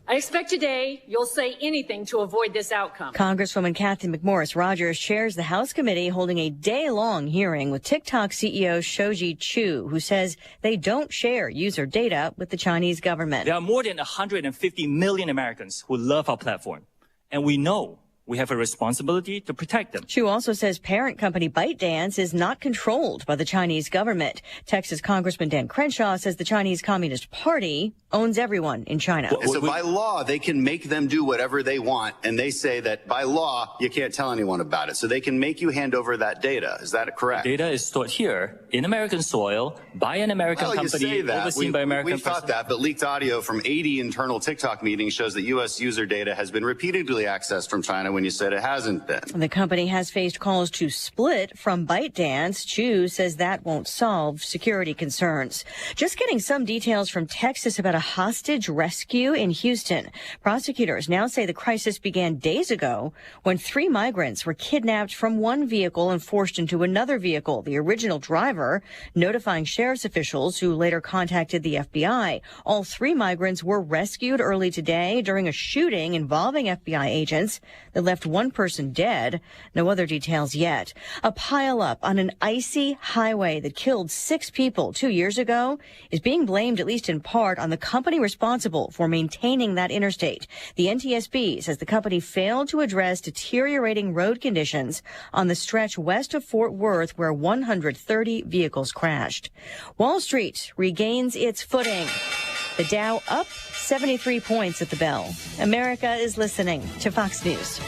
I expect today you'll say anything to avoid this outcome. Congresswoman Kathy McMorris Rodgers chairs the House committee holding a day-long hearing with TikTok CEO Shouji Chu, who says they don't share user data with the Chinese government. There are more than 150 million Americans who love our platform, and we know we have a responsibility to protect them. Chu also says parent company ByteDance is not controlled by the Chinese government. Texas Congressman Dan Crenshaw says the Chinese Communist Party owns everyone in China. So by law, they can make them do whatever they want, and they say that by law, you can't tell anyone about it. So they can make you hand over that data. Is that correct? Data is stored here in American soil by an American company overseen by American We thought that, but leaked audio from 80 internal TikTok meetings shows that U.S. user data has been repeatedly accessed from China when you said it hasn't been. The company has faced calls to split from ByteDance. Chu says that won't solve security concerns. Just getting some details from Texas about a hostage rescue in Houston. Prosecutors now say the crisis began days ago when 3 migrants were kidnapped from one vehicle and forced into another vehicle. The original driver notifying sheriff's officials who later contacted the FBI. All 3 migrants were rescued early today during a shooting involving FBI agents that left one person dead. No other details yet. A pileup on an icy highway that killed 6 people 2 years ago is being blamed, at least in part, on the company responsible for maintaining that interstate. The NTSB says the company failed to address deteriorating road conditions on the stretch west of Fort Worth where 130 vehicles crashed. Wall Street regains its footing. The Dow up 73 points at the bell. America is listening to Fox News.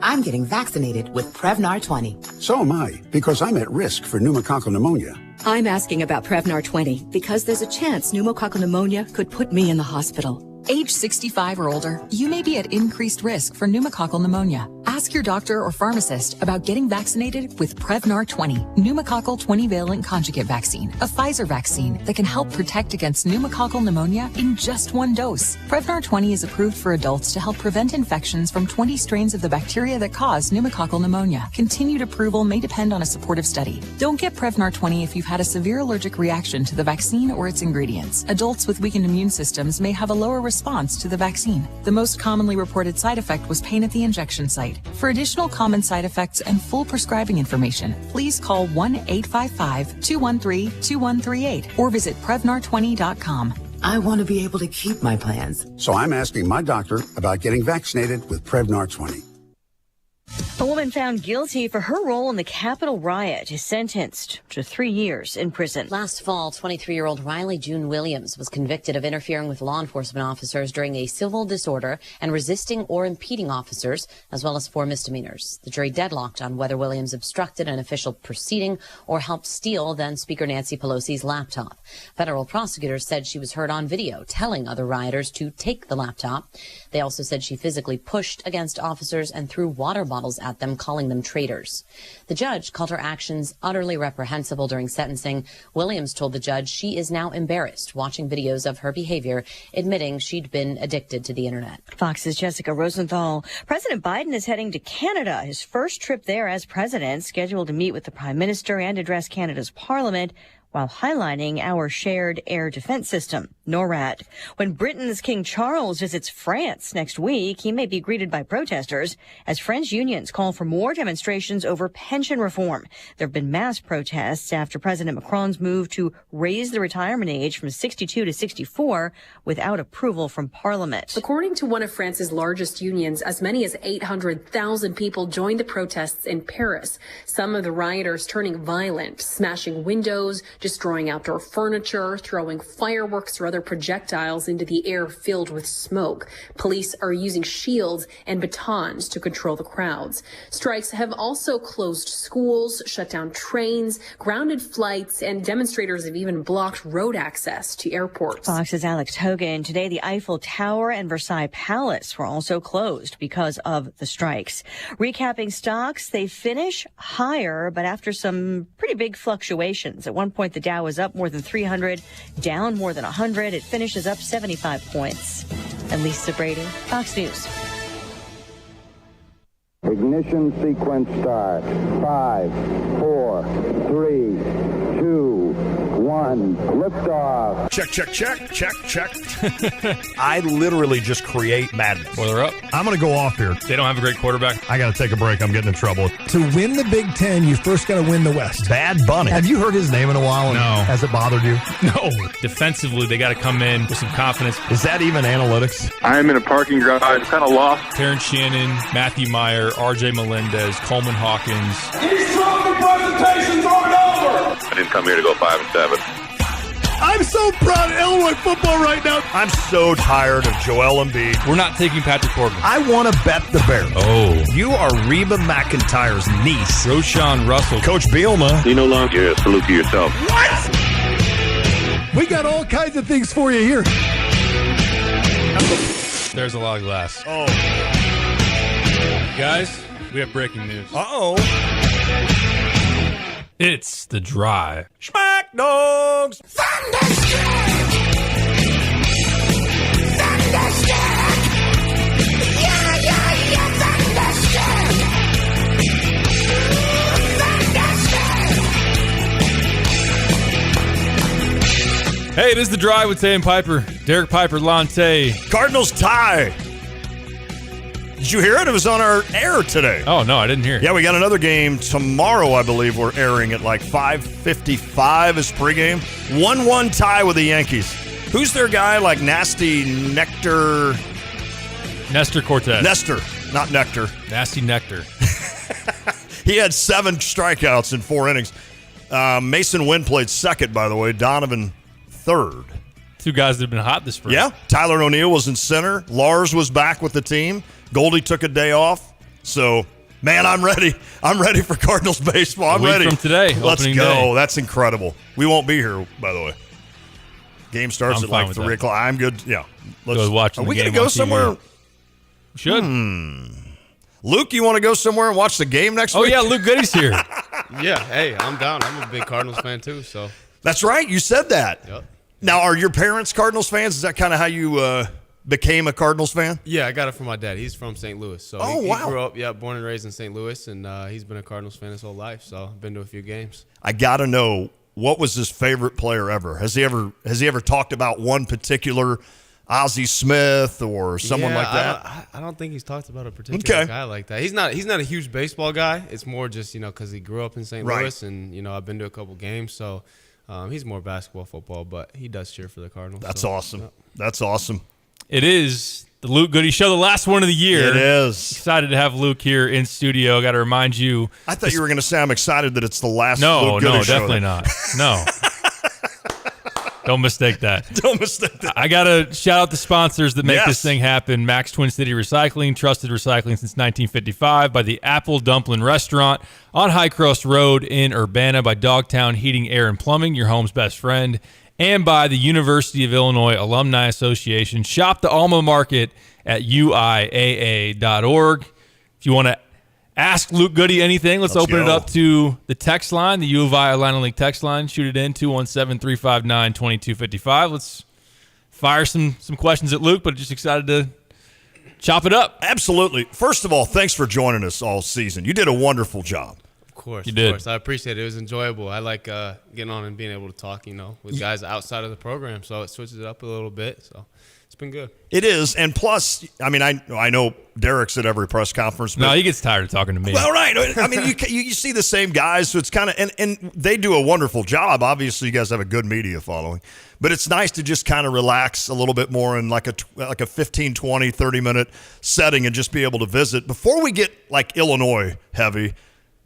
I'm getting vaccinated with Prevnar 20. So am I, because I'm at risk for pneumococcal pneumonia. I'm asking about Prevnar 20 because there's a chance pneumococcal pneumonia could put me in the hospital. Age 65 or older, you may be at increased risk for pneumococcal pneumonia. Ask your doctor or pharmacist about getting vaccinated with Prevnar 20, pneumococcal 20-valent conjugate vaccine, a Pfizer vaccine that can help protect against pneumococcal pneumonia in just 1 dose. Prevnar 20 is approved for adults to help prevent infections from 20 strains of the bacteria that cause pneumococcal pneumonia. Continued approval may depend on a supportive study. Don't get Prevnar 20 if you've had a severe allergic reaction to the vaccine or its ingredients. Adults with weakened immune systems may have a lower response to the vaccine. The most commonly reported side effect was pain at the injection site. For additional common side effects and full prescribing information, please call 1-855-213-2138 or visit Prevnar20.com. I want to be able to keep my plans. So I'm asking my doctor about getting vaccinated with Prevnar 20. A woman found guilty for her role in the Capitol riot is sentenced to 3 years in prison. Last fall, 23-year-old Riley June Williams was convicted of interfering with law enforcement officers during a civil disorder and resisting or impeding officers, as well as 4 misdemeanors. The jury deadlocked on whether Williams obstructed an official proceeding or helped steal then Speaker Nancy Pelosi's laptop. Federal prosecutors said she was heard on video telling other rioters to take the laptop. They also said she physically pushed against officers and threw water bottles at them, calling them traitors. The judge called her actions utterly reprehensible during sentencing. Williams told the judge she is now embarrassed watching videos of her behavior, admitting she'd been addicted to the internet. Fox's Jessica Rosenthal. President Biden is heading to Canada, his first trip there as president, scheduled to meet with the Prime Minister and address Canada's Parliament, while highlighting our shared air defense system, NORAD. When Britain's King Charles visits France next week, he may be greeted by protesters as French unions call for more demonstrations over pension reform. There have been mass protests after President Macron's move to raise the retirement age from 62 to 64 without approval from Parliament. According to one of France's largest unions, as many as 800,000 people joined the protests in Paris. Some of the rioters turning violent, smashing windows, destroying outdoor furniture, throwing fireworks or other projectiles into the air filled with smoke. Police are using shields and batons to control the crowds. Strikes have also closed schools, shut down trains, grounded flights, and demonstrators have even blocked road access to airports. Fox's Alex Hogan. Today, the Eiffel Tower and Versailles Palace were also closed because of the strikes. Recapping stocks, they finish higher, but after some pretty big fluctuations. At one point, the Dow was up more than 300, down more than 100. It finishes up 75 points. And Lisa Brady, Fox News. Ignition sequence start. 5, 4, 3, 2, 1. 1, liftoff. Check. I literally just create madness. Well, they're up. I'm going to go off here. They don't have a great quarterback. I got to take a break. I'm getting in trouble. To win the Big Ten, you first got to win the West. Bad Bunny. Have you heard his name in a while? No. Has it bothered you? No. Defensively, they got to come in with some confidence. Is that even analytics? I'm in a parking garage, kind of lost. Terrence Shannon, Matthew Meyer, R.J. Melendez, Coleman Hawkins. These trophy presentations aren't over! I didn't come here to go 5-7. I'm so proud of Illinois football right now. I'm so tired of Joel Embiid. We're not taking Patrick Corbin. I want to bet the Bears. Oh. You are Reba McEntire's niece. Roshan Russell. Coach Bielema. You no longer salute to yourself. What? We got all kinds of things for you here. There's a lot of glass. Oh. Guys, we have breaking news. Uh-oh. It's The Drive. Smack Dogs. Thunderstruck! Yeah, Thunderstruck! Hey, it is The Drive with Tay and Piper. Derek Piper, Lante. Cardinals tie. Did you hear it? It was on our air today. Oh, no, I didn't hear it. Yeah, we got another game tomorrow, I believe. We're airing at like 5:55 is pregame. 1-1 tie with the Yankees. Who's their guy? Like Nasty Nectar? Nestor Cortez. Nestor, not Nectar. Nasty Nectar. He had 7 strikeouts in 4 innings. Mason Wynn played second, by the way. Donovan third. 2 guys that have been hot this spring. Yeah, Tyler O'Neill was in center. Lars was back with the team. Goldie took a day off. So, man, I'm ready. I'm ready for Cardinals baseball. I'm ready. From today, Let's go. Day. That's incredible. We won't be here, by the way. Game starts at like 3 o'clock. I'm good. Yeah. Go watch the game. Are we going to go somewhere? Should. Luke, you want to go somewhere and watch the game next week? Oh, yeah, Luke Goody's here. Yeah, hey, I'm down. I'm a big Cardinals fan, too. So That's right. You said that. Yep. Now, are your parents Cardinals fans? Is that kind of how you became a Cardinals fan? Yeah, I got it from my dad. He's from St. Louis. So he grew up, born and raised in St. Louis, and he's been a Cardinals fan his whole life. So I've been to a few games. I got to know, what was his favorite player ever? Has he ever talked about one particular Ozzie Smith or someone like that? I don't think he's talked about a particular guy like that. He's not a huge baseball guy. It's more just, because he grew up in St. Louis, and, I've been to a couple games. So he's more basketball, football, but he does cheer for the Cardinals. That's awesome. Yeah. That's awesome. It is the Luke Goody Show, the last one of the year. It is. Excited to have Luke here in studio. Got to remind you. I thought you were going to say I'm excited that it's the last No, Luke Goody show. Definitely not. No. Don't mistake that. Don't mistake that. I got to shout out the sponsors that make this thing happen. Max Twin City Recycling, trusted recycling since 1955 by the Apple Dumpling Restaurant on Highcross Road in Urbana, by Dogtown Heating, Air, and Plumbing, your home's best friend, and by the University of Illinois Alumni Association. Shop the Alma Market at uiaa.org. If you want to ask Luke Goody anything, let's open it up to the text line, the U of I Atlanta Link text line. Shoot it in, 217-359-2255. Let's fire some questions at Luke, but just excited to chop it up. Absolutely. First of all, thanks for joining us all season. You did a wonderful job. Of course. You did. Of course. I appreciate it. It was enjoyable. I like getting on and being able to talk, with guys outside of the program. So it switches it up a little bit. So it's been good. It is. And plus, I mean, I know Derek's at every press conference. But, no, he gets tired of talking to me. Well, right. I mean, you see the same guys, so it's kind of – and they do a wonderful job. Obviously, you guys have a good media following. But it's nice to just kind of relax a little bit more in like a 15, 20, 30-minute setting and just be able to visit. Before we get like Illinois heavy,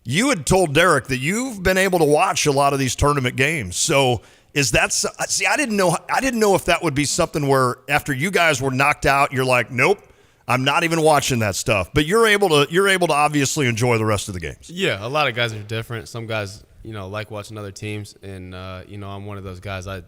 you had told Derek that you've been able to watch a lot of these tournament games. So is that – see, I didn't know if that would be something where after you guys were knocked out, you're like, nope, I'm not even watching that stuff. But you're able to obviously enjoy the rest of the games. Yeah, a lot of guys are different. Some guys, like watching other teams, and I'm one of those guys. I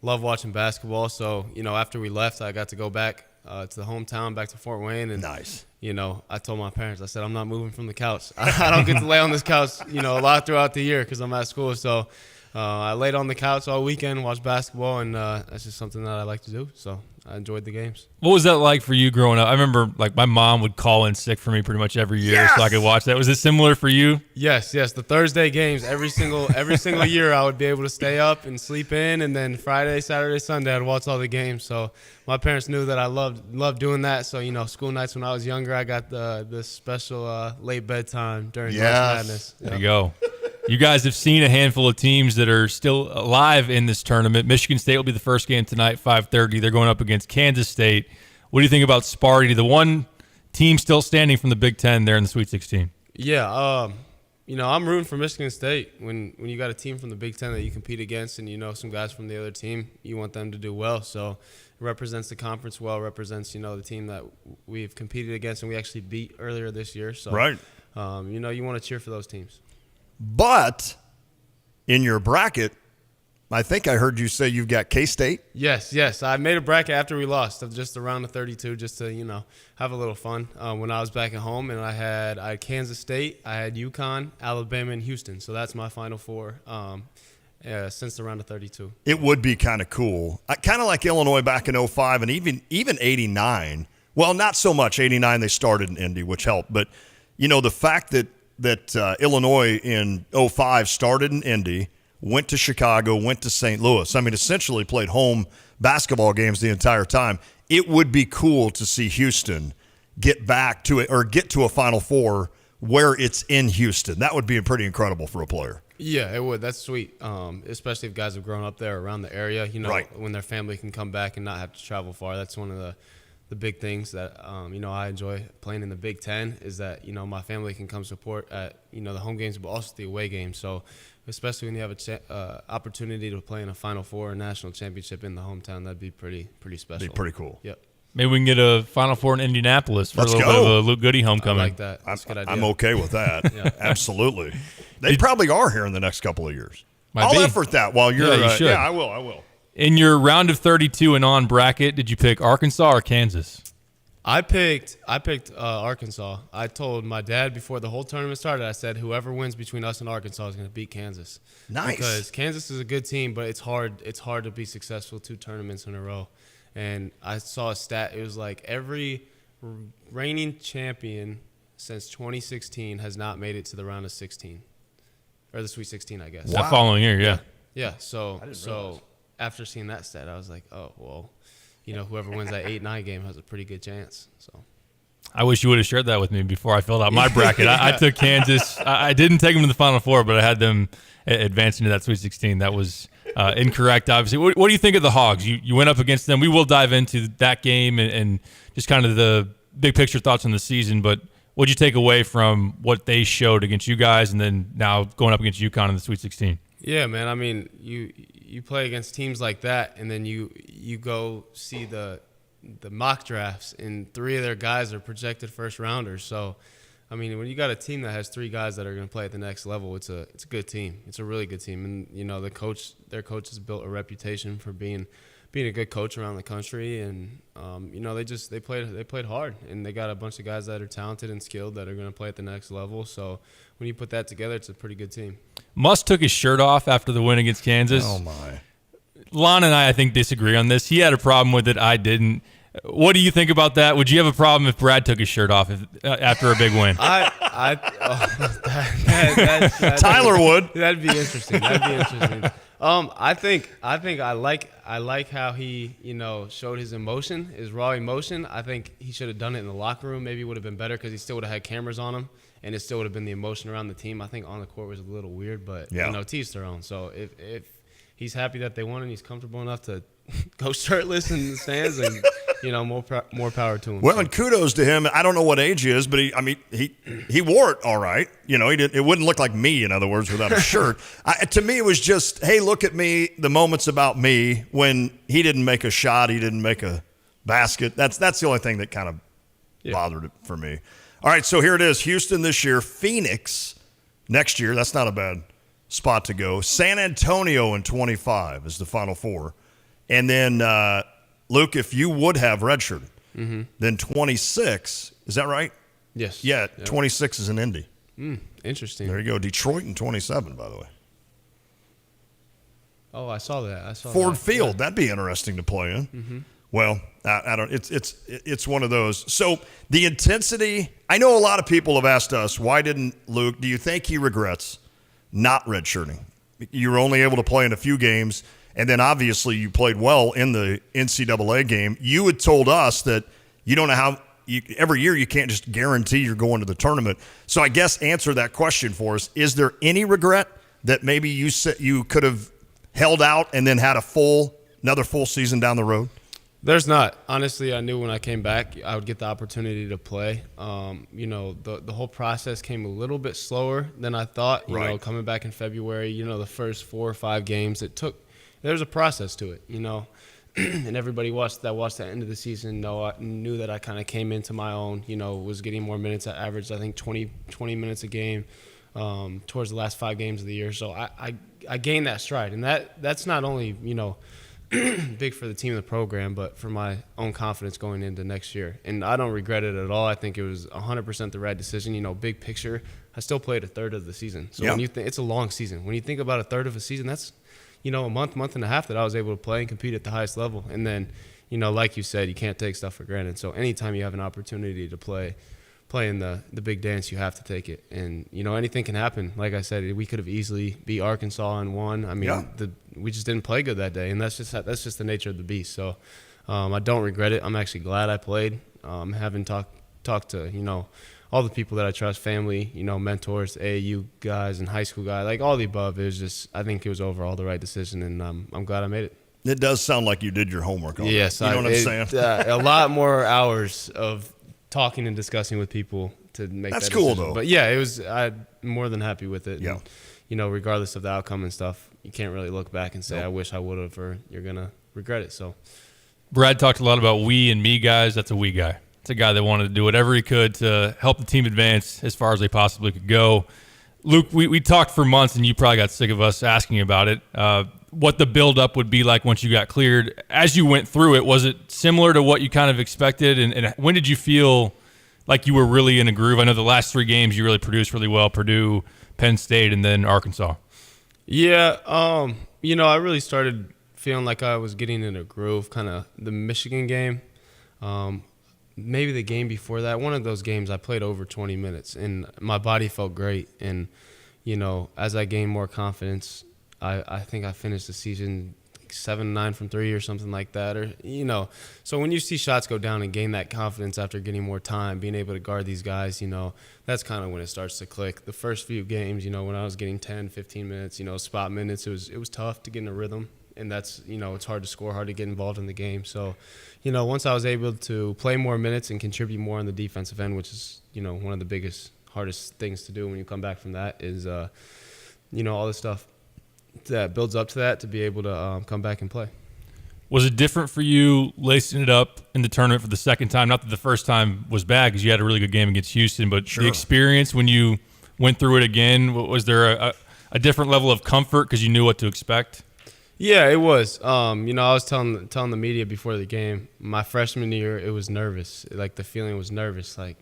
love watching basketball. So, after we left, I got to go back to the hometown, back to Fort Wayne. And, nice. I told my parents, I said, I'm not moving from the couch. I don't get to lay on this couch, a lot throughout the year because I'm at school. So I laid on the couch all weekend, watched basketball, and that's just something that I like to do. So I enjoyed the games. What was that like for you growing up? I remember like my mom would call in sick for me pretty much every year so I could watch that. Was it similar for you? Yes. The Thursday games, every single year I would be able to stay up and sleep in, and then Friday, Saturday, Sunday I'd watch all the games. So my parents knew that I loved doing that. So, school nights when I was younger, I got the special late bedtime during March Madness. There you go. You guys have seen a handful of teams that are still alive in this tournament. Michigan State will be the first game tonight, 5:30. They're going up against Kansas State. What do you think about Sparty, the one team still standing from the Big Ten there in the Sweet 16? Yeah, I'm rooting for Michigan State. When you got a team from the Big Ten that you compete against and some guys from the other team, you want them to do well. So it represents the conference well, represents, the team that we've competed against and we actually beat earlier this year. So, right. You want to cheer for those teams. But in your bracket, I think I heard you say you've got K-State. Yes. I made a bracket after we lost of just around the 32 just to, have a little fun when I was back at home. And I had Kansas State, I had UConn, Alabama, and Houston. So that's my Final Four since the round of 32. It would be kind of cool. Kind of like Illinois back in 05 and even 89. Well, not so much. 89 they started in Indy, which helped. But, the fact that Illinois in 05 started in Indy, went to Chicago, went to St. Louis. I mean, essentially played home basketball games the entire time. It would be cool to see Houston get back to it or get to a Final Four where it's in Houston. That would be pretty incredible for a player. Yeah, it would. That's sweet, especially if guys have grown up there around the area, right. When their family can come back and not have to travel far. That's one of the big things that, I enjoy playing in the Big Ten is that, my family can come support at, the home games, but also the away games. So especially when you have a opportunity to play in a Final Four or national championship in the hometown, that'd be pretty special. Be pretty cool. Yep. Maybe we can get a Final Four in Indianapolis for a little bit of a Luke Goody homecoming. I like that. That's a good idea. I'm okay with that. Yeah. Absolutely. They probably are here in the next couple of years. Might I'll be. effort that while you're. Yeah, you should. I will. In your round of 32 and on bracket, did you pick Arkansas or Kansas? I picked Arkansas. I told my dad before the whole tournament started, I said whoever wins between us and Arkansas is going to beat Kansas. Nice. Because Kansas is a good team, but it's hard to be successful 2 tournaments in a row. And I saw a stat. It was like every reigning champion since 2016 has not made it to the round of 16. Or the Sweet 16, I guess. Wow. That following year, yeah. Yeah, so after seeing that stat, I was like, oh, well, whoever wins that 8-9 game has a pretty good chance. So, I wish you would have shared that with me before I filled out my bracket. I took Kansas. I didn't take them to the Final Four, but I had them advancing to that Sweet 16. That was incorrect, obviously. What do you think of the Hogs? You went up against them. We will dive into that game and just kind of the big picture thoughts on the season, but what did you take away from what they showed against you guys and then now going up against UConn in the Sweet 16? Yeah, man. I mean, you play against teams like that, and then you go see the mock drafts, and 3 of their guys are projected first rounders. So, I mean, when you got a team that has 3 guys that are going to play at the next level, it's a good team. It's a really good team, and their coach has built a reputation for being a good coach around the country, and they played hard, and they got a bunch of guys that are talented and skilled that are going to play at the next level. So when you put that together, it's a pretty good team. Muss took his shirt off after the win against Kansas. Oh my! Lon and I think disagree on this. He had a problem with it. I didn't. What do you think about that? Would you have a problem if Brad took his shirt off after a big win? Tyler would. That'd be interesting. I think I like how he showed his emotion, his raw emotion. I think he should have done it in the locker room. Maybe it would have been better because he still would have had cameras on him, and it still would have been the emotion around the team. I think on the court was a little weird, but to each their own. So if he's happy that they won and he's comfortable enough to go shirtless in the stands, and more power to him. Well, and kudos to him. I don't know what age he is, but he wore it all right. He didn't. It wouldn't look like me, in other words, without a shirt. To me, it was just, hey, look at me. The moment's about me. When he didn't make a shot, he didn't make a basket. That's the only thing that kind of bothered it for me. All right, so here it is. Houston this year, Phoenix next year. That's not a bad spot to go. San Antonio in 25 is the Final Four. And then, Luke, if you would have redshirted, then 26, is that right? Yes. Yeah, 26 is in Indy. Interesting. There you go. Detroit in 27, by the way. Oh, I saw that. Ford Field. That'd be interesting to play in. Mm-hmm. Well, I don't. It's one of those. So the intensity. I know a lot of people have asked us, why didn't Luke? Do you think he regrets not redshirting? You were only able to play in a few games, and then obviously you played well in the NCAA game. You had told us that you don't know how. Every year you can't just guarantee you're going to the tournament. So I guess answer that question for us. Is there any regret that maybe you could have held out and then had another full season down the road? There's not. Honestly, I knew when I came back I would get the opportunity to play. The whole process came a little bit slower than I thought. You know, coming back in February, the first 4 or 5 games, there's a process to it, and everybody watched the end of the season knew that I kind of came into my own, was getting more minutes. I averaged, I think, 20 minutes a game towards the last 5 games of the year. So I gained that stride, and that's not only, big for the team and the program, but for my own confidence going into next year. And I don't regret it at all. I think it was 100% the right decision. Big picture, I still played a third of the season. So when you think it's a long season, when you think about a third of a season, that's, a month and a half that I was able to play and compete at the highest level. And then, like you said, you can't take stuff for granted. So anytime you have an opportunity to play in the big dance, you have to take it. And, anything can happen. Like I said, we could have easily beat Arkansas and won. I mean, we just didn't play good that day, and that's just the nature of the beast. So I don't regret it. I'm actually glad I played. Having talked to, all the people that I trust, family, mentors, AAU guys and high school guys, like all the above. It was just, I think it was overall the right decision, and I'm glad I made it. It does sound like you did your homework on it. Yes. You know what I'm saying? A lot more hours of talking and discussing with people to make that's that cool decision. though. But yeah, I'm more than happy with it. Yeah. And, regardless of the outcome and stuff, you can't really look back and say, I wish I would have, or you're going to regret it. So Brad talked a lot about we and me guys. That's a we guy. It's a guy that wanted to do whatever he could to help the team advance as far as they possibly could go. Luke, we talked for months, and you probably got sick of us asking about it. What the build-up would be like once you got cleared. As you went through it, was it similar to what you kind of expected? And when did you feel like you were really in a groove? I know the last 3 games you really produced really well, Purdue, Penn State, and then Arkansas. Yeah, I really started feeling like I was getting in a groove, kind of the Michigan game. Maybe the game before that, one of those games I played over 20 minutes, and my body felt great. And, as I gained more confidence, I think I finished the season 7-9 from 3 or something like that. Or so when you see shots go down and gain that confidence after getting more time, being able to guard these guys, that's kind of when it starts to click. The first few games, when I was getting 10, 15 minutes, spot minutes, it was tough to get in a rhythm. And that's, it's hard to score, hard to get involved in the game. So, once I was able to play more minutes and contribute more on the defensive end, which is, one of the biggest, hardest things to do when you come back from that is, all the stuff that builds up to that, to be able to come back and play. Was it different for you lacing it up in the tournament for the second time? Not that the first time was bad, because you had a really good game against Houston, but the experience when you went through it again, was there a different level of comfort because you knew what to expect? Yeah, it was. I was telling the media before the game, my freshman year, it was nervous. Like, the feeling was nervous, like,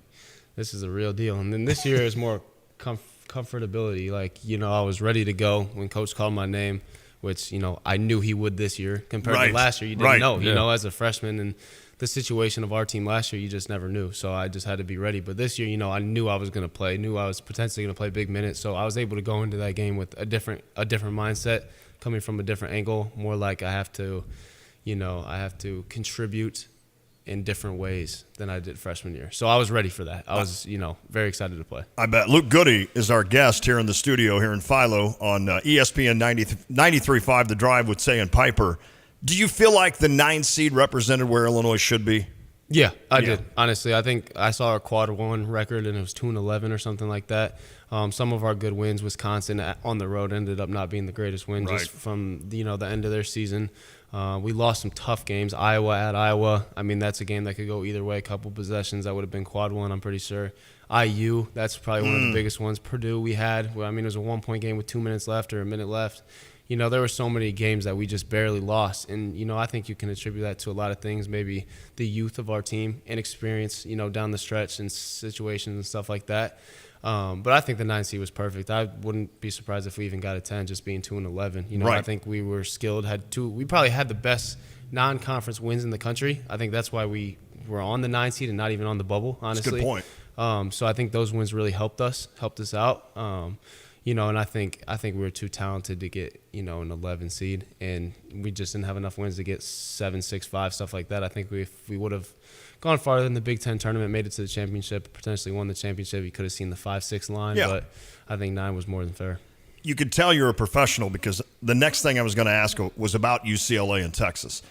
this is a real deal. And then this year is more comfortability. Like, I was ready to go when Coach called my name, which, I knew he would this year. Compared to last year, you didn't know. As a freshman, and the situation of our team last year, you just never knew. So I just had to be ready. But this year, I knew I was going to play, knew I was potentially going to play big minutes. So I was able to go into that game with a different mindset, coming from a different angle, more like I have to contribute in different ways than I did freshman year. So I was ready for that. I was, very excited to play. I bet. Luke Goode is our guest here in the studio here in Philo on ESPN 93.5 The Drive with Say and Piper. Do you feel like the 9 seed represented where Illinois should be? Yeah, I did. Honestly, I think I saw our quad 1 record, and it was 2-11 or something like that. Some of our good wins, Wisconsin on the road ended up not being the greatest win just from the end of their season. We lost some tough games. Iowa at Iowa. I mean, that's a game that could go either way. A couple possessions, that would have been quad 1, I'm pretty sure. IU, that's probably one of the biggest ones. Purdue, we had. It was a 1-point game with 2 minutes left or a minute left. you know, there were so many games that we just barely lost. And, you know, I think you can attribute that to a lot of things, maybe the youth of our team, inexperience, you know, down the stretch and situations and stuff like that. But I think the 9 seed was perfect. I wouldn't be surprised if we even got a 10, just being 2-11. You know, Right. I think we were skilled, we probably had the best non-conference wins in the country. I think that's why we were on the 9 seed and not even on the bubble, honestly. That's a good point. So I think those wins really helped us out. You know, and I think we were too talented to get, you know, an 11 seed, and we just didn't have enough wins to get 7, 6, 5, stuff like that. I think if we would have gone farther in the Big Ten tournament, made it to the championship, potentially won the championship, you could have seen the 5-6 line. Yeah. But I think 9 was more than fair. You could tell you're a professional because the next thing I was going to ask was about UCLA and Texas.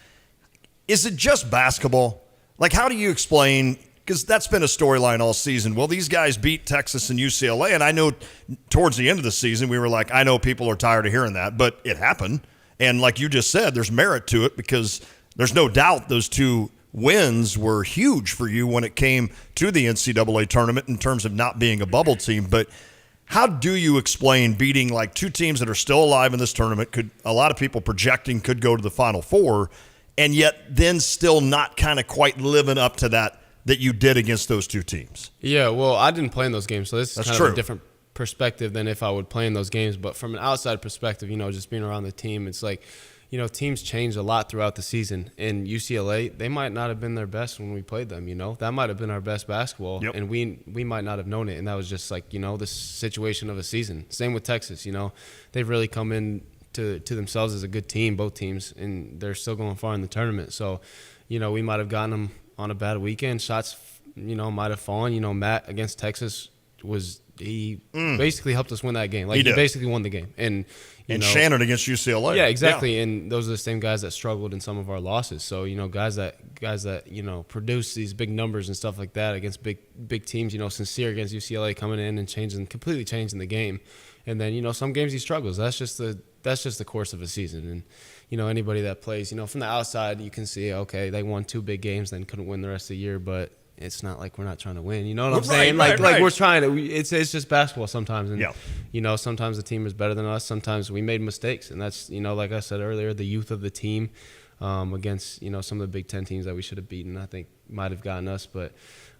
Is it just basketball? Like, how do you explain? Because that's been a storyline all season. Well, these guys beat Texas and UCLA, and I know towards the end of the season we were like, I know people are tired of hearing that, but it happened. And like you just said, there's merit to it because there's no doubt those two wins were huge for you when it came to the NCAA tournament in terms of not being a bubble team. But how do you explain beating like two teams that are still alive in this tournament, could a lot of people projecting could go to the Final Four, and yet then still not kind of quite living up to that you did against those two teams? Yeah, well, I didn't play in those games, so this is That's kind true. of a different perspective than if I would play in those games. But from an outside perspective, you know, just being around the team, it's like, you know, teams change a lot throughout the season. And UCLA, they might not have been their best when we played them, you know. That might have been our best basketball, and we might not have known it. And that was just like, you know, the situation of a season. Same with Texas, you know. They've really come in to themselves as a good team, both teams, and they're still going far in the tournament. So, you know, we might have gotten them on a bad weekend. Shots, you know, might have fallen. You know, Matt against Texas basically helped us win that game. Like, he basically won the game. And Shannon against UCLA. Yeah, exactly. Yeah. And those are the same guys that struggled in some of our losses. So, you know, guys that you know, produce these big numbers and stuff like that against big teams. You know, Sincere against UCLA coming in and completely changing the game. And then, you know, some games he struggles. That's just the course of a season. And, you know, anybody that plays, you know, from the outside, you can see, okay, they won 2 big games, then couldn't win the rest of the year, but it's not like we're not trying to win. You know what I'm saying? Like we're trying to. It's just basketball sometimes, and you know, sometimes the team is better than us. Sometimes we made mistakes, and that's, you know, like I said earlier, the youth of the team against, you know, some of the Big Ten teams that we should have beaten, I think might have gotten us. But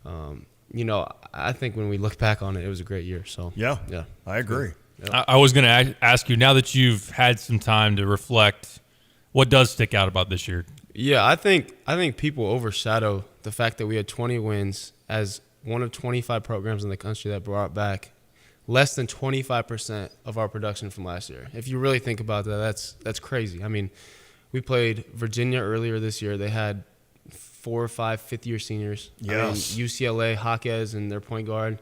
you know, I think when we look back on it, it was a great year. So yeah, I agree. Yeah. I was going to ask you, now that you've had some time to reflect, what does stick out about this year? Yeah, I think people overshadow the fact that we had 20 wins as one of 25 programs in the country that brought back less than 25% of our production from last year. If you really think about that, that's crazy. I mean, we played Virginia earlier this year. They had 4 or 5 fifth-year seniors. Yes. I mean, UCLA, Jaquez, and their point guard.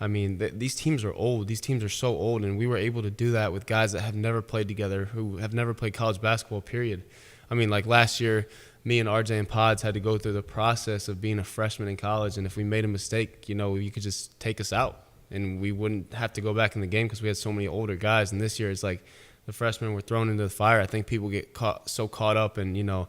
I mean, these teams are old. These teams are so old, and we were able to do that with guys that have never played together, who have never played college basketball, period. I mean, like last year, me and RJ and Pods had to go through the process of being a freshman in college, and if we made a mistake, you know, you could just take us out, and we wouldn't have to go back in the game because we had so many older guys. And this year, it's like the freshmen were thrown into the fire. I think people get so caught up in, you know,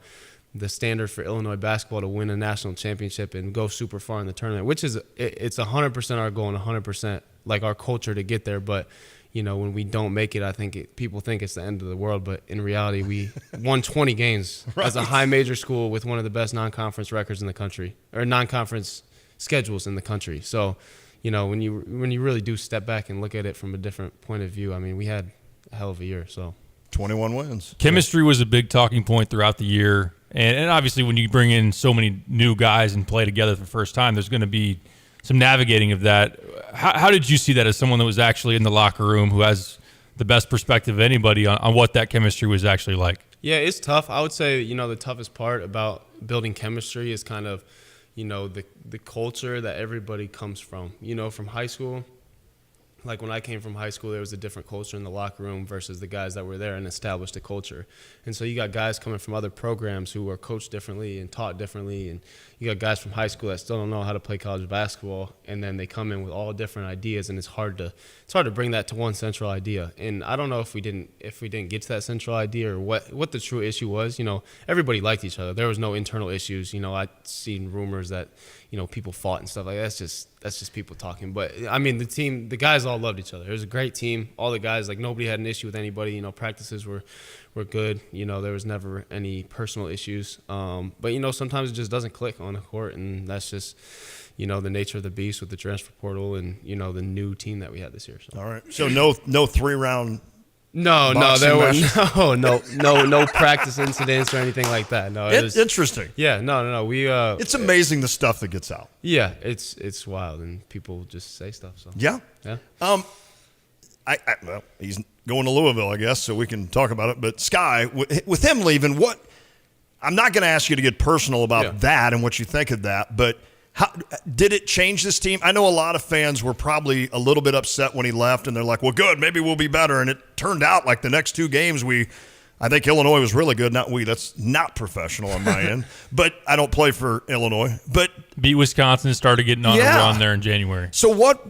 the standard for Illinois basketball to win a national championship and go super far in the tournament, which is it's 100% our goal and 100% like our culture to get there. But, you know, when we don't make it, I think people think it's the end of the world. But in reality, we won 20 games as a high major school with one of the best non-conference records in the country, or non-conference schedules in the country. So, you know, when you really do step back and look at it from a different point of view, I mean, we had a hell of a year. So 21 wins. Chemistry was a big talking point throughout the year. And obviously when you bring in so many new guys and play together for the first time, there's going to be some navigating of that. How did you see that as someone that was actually in the locker room, who has the best perspective of anybody on what that chemistry was actually like? Yeah, it's tough. I would say, you know, the toughest part about building chemistry is kind of, you know, the culture that everybody comes from. You know, from high school, like when I came from high school, there was a different culture in the locker room versus the guys that were there and established a culture. And so you got guys coming from other programs who are coached differently and taught differently, and you got guys from high school that still don't know how to play college basketball, and then they come in with all different ideas, and it's hard to bring that to one central idea. And I don't know if we didn't get to that central idea or what the true issue was. You know, everybody liked each other. There was no internal issues. You know, I'd seen rumors that, you know, people fought and stuff like that. That's just just people talking. But I mean, the guys all loved each other. It was a great team. All the guys, like, nobody had an issue with anybody. You know, practices were good. You know, there was never any personal issues. But you know, sometimes it just doesn't click on the court, and that's just, you know, the nature of the beast with the transfer portal and, you know, the new team that we had this year. So. All right. So no 3-round. No, there were no practice incidents or anything like that. No, it was interesting. Yeah, no. It's amazing the stuff that gets out. Yeah, it's wild, and people just say stuff. So yeah. Well, he's going to Louisville, I guess, so we can talk about it. But Sky, with him leaving, what? I'm not going to ask you to get personal about that and what you think of that, but. How, did it change this team? I know a lot of fans were probably a little bit upset when he left, and they're like, well, good, maybe we'll be better. And it turned out like the next 2 games, I think Illinois was really good. That's not professional on my end, but I don't play for Illinois. But beat Wisconsin, started getting on a run there in January. So what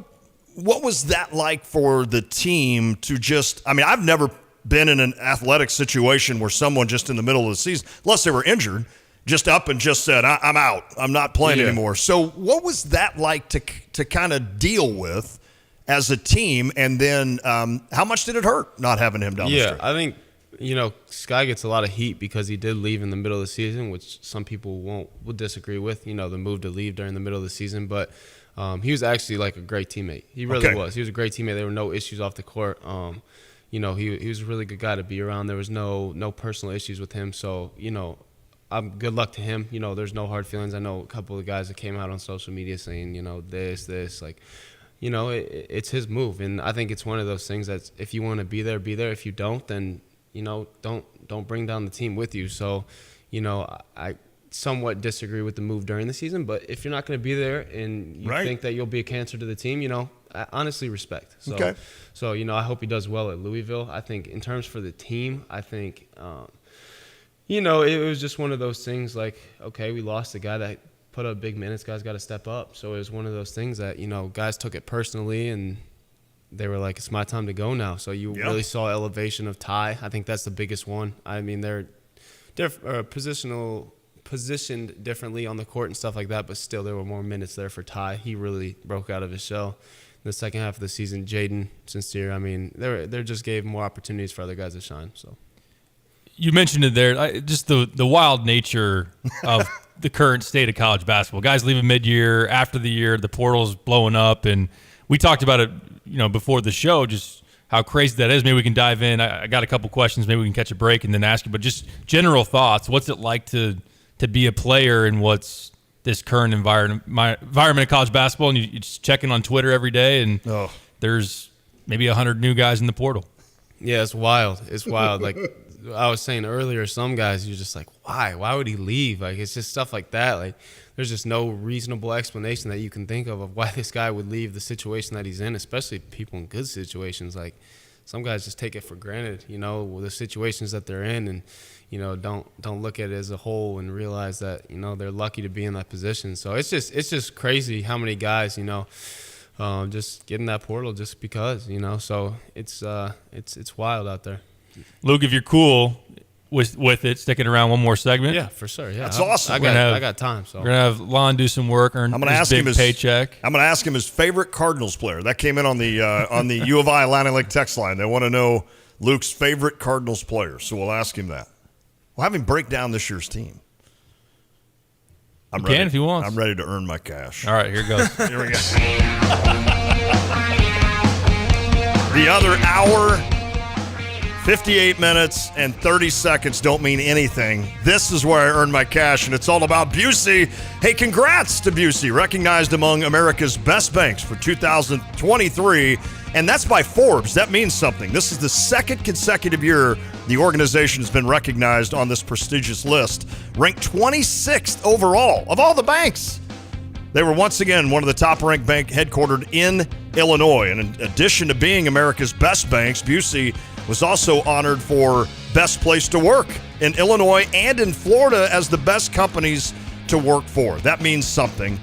was that like for the team to just – I mean, I've never been in an athletic situation where someone just in the middle of the season, unless they were injured – just up and just said, I'm out. I'm not playing anymore. So what was that like to kind of deal with as a team? And then how much did it hurt not having him down the street? I think, you know, Sky gets a lot of heat because he did leave in the middle of the season, which some people would disagree with, you know, the move to leave during the middle of the season. But he was actually like a great teammate. He really was. He was a great teammate. There were no issues off the court. You know, he was a really good guy to be around. There was no personal issues with him. So, you know, good luck to him. You know, there's no hard feelings. I know a couple of guys that came out on social media saying, you know, this, like, you know, it's his move. And I think it's one of those things that if you want to be there, be there. If you don't, then, you know, don't bring down the team with you. So, you know, I somewhat disagree with the move during the season, but if you're not going to be there and you think that you'll be a cancer to the team, you know, I honestly respect. So, so, you know, I hope he does well at Louisville. I think in terms for the team, I think, you know, it was just one of those things like, okay, we lost a guy that put up big minutes. Guys got to step up. So it was one of those things that, you know, guys took it personally and they were like, it's my time to go now. So you really saw elevation of Ty. I think that's the biggest one. I mean, they're positioned differently on the court and stuff like that, but still there were more minutes there for Ty. He really broke out of his shell. In the second half of the season, Jaden, Sincere, I mean, they just gave more opportunities for other guys to shine. So. You mentioned it there, just the wild nature of the current state of college basketball. Guys leaving mid-year, after the year, the portal's blowing up, and we talked about it, you know, before the show, just how crazy that is. Maybe we can dive in. I got a couple questions. Maybe we can catch a break and then ask you, but just general thoughts. What's it like to be a player in what's this current environment of college basketball? And you're just checking on Twitter every day, and there's maybe 100 new guys in the portal. Yeah, it's wild. It's wild. Like I was saying earlier, some guys, you're just like, why? Why would he leave? Like, it's just stuff like that. Like, there's just no reasonable explanation that you can think of why this guy would leave the situation that he's in, especially people in good situations. Like, some guys just take it for granted, you know, the situations that they're in, and, you know, don't look at it as a whole and realize that, you know, they're lucky to be in that position. So it's just crazy how many guys, you know, just get in that portal just because, you know. So it's wild out there. Luke, if you're cool with it, sticking around one more segment. Yeah, for sure. Yeah, that's awesome. I got time. So we're gonna have Lon do some work, earn his big paycheck. I'm gonna ask him his favorite Cardinals player. That came in on the U of I Atlantic Lake text line. They want to know Luke's favorite Cardinals player, so we'll ask him that. We'll have him break down this year's team. I'm ready if he wants. I'm ready to earn my cash. All right, here goes. Here we go. The other hour. 58 minutes and 30 seconds don't mean anything. This is where I earn my cash, and it's all about Busey. Hey, congrats to Busey, recognized among America's best banks for 2023, and that's by Forbes. That means something. This is the second consecutive year the organization has been recognized on this prestigious list, ranked 26th overall of all the banks. They were once again one of the top-ranked banks headquartered in Illinois, and in addition to being America's best banks, Busey was also honored for best place to work in Illinois and in Florida as the best companies to work for. That means something.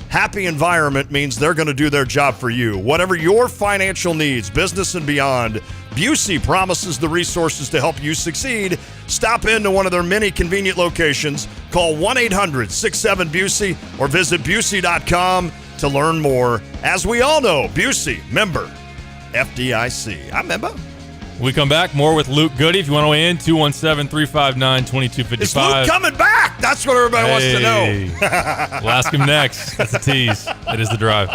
Happy Environment means they're going to do their job for you. Whatever your financial needs, business and beyond, Busey promises the resources to help you succeed. Stop into one of their many convenient locations. Call 1-800-67-BUSEY or visit Busey.com to to learn more. As we all know, Busey, member, FDIC. I remember. We come back, more with Luke Goody. If you want to weigh in, 217-359-2255. Is Luke coming back? That's what everybody wants to know. We'll ask him next. That's a tease. It is The Drive.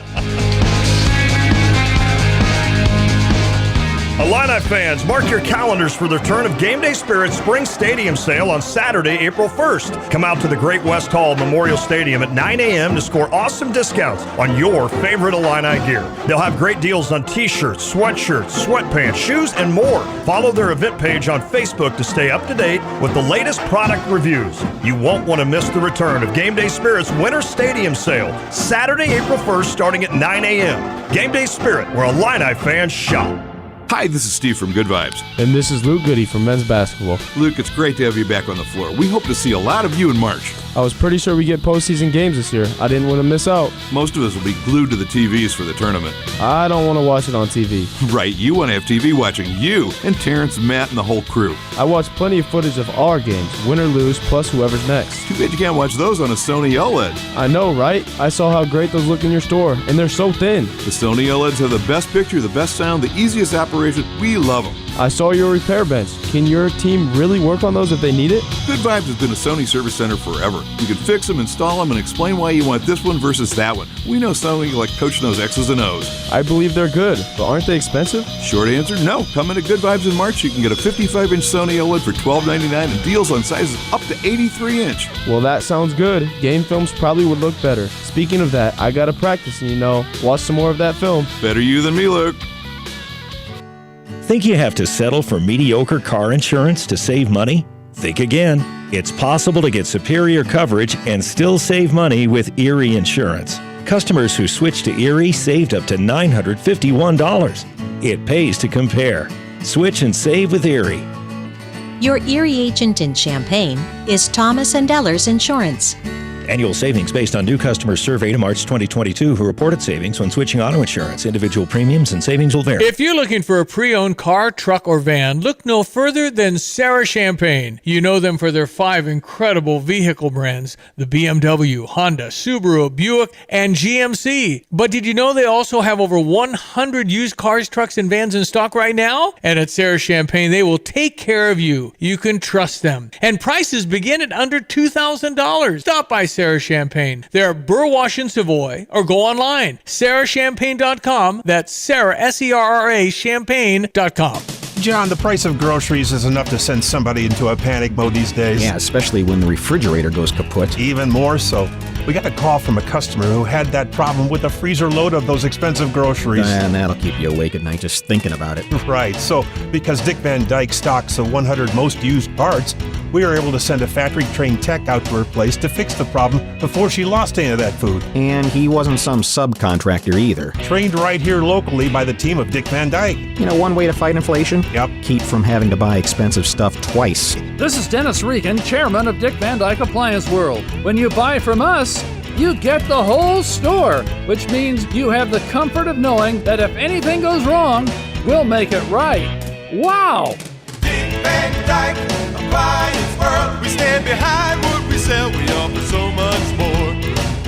Illini fans, mark your calendars for the return of Game Day Spirit Spring Stadium Sale on Saturday, April 1st. Come out to the Great West Hall Memorial Stadium at 9 a.m. to score awesome discounts on your favorite Illini gear. They'll have great deals on t-shirts, sweatshirts, sweatpants, shoes, and more. Follow their event page on Facebook to stay up to date with the latest product reviews. You won't want to miss the return of Game Day Spirit's Winter Stadium Sale, Saturday, April 1st, starting at 9 a.m. Game Day Spirit, where Illini fans shop. Hi, this is Steve from Good Vibes. And this is Luke Goody from men's basketball. Luke, it's great to have you back on the floor. We hope to see a lot of you in March. I was pretty sure we get postseason games this year. I didn't want to miss out. Most of us will be glued to the TVs for the tournament. I don't want to watch it on TV. Right, you want to have TV watching you and Terrence, Matt, and the whole crew. I watched plenty of footage of our games, win or lose, plus whoever's next. Too bad you can't watch those on a Sony OLED. I know, right? I saw how great those look in your store, and they're so thin. The Sony OLEDs have the best picture, the best sound, the easiest operation. We love them. I saw your repair bench. Can your team really work on those if they need it? Good Vibes has been a Sony service center forever. You can fix them, install them, and explain why you want this one versus that one. We know Sony like Coach knows X's and O's. I believe they're good, but aren't they expensive? Short answer, no. Come into Good Vibes in March. You can get a 55-inch Sony OLED for $12.99 and deals on sizes up to 83-inch. Well, that sounds good. Game films probably would look better. Speaking of that, I got to practice and, watch some more of that film. Better you than me, Luke. Think you have to settle for mediocre car insurance to save money? Think again. It's possible to get superior coverage and still save money with Erie Insurance. Customers who switched to Erie saved up to $951. It pays to compare. Switch and save with Erie. Your Erie agent in Champaign is Thomas & Ellers Insurance. Annual savings based on new customers surveyed in March 2022 who reported savings when switching auto insurance. Individual premiums and savings will vary. If you're looking for a pre-owned car, truck, or van, look no further than Sarah Champagne. You know them for their 5 incredible vehicle brands, the BMW, Honda, Subaru, Buick, and GMC. But did you know they also have over 100 used cars, trucks, and vans in stock right now? And at Sarah Champagne, they will take care of you. You can trust them. And prices begin at under $2,000. Stop by Sarah Champagne. They're Burwash and Savoy, or go online, sarahchampagne.com. That's Sarah, S-E-R-R-A, champagne.com. John, the price of groceries is enough to send somebody into a panic mode these days. Yeah, especially when the refrigerator goes kaput. Even more so. We got a call from a customer who had that problem with a freezer load of those expensive groceries. And that'll keep you awake at night just thinking about it. Right. So, because Dick Van Dyke stocks the 100 most used parts, we were able to send a factory-trained tech out to her place to fix the problem before she lost any of that food. And he wasn't some subcontractor either. Trained right here locally by the team of Dick Van Dyke. You know, one way to fight inflation? Yep. Keep from having to buy expensive stuff twice. This is Dennis Regan, chairman of Dick Van Dyke Appliance World. When you buy from us, you get the whole store, which means you have the comfort of knowing that if anything goes wrong, we'll make it right. Wow! Dick Van Dyke Appliance World. We stand behind what we sell. We offer so much more.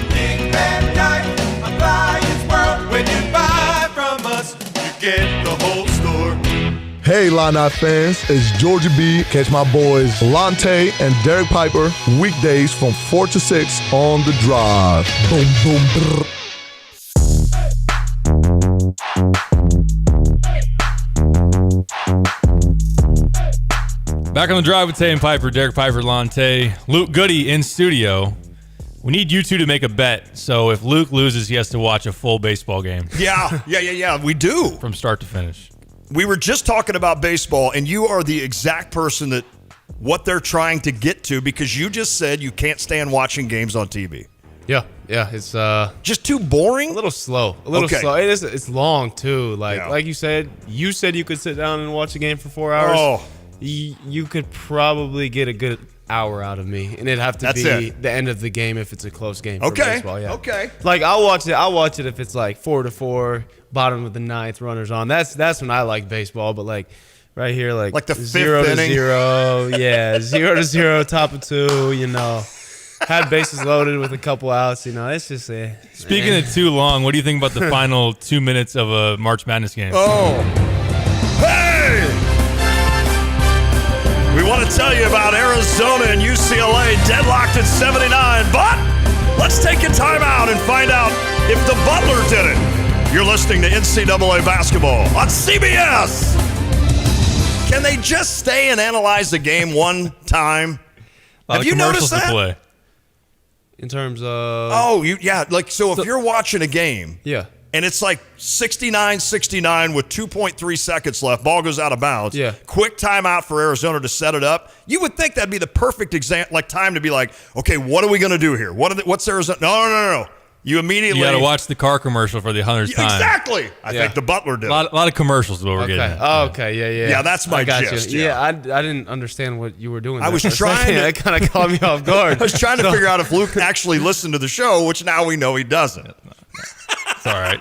Dick Van Dyke Appliance World. When you buy from us, you get the whole store. Hey, Illini fans, it's Georgia B. Catch my boys Lante and Derek Piper weekdays from 4 to 6 on The Drive. Boom, boom, brr. Back on The Drive with Tay and Piper, Derek Piper, Lante, Luke Goody in studio. We need you two to make a bet. So if Luke loses, he has to watch a full baseball game. Yeah, we do. From start to finish. We were just talking about baseball, and you are the exact person that what they're trying to get to, because you just said you can't stand watching games on TV. Yeah, it's just too boring. A little slow. Slow. It's long too. Like you said you could sit down and watch a game for 4 hours. Oh, you could probably get a good hour out of me, and it'd have to be the end of the game if it's a close game. For baseball, yeah. Okay. Like I'll watch it if it's like 4-4, bottom of the ninth, runners on. That's when I like baseball. But like right here, like the 0 fifth inning. 0, yeah, 0-0, top of 2. had bases loaded with a couple outs. It's just Speaking of too long, what do you think about the final 2 minutes of a March Madness game? Oh, hey! We want to tell you about Arizona and UCLA deadlocked at 79, but let's take a timeout and find out if the Butler did it. You're listening to NCAA basketball on CBS. Can they just stay and analyze the game one time? Have you noticed that? Play. In terms of... Oh, so if you're watching a game... Yeah. And it's like 69-69 with 2.3 seconds left. Ball goes out of bounds. Yeah. Quick timeout for Arizona to set it up. You would think that'd be the perfect time to be like, okay, what are we going to do here? What's Arizona? No. You immediately... You got to watch the car commercial for the 100th time. Exactly. I think the Butler did. A lot of commercials is what we're getting at. Oh, okay. Yeah. Yeah, that's my gist. Yeah, I didn't understand what you were doing. I was trying to... That kind of caught me off guard. I was trying to figure out if Luke actually listened to the show, which now we know he doesn't. It's all right.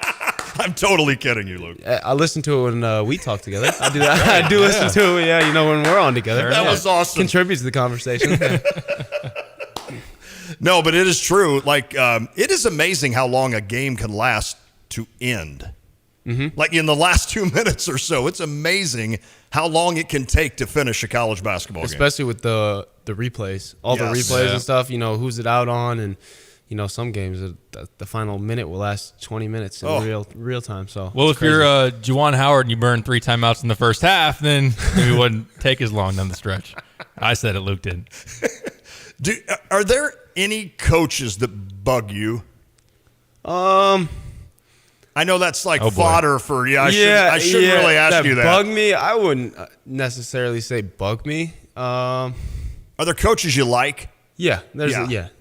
I'm totally kidding you, Luke. I listen to it when we talk together. I do that. I do listen to it, when we're on together. That was awesome. Contributes to the conversation. No, but it is true. Like, it is amazing how long a game can last to end. Mm-hmm. Like in the last 2 minutes or so, it's amazing how long it can take to finish a college basketball game. Especially with the replays. All the replays and stuff, who's it out on, and some games, the final minute will last 20 minutes in real time. So, well, if you're Juwan Howard and you burn 3 timeouts in the first half, then maybe it wouldn't take as long down the stretch. I said it, Luke did. Are there any coaches that bug you? I know that's like fodder for I shouldn't really ask you that. Bug me? I wouldn't necessarily say bug me. Are there coaches you like? Yeah,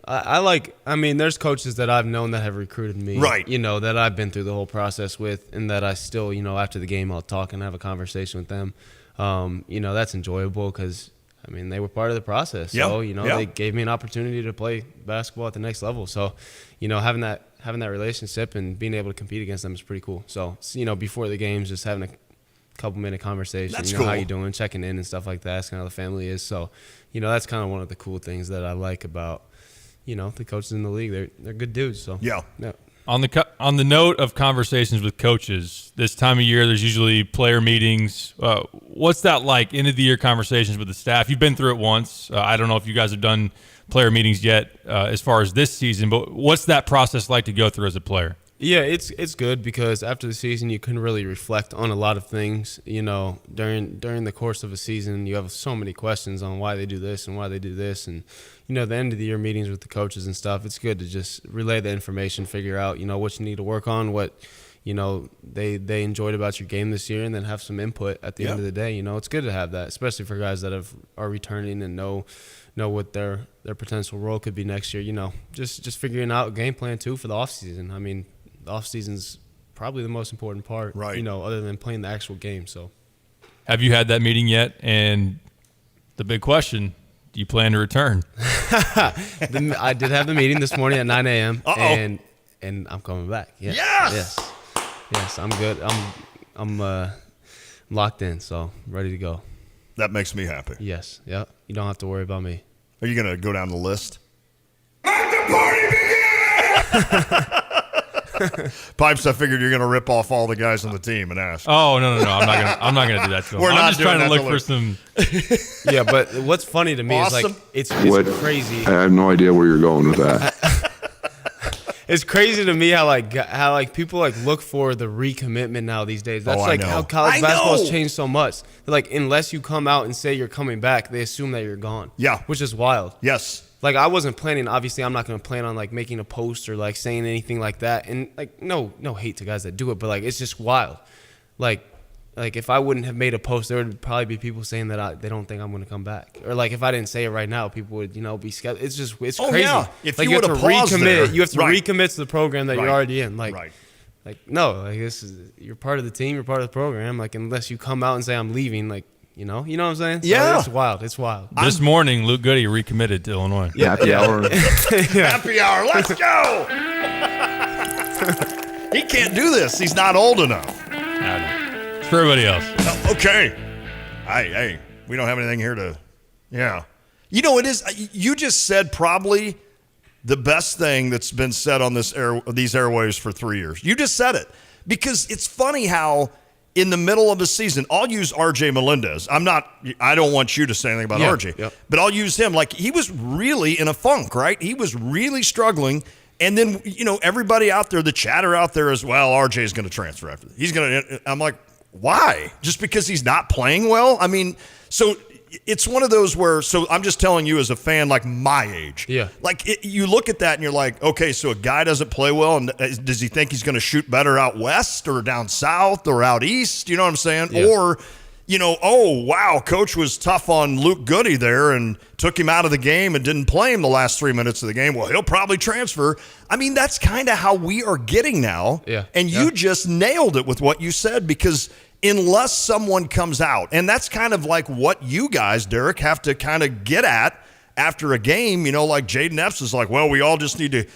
I like. I mean, there's coaches that I've known that have recruited me, right? That I've been through the whole process with, and that I still, after the game, I'll talk and have a conversation with them. That's enjoyable because they were part of the process. Yep. So they gave me an opportunity to play basketball at the next level. So, having that relationship and being able to compete against them is pretty cool. So, before the games, just having a couple-minute conversation. That's cool. How you doing, checking in and stuff like that, asking how the family is. So, that's kind of one of the cool things that I like about, the coaches in the league. They're good dudes. So yeah. On the note of conversations with coaches, this time of year there's usually player meetings. What's that like? End of the year conversations with the staff. You've been through it once. I don't know if you guys have done player meetings yet as far as this season, but what's that process like to go through as a player? Yeah, it's good because after the season you can really reflect on a lot of things. During the course of a season, you have so many questions on why they do this and why they do this, and the end of the year meetings with the coaches and stuff. It's good to just relay the information, figure out what you need to work on, what they enjoyed about your game this year, and then have some input at the end of the day. It's good to have that, especially for guys that are returning and know what their potential role could be next year. Just figuring out a game plan too for the off season. The off season's probably the most important part, right? Other than playing the actual game. So, have you had that meeting yet? And the big question: do you plan to return? I did have the meeting this morning at 9 a.m. and I'm coming back. Yeah. Yes, I'm good. I'm locked in, so ready to go. That makes me happy. Yes. Yeah. You don't have to worry about me. Are you gonna go down the list? Let the party begin! Pipes, I figured you're going to rip off all the guys on the team and ask. Oh, no. I'm not going to do that to him. I'm just trying to look for some. Yeah, but what's funny to me is it's crazy. I have no idea where you're going with that. It's crazy to me how people look for the recommitment now these days. That's how college basketball has changed so much. Unless you come out and say you're coming back, they assume that you're gone. Yeah. Which is wild. Yes. I wasn't planning, obviously I'm not going to plan on making a post or saying anything like that. And no hate to guys that do it, but it's just wild. If I wouldn't have made a post, there would probably be people saying that they don't think I'm going to come back. Or if I didn't say it right now, people would, be skeptical. It's crazy. Yeah. If you have to recommit. There. You have to right. recommit to the program that you're already in. Right. This is, you're part of the team, you're part of the program. Unless you come out and say I'm leaving, you know what I'm saying? So yeah. It's wild. It's wild. This morning, Luke Goody recommitted to Illinois. Yeah. Happy hour. Happy hour. Let's go. He can't do this. He's not old enough. It's for everybody else. Okay. Hey, we don't have anything here to, yeah. It is, you just said probably the best thing that's been said on these airwaves for 3 years. You just said it. Because it's funny how in the middle of the season, I'll use RJ Melendez. I don't want you to say anything about RJ, but I'll use him. Like, he was really in a funk, right? He was really struggling. And then, everybody out there, the chatter out there is, well, RJ is going to transfer after this. I'm like, why? Just because he's not playing well? I mean, so it's one of those where, so I'm just telling you as a fan, like my age. Yeah. Like, you look at that and you're like, okay, so a guy doesn't play well, and does he think he's going to shoot better out west or down south or out east? You know what I'm saying? Yeah. Or, oh, wow, coach was tough on Luke Goody there and took him out of the game and didn't play him the last 3 minutes of the game. Well, he'll probably transfer. I mean, that's kind of how we are getting now. Yeah. And you just nailed it with what you said, because unless someone comes out, and that's kind of like what you guys, Derek, have to kind of get at after a game, like Jaden Epps is like, well, we all just need to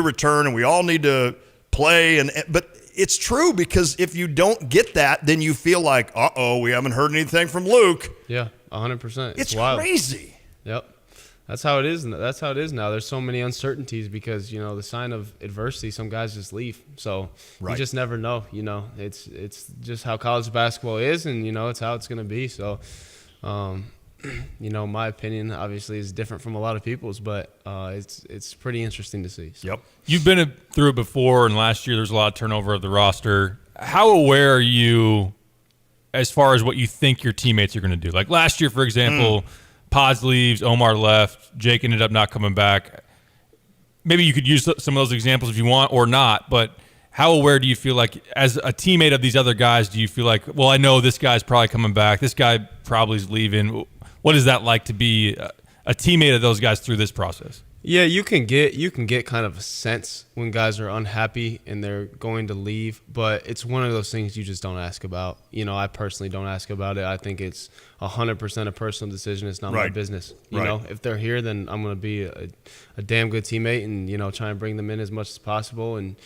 return and we all need to play. But it's true, because if you don't get that, then you feel like, we haven't heard anything from Luke. Yeah, 100%. It's crazy. Yep. That's how it is. That's how it is now. There's so many uncertainties because, the sign of adversity, some guys just leave. So you just never know, It's just how college basketball is, and, it's how it's going to be. So, my opinion obviously is different from a lot of people's, but it's pretty interesting to see. So. Yep. You've been through it before, and last year there was a lot of turnover of the roster. How aware are you as far as what you think your teammates are going to do? Like last year, for example, Pods leaves, Omar left, Jake ended up not coming back. Maybe you could use some of those examples if you want or not, but how aware do you feel like, as a teammate of these other guys, do you feel like, well, I know this guy's probably coming back, this guy probably is leaving. What is that like to be a teammate of those guys through this process? Yeah, you can get kind of a sense when guys are unhappy and they're going to leave, but it's one of those things you just don't ask about. I personally don't ask about it. I think it's 100% a personal decision. It's not my business. You know, if they're here, then I'm going to be a damn good teammate and, try and bring them in as much as possible and,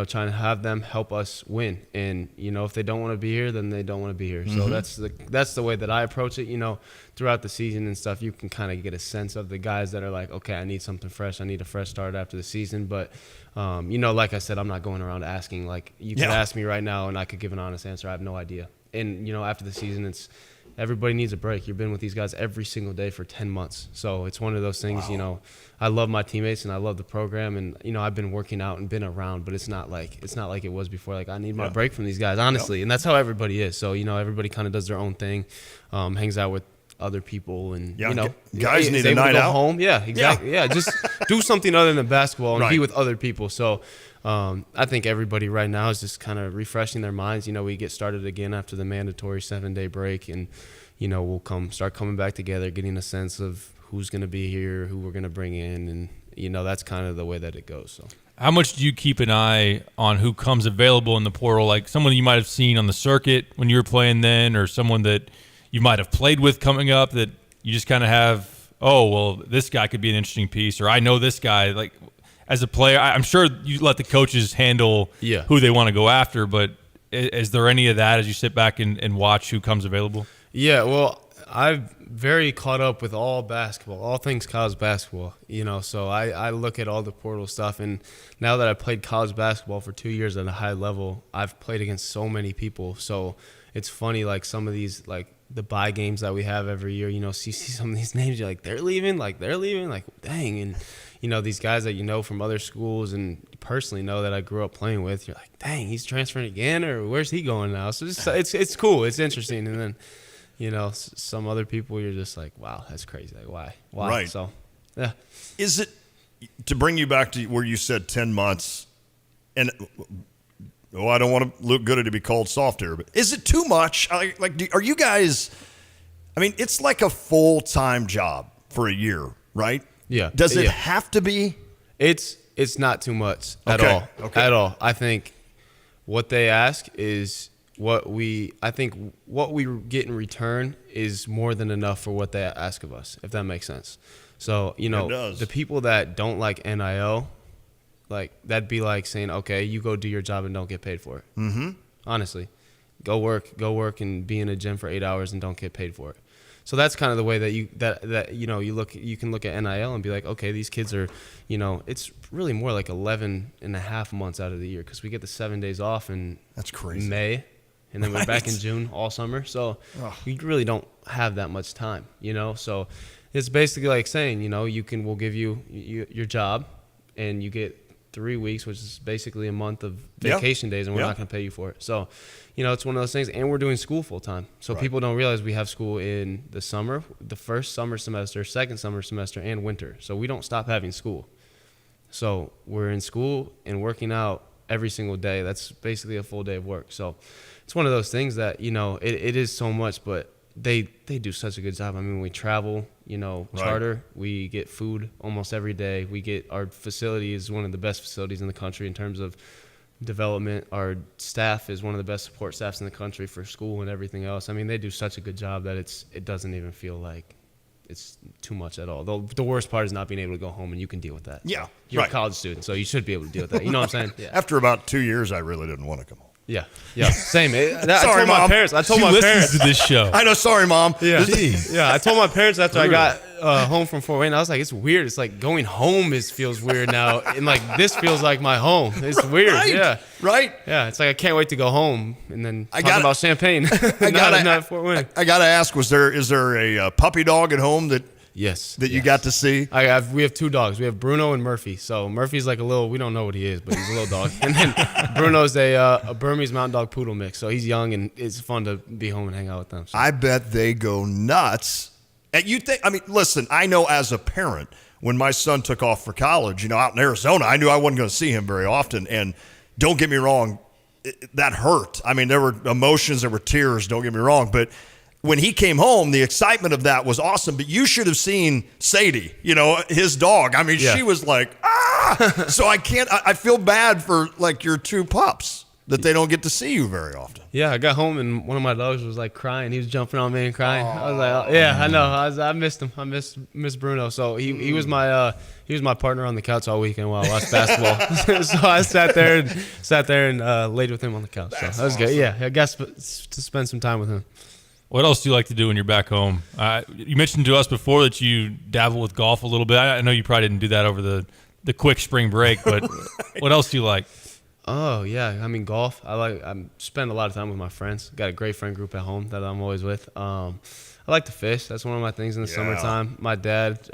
trying to have them help us win. And, if they don't want to be here, then they don't want to be here. So that's the way that I approach it. Throughout the season and stuff, you can kind of get a sense of the guys that are like, okay, I need something fresh. I need a fresh start after the season. But, like I said, I'm not going around asking. Like, you could ask me right now and I could give an honest answer. I have no idea. And, after the season, everybody needs a break. You've been with these guys every single day for 10 months. So it's one of those things, I love my teammates and I love the program, and I've been working out and been around, but it's not like it was before. Like, I need my break from these guys, honestly. And that's how everybody is. So, everybody kind of does their own thing, hangs out with other people, and guys need a night out. Home. Yeah, exactly. Yeah, just do something other than basketball and be with other people. So I think everybody right now is just kind of refreshing their minds. We get started again after the mandatory 7-day break, and we'll start coming back together, getting a sense of who's going to be here, who we're going to bring in, and that's kind of the way that it goes. So. How much do you keep an eye on who comes available in the portal? Like someone you might have seen on the circuit when you were playing then, or someone that you might have played with coming up that you just kind of have, oh, well, this guy could be an interesting piece, or I know this guy. Like, as a player, I'm sure you let the coaches handle who they want to go after, but is there any of that as you sit back and watch who comes available? Yeah, well, I'm very caught up with all basketball, all things college basketball, so I look at all the portal stuff, and now that I've played college basketball for 2 years at a high level, I've played against so many people, so it's funny, like some of these, like the bye games that we have every year, see some of these names, you're like, they're leaving, like dang, and these guys that from other schools and personally know that I grew up playing with, you're like, dang, he's transferring again, or where's he going now? So it's cool, it's interesting, and then some other people, you're just like, wow, that's crazy. Like, why? Right. So, yeah. Is it, to bring you back to where you said 10 months, and I don't want to look good to be called soft here, but is it too much? Are you guys, it's like a full-time job for a year, right? Yeah. Does it have to be? It's not too much at all. Okay. At all. I think what they ask is what we get in return is more than enough for what they ask of us, if that makes sense. So, the people that don't like NIL, like, that'd be like saying, okay, you go do your job and don't get paid for it. Mm-hmm. Honestly. Go work and be in a gym for 8 hours and don't get paid for it. So that's kind of the way that you can look at NIL and be like, okay, these kids are, it's really more like 11 and a half months out of the year, because we get the 7 days off in that's crazy May, and then we're back in June all summer. So we really don't have that much time, So it's basically like saying, we'll give you your job, and you get 3 weeks, which is basically a month of vacation days, and we're not going to pay you for it. So, it's one of those things, and we're doing school full time. So people don't realize we have school in the summer, the first summer semester, second summer semester, and winter. So we don't stop having school. So we're in school and working out every single day. That's basically a full day of work. So it's one of those things that, it is so much, but they do such a good job. I mean, we travel, charter, we get food almost every day. Our facility is one of the best facilities in the country in terms of development. Our staff is one of the best support staffs in the country for school and everything else. I mean, they do such a good job that it doesn't even feel like it's too much at all. The worst part is not being able to go home, and you can deal with that. Yeah, you're a college student, so you should be able to deal with that. You know what I'm saying? Yeah. After about 2 years, I really didn't want to come home. Yeah, same. Sorry, I told Mom. my parents. I told my parents to this show. I know. Sorry, Mom. Yeah, yeah. I told my parents after I got home from Fort Wayne. I was like, it's weird. It's like going home feels weird now, and like this feels like my home. It's weird. Right. Yeah. Right. Yeah. It's like I can't wait to go home and then talk about champagne. Not Fort Wayne. I gotta ask: is there a puppy dog at home that? Yes. That you got to see? We have two dogs. We have Bruno and Murphy. So Murphy's like we don't know what he is, but he's a little dog. And then Bruno's a Burmese Mountain Dog Poodle mix. So he's young, and it's fun to be home and hang out with them. So. I bet they go nuts. And listen, I know as a parent, when my son took off for college, out in Arizona, I knew I wasn't going to see him very often. And don't get me wrong, that hurt. I mean, there were emotions, there were tears, don't get me wrong. But when he came home, the excitement of that was awesome. But you should have seen Sadie, his dog. I mean, she was like, ah! So I feel bad for like your two pups that they don't get to see you very often. Yeah, I got home and one of my dogs was like crying. He was jumping on me and crying. I was like, yeah, I know. I missed him. I missed Bruno. So he was my partner on the couch all weekend while I watched basketball. So I sat there and laid with him on the couch. So that was good. Yeah, I guess to spend some time with him. What else do you like to do when you're back home? You mentioned to us before that you dabble with golf a little bit. I know you probably didn't do that over the quick spring break, but what else do you like? Oh, yeah. I mean, golf. I spend a lot of time with my friends. Got a great friend group at home that I'm always with. I like to fish. That's one of my things in the summertime. My dad,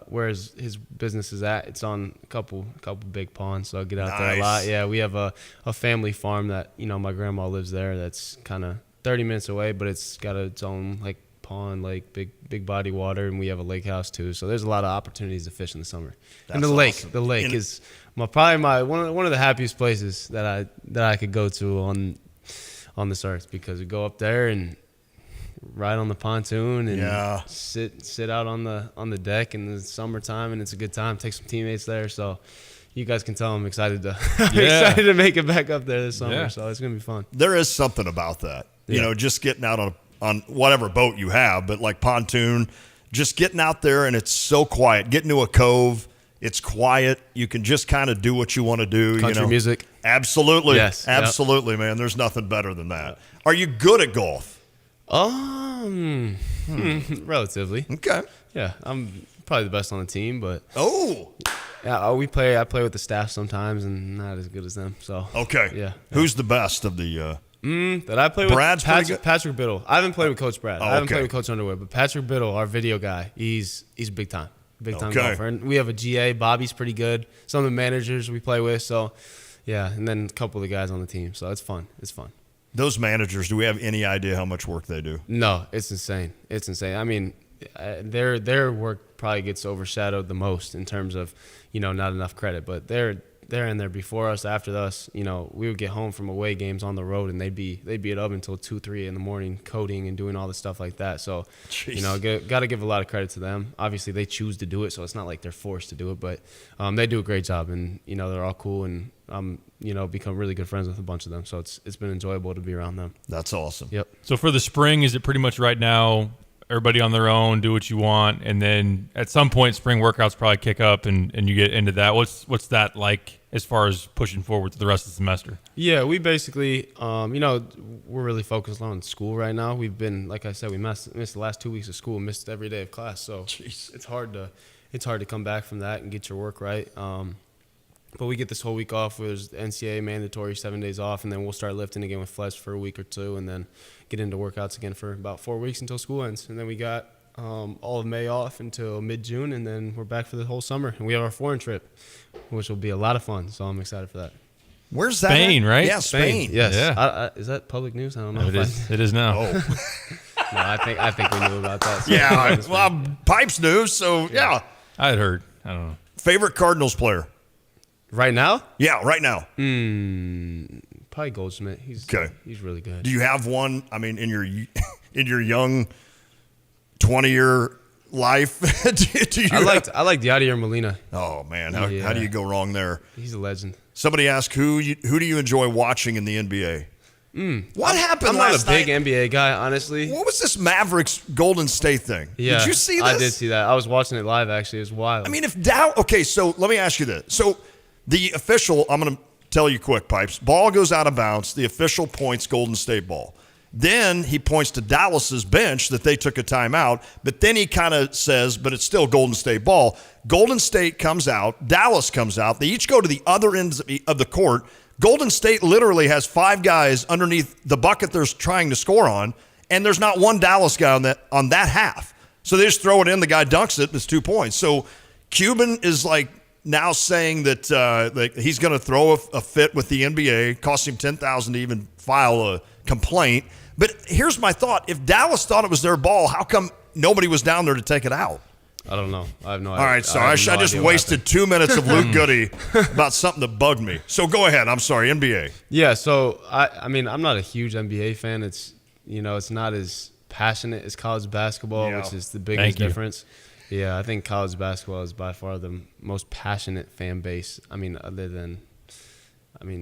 where his business is at, it's on a couple big ponds, so I get out there a lot. Yeah, we have a family farm that, my grandma lives there that's kind of 30 minutes away, but it's got its own like pond, like big body water, and we have a lake house too. So there's a lot of opportunities to fish in the summer. And the lake is probably one of the happiest places that I could go to on this earth, because we go up there and ride on the pontoon and sit out on the deck in the summertime, and it's a good time. Take some teammates there, so you guys can tell I'm excited to make it back up there this summer. So it's gonna be fun. There is something about that. Just getting out on whatever boat you have, but like pontoon, just getting out there, and it's so quiet. Getting to a cove, it's quiet. You can just kind of do what you want to do. Country music. Absolutely. Yes. Absolutely, man. There's nothing better than that. Are you good at golf? Relatively. Okay. Yeah, I'm probably the best on the team, but yeah, I play with the staff sometimes, and not as good as them. So okay. Yeah. Who's the best of the? That I play with Patrick Biddle. I haven't played with Coach Brad. I haven't played with Coach Underwood, but Patrick Biddle, our video guy, he's big time golfer. And we have a GA. Bobby's pretty good. Some of the managers we play with. So yeah, and then a couple of the guys on the team. So it's fun. It's fun. Those managers, do we have any idea how much work they do? No, it's insane. It's insane. I mean, their work probably gets overshadowed the most in terms of, not enough credit, but they're in there before us, after us. We would get home from away games on the road, and they'd be up until 2-3 in the morning coding and doing all the stuff like that. So, got to give a lot of credit to them. Obviously, they choose to do it, so it's not like they're forced to do it, but they do a great job, and they're all cool, and become really good friends with a bunch of them. So it's been enjoyable to be around them. That's awesome. Yep. So for the spring, is it pretty much right now, everybody on their own, do what you want, and then at some point spring workouts probably kick up and you get into that? What's that like as far as pushing forward to the rest of the semester? Yeah, we basically, we're really focused on school right now. We've been, like I said, we missed the last 2 weeks of school, missed every day of class. So it's hard to come back from that and get your work right. But we get this whole week off. There's NCAA mandatory 7 days off, and then we'll start lifting again with Flesh for a week or two, and then get into workouts again for about 4 weeks until school ends. And then we got all of May off until mid-June, and then we're back for the whole summer. And we have our foreign trip, which will be a lot of fun, so I'm excited for that. Where's that? Spain, right? Yeah, Spain. Yes. Yeah. Is that public news? I don't know. It is now. Oh. No, I think we knew about that. So Yeah, well, Pipes news, so yeah. I had heard. I don't know. Favorite Cardinals player? Right now? Yeah, right now. Probably Goldschmidt. He's really good. Do you have one, I mean, in your young 20-year life? do you I like Yadier Molina. Oh, man. How do you go wrong there? He's a legend. Somebody asked, who do you enjoy watching in the NBA? What happened last night? I'm not a big NBA guy, honestly. What was this Mavericks Golden State thing? Yeah, did you see this? I did see that. I was watching it live, actually. It was wild. I mean, okay, so let me ask you this. So the official, I'm going to tell you quick, Pipes, ball goes out of bounds. The official points Golden State ball. Then he points to Dallas's bench that they took a timeout, but then he kind of says, but it's still Golden State ball. Golden State comes out. Dallas comes out. They each go to the other ends of the court. Golden State literally has 5 guys underneath the bucket they're trying to score on, and there's not one Dallas guy on that half. So they just throw it in. The guy dunks it. It's 2 points. So Cuban is now saying that he's going to throw a fit with the NBA, cost him $10,000 to even file a complaint. But here's my thought. If Dallas thought it was their ball, how come nobody was down there to take it out? I don't know. I have no idea. All right, so I just wasted 2 minutes of Luke Goody about something that bugged me. So go ahead. I'm sorry, NBA. Yeah, so I mean, I'm not a huge NBA fan. It's not as passionate as college basketball, which is the biggest difference. Yeah, I think college basketball is by far the most passionate fan base. I mean,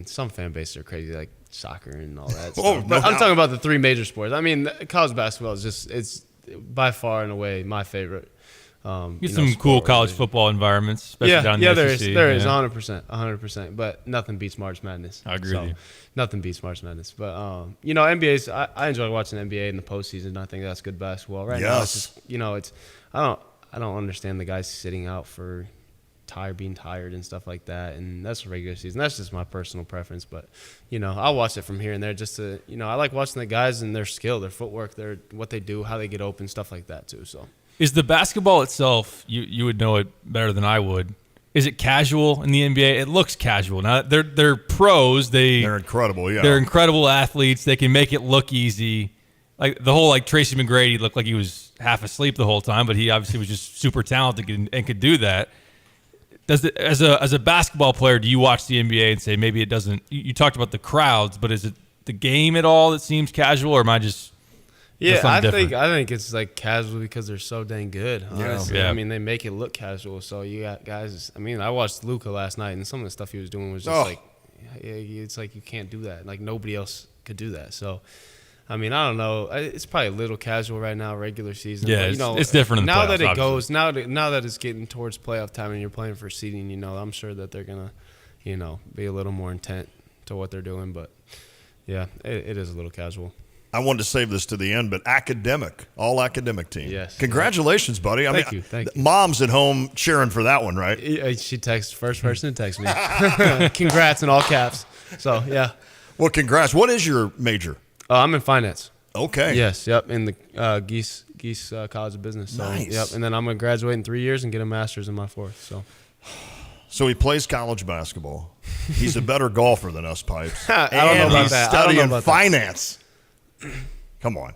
some fan bases are crazy, like soccer and all that stuff. But I'm talking about the 3 major sports. I mean, college basketball is it's by far and away my favorite. Get some cool college football environments, especially down in the SEC. There is 100%, but nothing beats March Madness. I agree with you. Nothing beats March Madness. But, NBA's, I enjoy watching NBA in the postseason. I think that's good basketball. Right now, it's just, I don't understand the guys sitting out for being tired and stuff like that, and that's the regular season. That's just my personal preference, but I'll watch it from here and there just to I like watching the guys and their skill, their footwork, what they do, how they get open, stuff like that too. So is the basketball itself, you would know it better than I would, is it casual in the NBA? It looks casual. Now they're pros, they're incredible. Yeah, they're incredible athletes. They can make it look easy. Like the whole Tracy McGrady looked like he was half asleep the whole time, but he obviously was just super talented and could do that. Does it, as a basketball player, do you watch the NBA and say maybe it doesn't? You talked about the crowds, but is it the game at all that seems casual, or am I just? Yeah, I think it's casual because they're so dang good. Honestly, yeah. I mean they make it look casual. So you got guys. I mean, I watched Luka last night, and some of the stuff he was doing was just it's like you can't do that. Like nobody else could do that. So. I mean, I don't know. It's probably a little casual right now, regular season. Yeah, but, it's different in the now playoffs, that it obviously. goes. Now that it's getting towards playoff time and you're playing for seeding, I'm sure that they're gonna, be a little more intent to what they're doing. But yeah, it is a little casual. I wanted to save this to the end, but all academic team. Yes. Congratulations, buddy. Thank you. Mom's at home cheering for that one, right? She texted first person to text me. Congrats in all caps. So yeah. Well, congrats. What is your major? I'm in finance. Okay. Yes. Yep. In the Geese College of Business. So, nice. Yep. And then I'm gonna graduate in 3 years and get a master's in my 4th. So he plays college basketball. He's a better golfer than us, Pipes. I don't know about that. He's studying finance. Come on.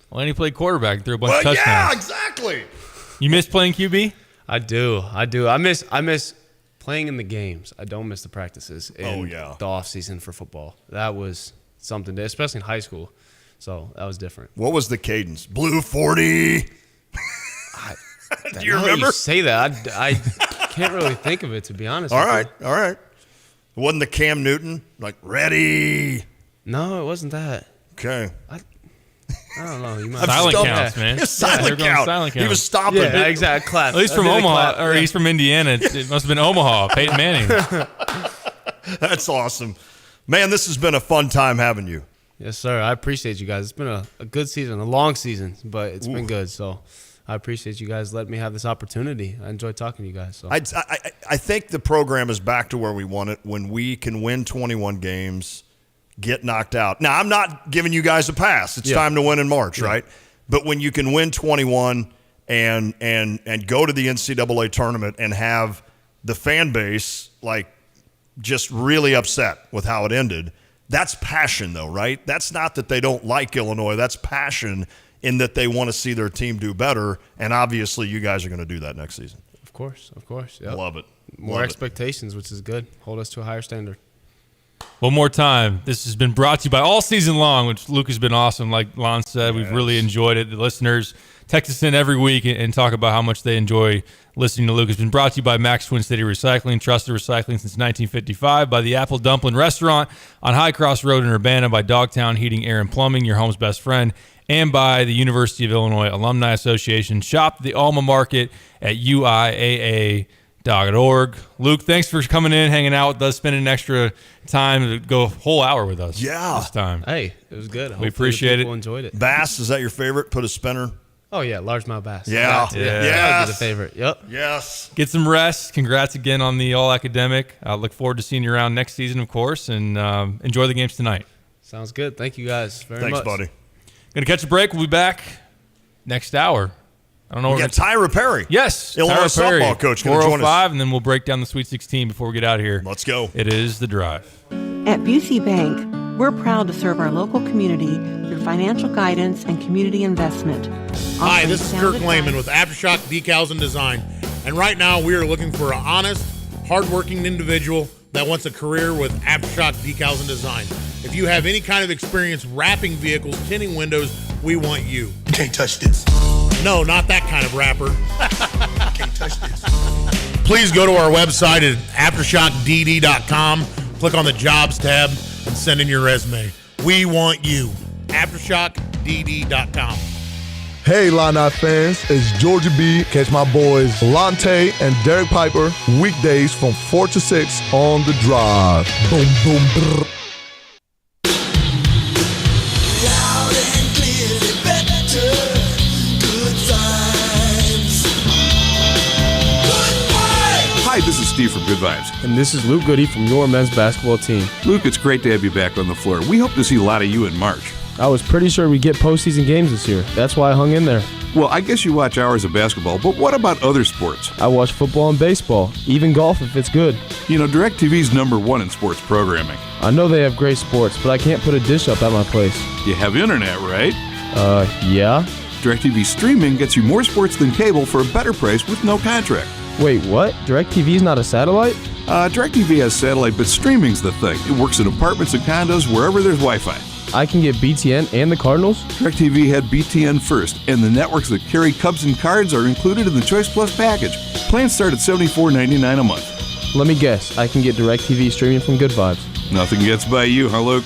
Well, and he played quarterback and threw a bunch of touchdowns. Yeah, exactly. You miss playing QB? I do. I miss playing in the games. I don't miss the practices. And the off season for football. That was something, especially in high school. So that was different. What was the cadence? Blue 40. Do you remember? You say that. I can't really think of it, to be honest. All right. It wasn't the Cam Newton, ready. No, it wasn't that. Okay. I don't know. You might silent counts, man. Silent count. He was stopping. Yeah, exactly. Class. At least from Omaha, or he's from Indiana. It must have been Omaha. Peyton Manning. That's awesome. Man, this has been a fun time having you. Yes, sir. I appreciate you guys. It's been a good season, a long season, but it's been good. So I appreciate you guys letting me have this opportunity. I enjoy talking to you guys. So I think the program is back to where we want it when we can win 21 games, get knocked out. Now, I'm not giving you guys a pass. It's time to win in March, right? But when you can win 21 and go to the NCAA tournament and have the fan base like just really upset with how it ended, that's passion though, right? That's not that they don't like Illinois. That's passion in that they want to see their team do better, and obviously you guys are going to do that next season. Of course. Yep. Love it. More expectations, which is good. Hold us to a higher standard. One more time, this has been brought to you by all season long, which Luke has been awesome. Like Lon said, we've really enjoyed it. The listeners text us in every week and talk about how much they enjoy listening to Luke. It's been brought to you by Max Twin City Recycling, trusted recycling since 1955, by the Apple Dumpling Restaurant on High Cross Road in Urbana, by Dogtown Heating, Air, and Plumbing, your home's best friend, and by the University of Illinois Alumni Association. Shop the Alma Market at UIAA.org. Luke, thanks for coming in, hanging out with us, spending an extra time to go a whole hour with us this time. Hey, it was good. We appreciate it. People enjoyed it. Bass, is that your favorite? Put a spinner. Oh, yeah, largemouth bass. Yeah. That would be the favorite. Yep. Yes. Get some rest. Congrats again on the All-Academic. I look forward to seeing you around next season, of course, and enjoy the games tonight. Sounds good. Thank you guys very much. Thanks, buddy. Going to catch a break. We'll be back next hour. I don't know. We got Tyra Perry. Yes. Illinois Tyra softball coach going to join us. And then we'll break down the Sweet 16 before we get out of here. Let's go. It is The Drive. At Busey Bank, we're proud to serve our local community through financial guidance and community investment. Hi, this is Kirk Lehman with Aftershock Decals and Design. And right now we are looking for an honest, hardworking individual that wants a career with Aftershock Decals and Design. If you have any kind of experience wrapping vehicles, tinting windows, we want you. You can't touch this. No, not that kind of wrapper. You can't touch this. Please go to our website at aftershockdd.com, click on the Jobs tab, and send in your resume. We want you. aftershockdd.com. Hey, Illini fans, it's Georgia B. Catch my boys Lante and Derek Piper weekdays from 4 to 6 on The Drive. Boom, boom, brr. Hi, this is Steve from Good Vibes. And this is Luke Goody from your men's basketball team. Luke, it's great to have you back on the floor. We hope to see a lot of you in March. I was pretty sure we'd get postseason games this year. That's why I hung in there. Well, I guess you watch hours of basketball, but what about other sports? I watch football and baseball, even golf if it's good. You know, DirecTV's #1 in sports programming. I know they have great sports, but I can't put a dish up at my place. You have internet, right? Yeah. DirecTV streaming gets you more sports than cable for a better price with no contract. Wait, what? DirecTV's not a satellite? DirecTV has satellite, but streaming's the thing. It works in apartments and condos wherever there's Wi-Fi. I can get BTN and the Cardinals? DirecTV had BTN first, and the networks that carry Cubs and Cards are included in the Choice Plus package. Plans start at $74.99 a month. Let me guess, I can get DirecTV streaming from Good Vibes. Nothing gets by you, huh, Luke?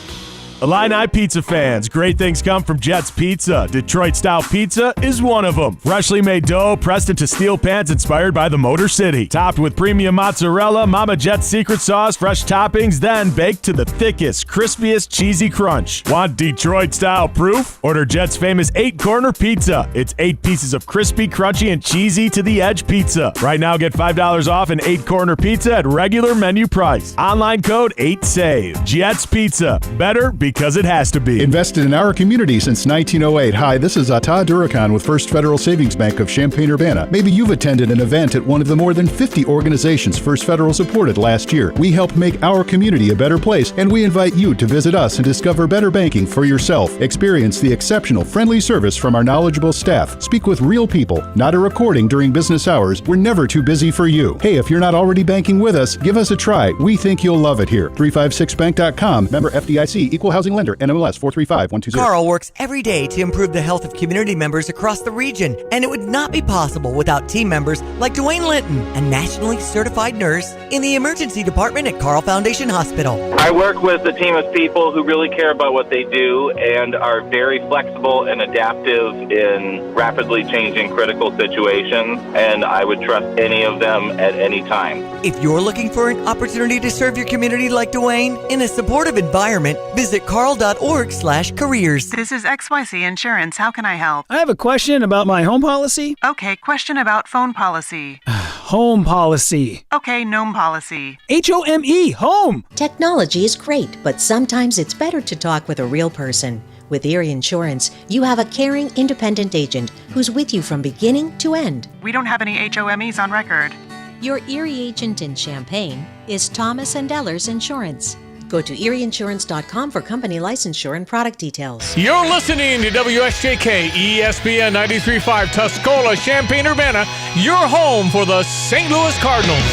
Illini pizza fans, great things come from Jets Pizza. Detroit-style pizza is one of them. Freshly made dough pressed into steel pans inspired by the Motor City. Topped with premium mozzarella, Mama Jet's secret sauce, fresh toppings, then baked to the thickest, crispiest, cheesy crunch. Want Detroit-style proof? Order Jet's famous 8-corner pizza. It's 8 pieces of crispy, crunchy, and cheesy to the edge pizza. Right now, get $5 off an 8-corner pizza at regular menu price. Online code 8SAVE. Jets Pizza. Better because it has to be. Invested in our community since 1908. Hi, this is Todd Durakan with First Federal Savings Bank of Champaign-Urbana. Maybe you've attended an event at one of the more than 50 organizations First Federal supported last year. We help make our community a better place, and we invite you to visit us and discover better banking for yourself. Experience the exceptional, friendly service from our knowledgeable staff. Speak with real people, not a recording during business hours. We're never too busy for you. Hey, if you're not already banking with us, give us a try. We think you'll love it here. 356bank.com. Member FDIC. Equal housing lender. NMLS 435120. Carl works every day to improve the health of community members across the region, and it would not be possible without team members like Dwayne Linton, a nationally certified nurse in the emergency department at Carl Foundation Hospital. I work with a team of people who really care about what they do and are very flexible and adaptive in rapidly changing critical situations, and I would trust any of them at any time. If you're looking for an opportunity to serve your community like Dwayne in a supportive environment, visit carl.org/careers. This is XYZ Insurance. How can I help? I have a question about my home policy. Okay, question about phone policy. Home policy. Okay, gnome policy. HOME, home. Technology is great, but sometimes it's better to talk with a real person. With Erie Insurance, you have a caring, independent agent who's with you from beginning to end. We don't have any HOMEs on record. Your Erie agent in Champaign is Thomas & Ellers Insurance. Go to erieinsurance.com for company licensure and product details. You're listening to WSJK ESPN 93.5 Tuscola, Champaign-Urbana, your home for the St. Louis Cardinals.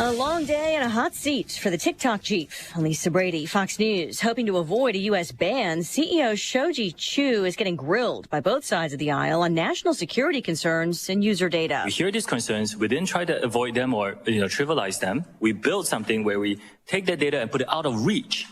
A long day and a hot seat for the TikTok chief. Lisa Brady, Fox News. Hoping to avoid a U.S. ban, CEO Shou-Zi Chew is getting grilled by both sides of the aisle on national security concerns and user data. We hear these concerns. We didn't try to avoid them or trivialize them. We built something where we take that data and put it out of reach.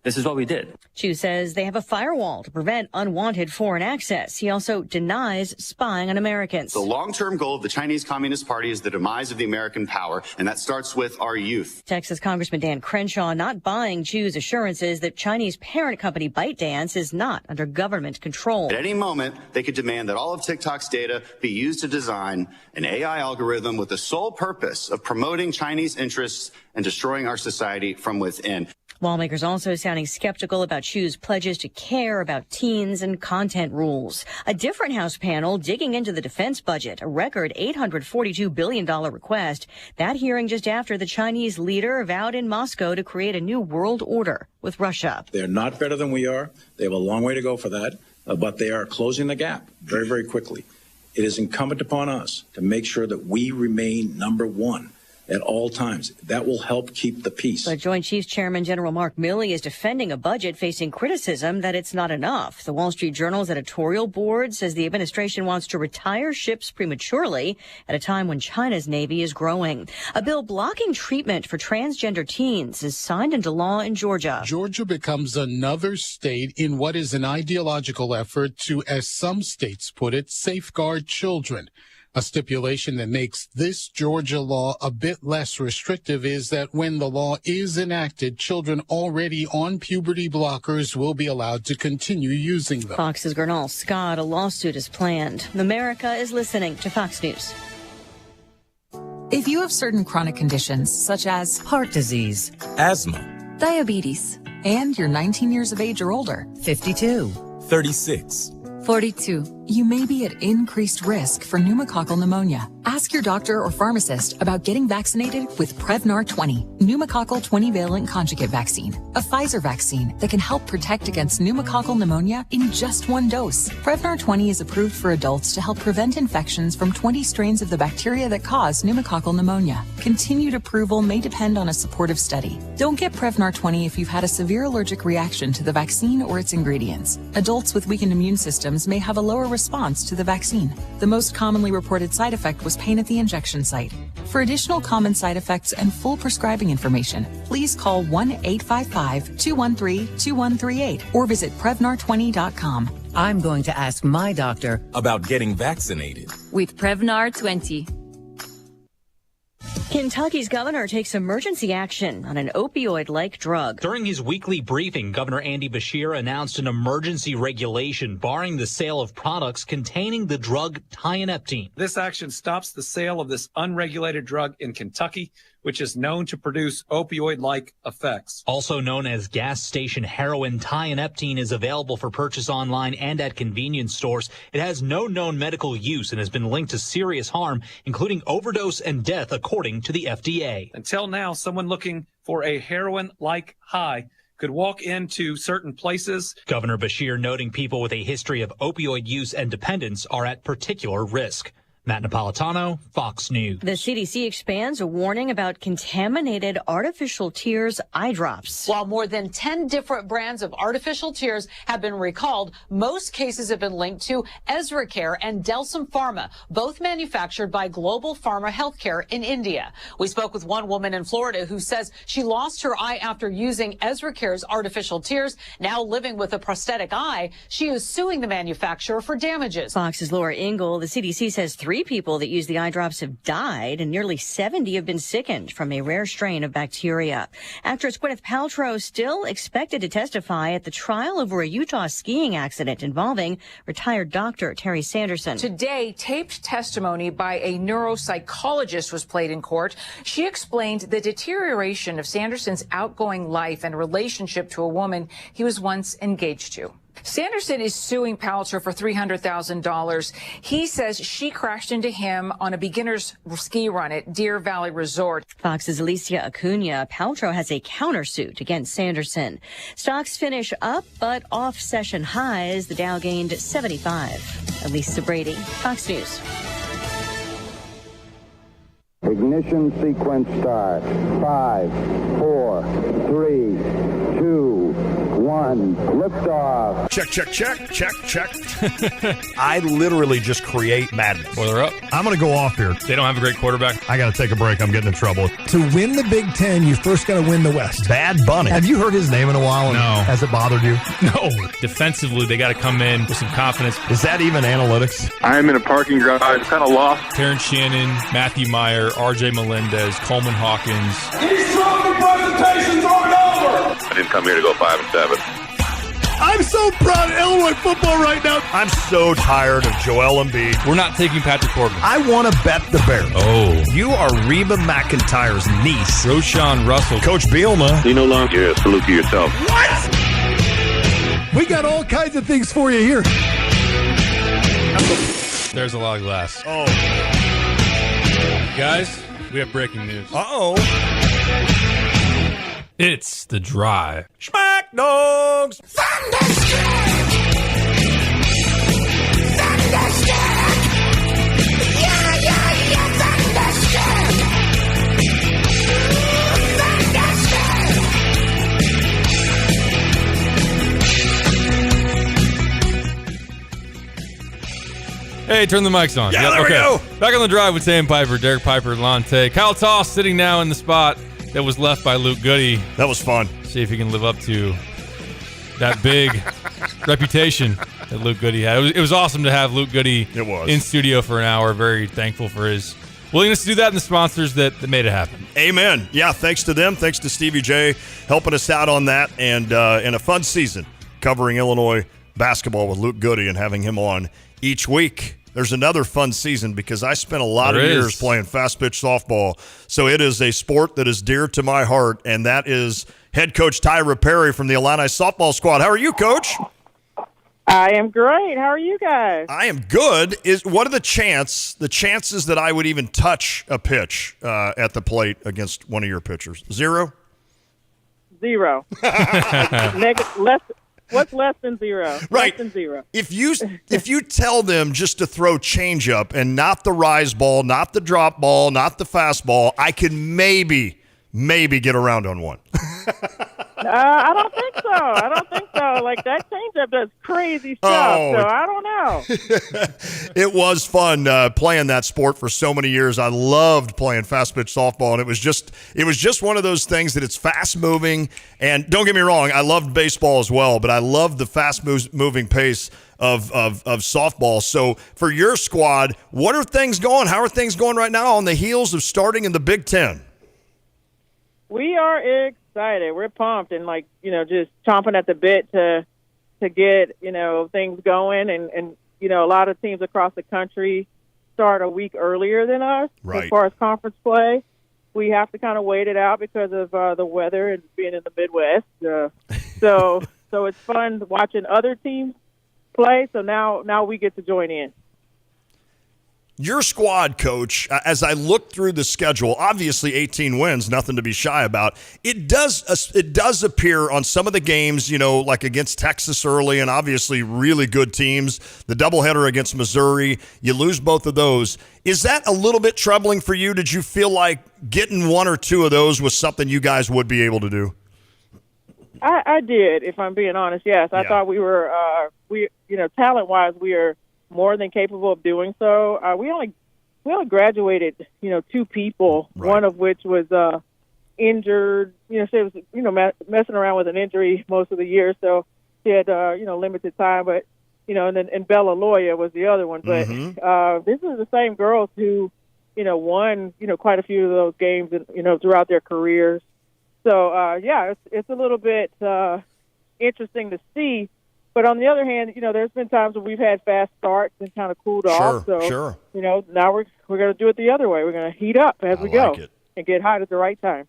This is what we did. Chew says they have a firewall to prevent unwanted foreign access. He also denies spying on Americans. The long-term goal of the Chinese Communist Party is the demise of the American power, and that starts with our youth. Texas Congressman Dan Crenshaw not buying Chew's assurances that Chinese parent company ByteDance is not under government control. At any moment, they could demand that all of TikTok's data be used to design an AI algorithm with the sole purpose of promoting Chinese interests and destroying our society from within. Lawmakers also sounding skeptical about Chew's pledges to care about teens and content rules. A different House panel digging into the defense budget, a record $842 billion request. That hearing just after the Chinese leader vowed in Moscow to create a new world order with Russia. They're not better than we are. They have a long way to go for that, but they are closing the gap very, very quickly. It is incumbent upon us to make sure that we remain number one at all times. That will help keep the peace. But Joint Chiefs Chairman General Mark Milley is defending a budget facing criticism that it's not enough. The Wall Street Journal's editorial board says the administration wants to retire ships prematurely at a time when China's Navy is growing. A bill blocking treatment for transgender teens is signed into law in Georgia. Georgia becomes another state in what is an ideological effort to, as some states put it, safeguard children. A stipulation that makes this Georgia law a bit less restrictive is that when the law is enacted, children already on puberty blockers will be allowed to continue using them. Fox's Gernal Scott, a lawsuit is planned. America is listening to Fox News. If you have certain chronic conditions such as heart disease, asthma, diabetes, and you're 19 years of age or older, 52, 36, 42, you may be at increased risk for pneumococcal pneumonia. Ask your doctor or pharmacist about getting vaccinated with Prevnar 20, pneumococcal 20-valent conjugate vaccine, a Pfizer vaccine that can help protect against pneumococcal pneumonia in just one dose. Prevnar 20 is approved for adults to help prevent infections from 20 strains of the bacteria that cause pneumococcal pneumonia. Continued approval may depend on a supportive study. Don't get Prevnar 20 if you've had a severe allergic reaction to the vaccine or its ingredients. Adults with weakened immune systems may have a lower response to the vaccine. The most commonly reported side effect was pain at the injection site. For additional common side effects and full prescribing information, please call 1-855-213-2138 or visit Prevnar20.com. I'm going to ask my doctor about getting vaccinated with Prevnar 20. Kentucky's governor takes emergency action on an opioid-like drug. During his weekly briefing, Governor Andy Beshear announced an emergency regulation barring the sale of products containing the drug tianeptine. This action stops the sale of this unregulated drug in Kentucky, which is known to produce opioid-like effects. Also known as gas station heroin, tianeptine is available for purchase online and at convenience stores. It has no known medical use and has been linked to serious harm, including overdose and death, according to the FDA. Until now, someone looking for a heroin-like high could walk into certain places. Governor Beshear noting people with a history of opioid use and dependence are at particular risk. Matt Napolitano, Fox News. The CDC expands a warning about contaminated artificial tears eye drops. While more than 10 different brands of artificial tears have been recalled, most cases have been linked to EzraCare and Delsum Pharma, both manufactured by Global Pharma Healthcare in India. We spoke with one woman in Florida who says she lost her eye after using EzraCare's artificial tears. Now living with a prosthetic eye, she is suing the manufacturer for damages. Fox's Laura Ingle, the CDC says 3 people that use the eye drops have died and nearly 70 have been sickened from a rare strain of bacteria. Actress Gwyneth Paltrow still expected to testify at the trial over a Utah skiing accident involving retired doctor Terry Sanderson. Today, taped testimony by a neuropsychologist was played in court. She explained the deterioration of Sanderson's outgoing life and relationship to a woman he was once engaged to. Sanderson is suing Paltrow for $300,000. He says she crashed into him on a beginner's ski run at Deer Valley Resort. Fox's Alicia Acuna. Paltrow has a countersuit against Sanderson. Stocks finish up, but off session highs. The Dow gained 75. Elisa Brady, Fox News. Ignition sequence start. 5, 4, 3, 2, 1. Liftoff. Check. I literally just create madness. Well, they're up. I'm going to go off here. They don't have a great quarterback. I got to take a break. I'm getting in trouble. To win the Big Ten, you first got to win the West. Bad Bunny. Have you heard his name in a while? No. Has it bothered you? No. Defensively, they got to come in with some confidence. Is that even analytics? I'm in a parking garage, kind of lost. Terrence Shannon, Matthew Meyer, R.J. Melendez, Coleman Hawkins. These trophy presentations aren't over. I didn't come here to go 5-7. I'm so proud of Illinois football right now. I'm so tired of Joel Embiid. We're not taking Patrick Corbin. I want to bet the Bears. Oh. You are Reba McEntire's niece. Roshan Russell. Coach Bielma. You no longer here. Salute to yourself. What? We got all kinds of things for you here. There's a lot of glass. Oh. Guys, we have breaking news. Uh-oh. It's The Drive. Smack Dogs. Hey, turn the mics on. Yeah, there we go. Back on The Drive with Sam Piper, Derek Piper, Lante. Kyle Toss sitting now in the spot that was left by Luke Goody. That was fun. See if he can live up to that big reputation that Luke Goody had. It was awesome to have Luke Goody in studio for an hour. Very thankful for his willingness to do that and the sponsors that made it happen. Amen. Yeah, thanks to them. Thanks to Stevie J helping us out on that. And in a fun season covering Illinois basketball with Luke Goody and having him on each week. There's another fun season because I spent a lot of years playing fast pitch softball. So it is a sport that is dear to my heart, and that is head coach Tyra Perry from the Illini softball squad. How are you, Coach? I am great. How are you guys? I am good. What are the chances that I would even touch a pitch at the plate against one of your pitchers? 0? 0. What's less than 0? Right. Less than 0. If you tell them just to throw changeup and not the rise ball, not the drop ball, not the fastball, I can maybe get around on one. I don't think so. Like, that changeup does crazy stuff, so I don't know. It was fun playing that sport for so many years. I loved playing fast pitch softball, and it was just one of those things that it's fast moving. And don't get me wrong, I loved baseball as well, but I loved the fast moving pace of softball. So for your squad, what are things going? How are things going right now on the heels of starting in the Big Ten? We are excited. We're pumped and just chomping at the bit to get, things going. And a lot of teams across the country start a week earlier than us as far as conference play. We have to kind of wait it out because of the weather and being in the Midwest. So it's fun watching other teams play. So now we get to join in. Your squad, Coach, as I look through the schedule, obviously 18 wins, nothing to be shy about. It does appear on some of the games, like against Texas early and obviously really good teams, the doubleheader against Missouri, you lose both of those. Is that a little bit troubling for you? Did you feel like getting one or two of those was something you guys would be able to do? I did, if I'm being honest, yes. I thought we were, talent-wise, we are more than capable of doing so. We only graduated, two people, one of which was injured. She was, messing around with an injury most of the year, so she had, limited time. But, and Bella Loya was the other one. But this is the same girls who, won, quite a few of those games, throughout their careers. So, it's a little bit interesting to see. But on the other hand, there's been times when we've had fast starts and kind of cooled off. So, sure. Now we're going to do it the other way. We're going to heat up as we go and get hot at the right time.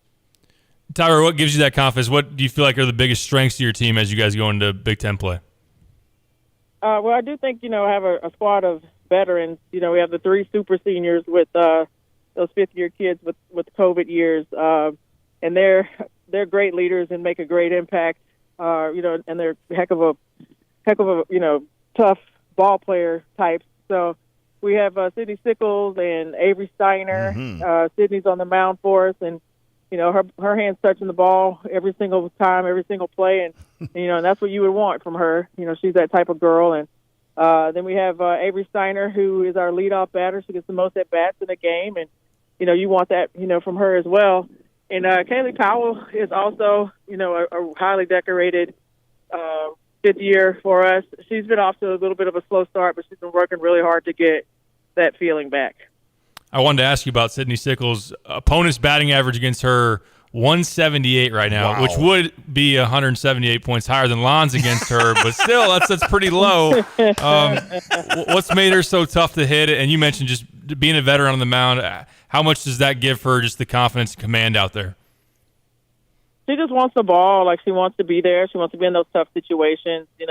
Tyler, what gives you that confidence? What do you feel like are the biggest strengths of your team as you guys go into Big Ten play? Well, I do think, I have a squad of veterans. We have the 3 super seniors with those fifth-year kids with COVID years. And they're great leaders and make a great impact, and they're heck of a tough ball player types. So we have Sydney Sickles and Avery Steiner. Sydney's on the mound for us, and her hands touching the ball every single time, every single play, and and that's what you would want from her. She's that type of girl. And then we have Avery Steiner, who is our leadoff batter. She gets the most at bats in the game, and you want that from her as well. And Kaylee Powell is also a highly decorated fifth year for us. She's been off to a little bit of a slow start, but she's been working really hard to get that feeling back. I wanted to ask you about Sydney Sickles. Opponent's batting average against her 178 right now, which would be 178 points higher than Lon's against her, but still, that's pretty low. What's made her so tough to hit? And you mentioned just being a veteran on the mound. How much does that give her just the confidence and command out there? She just wants the ball. Like, she wants to be there. She wants to be in those tough situations. She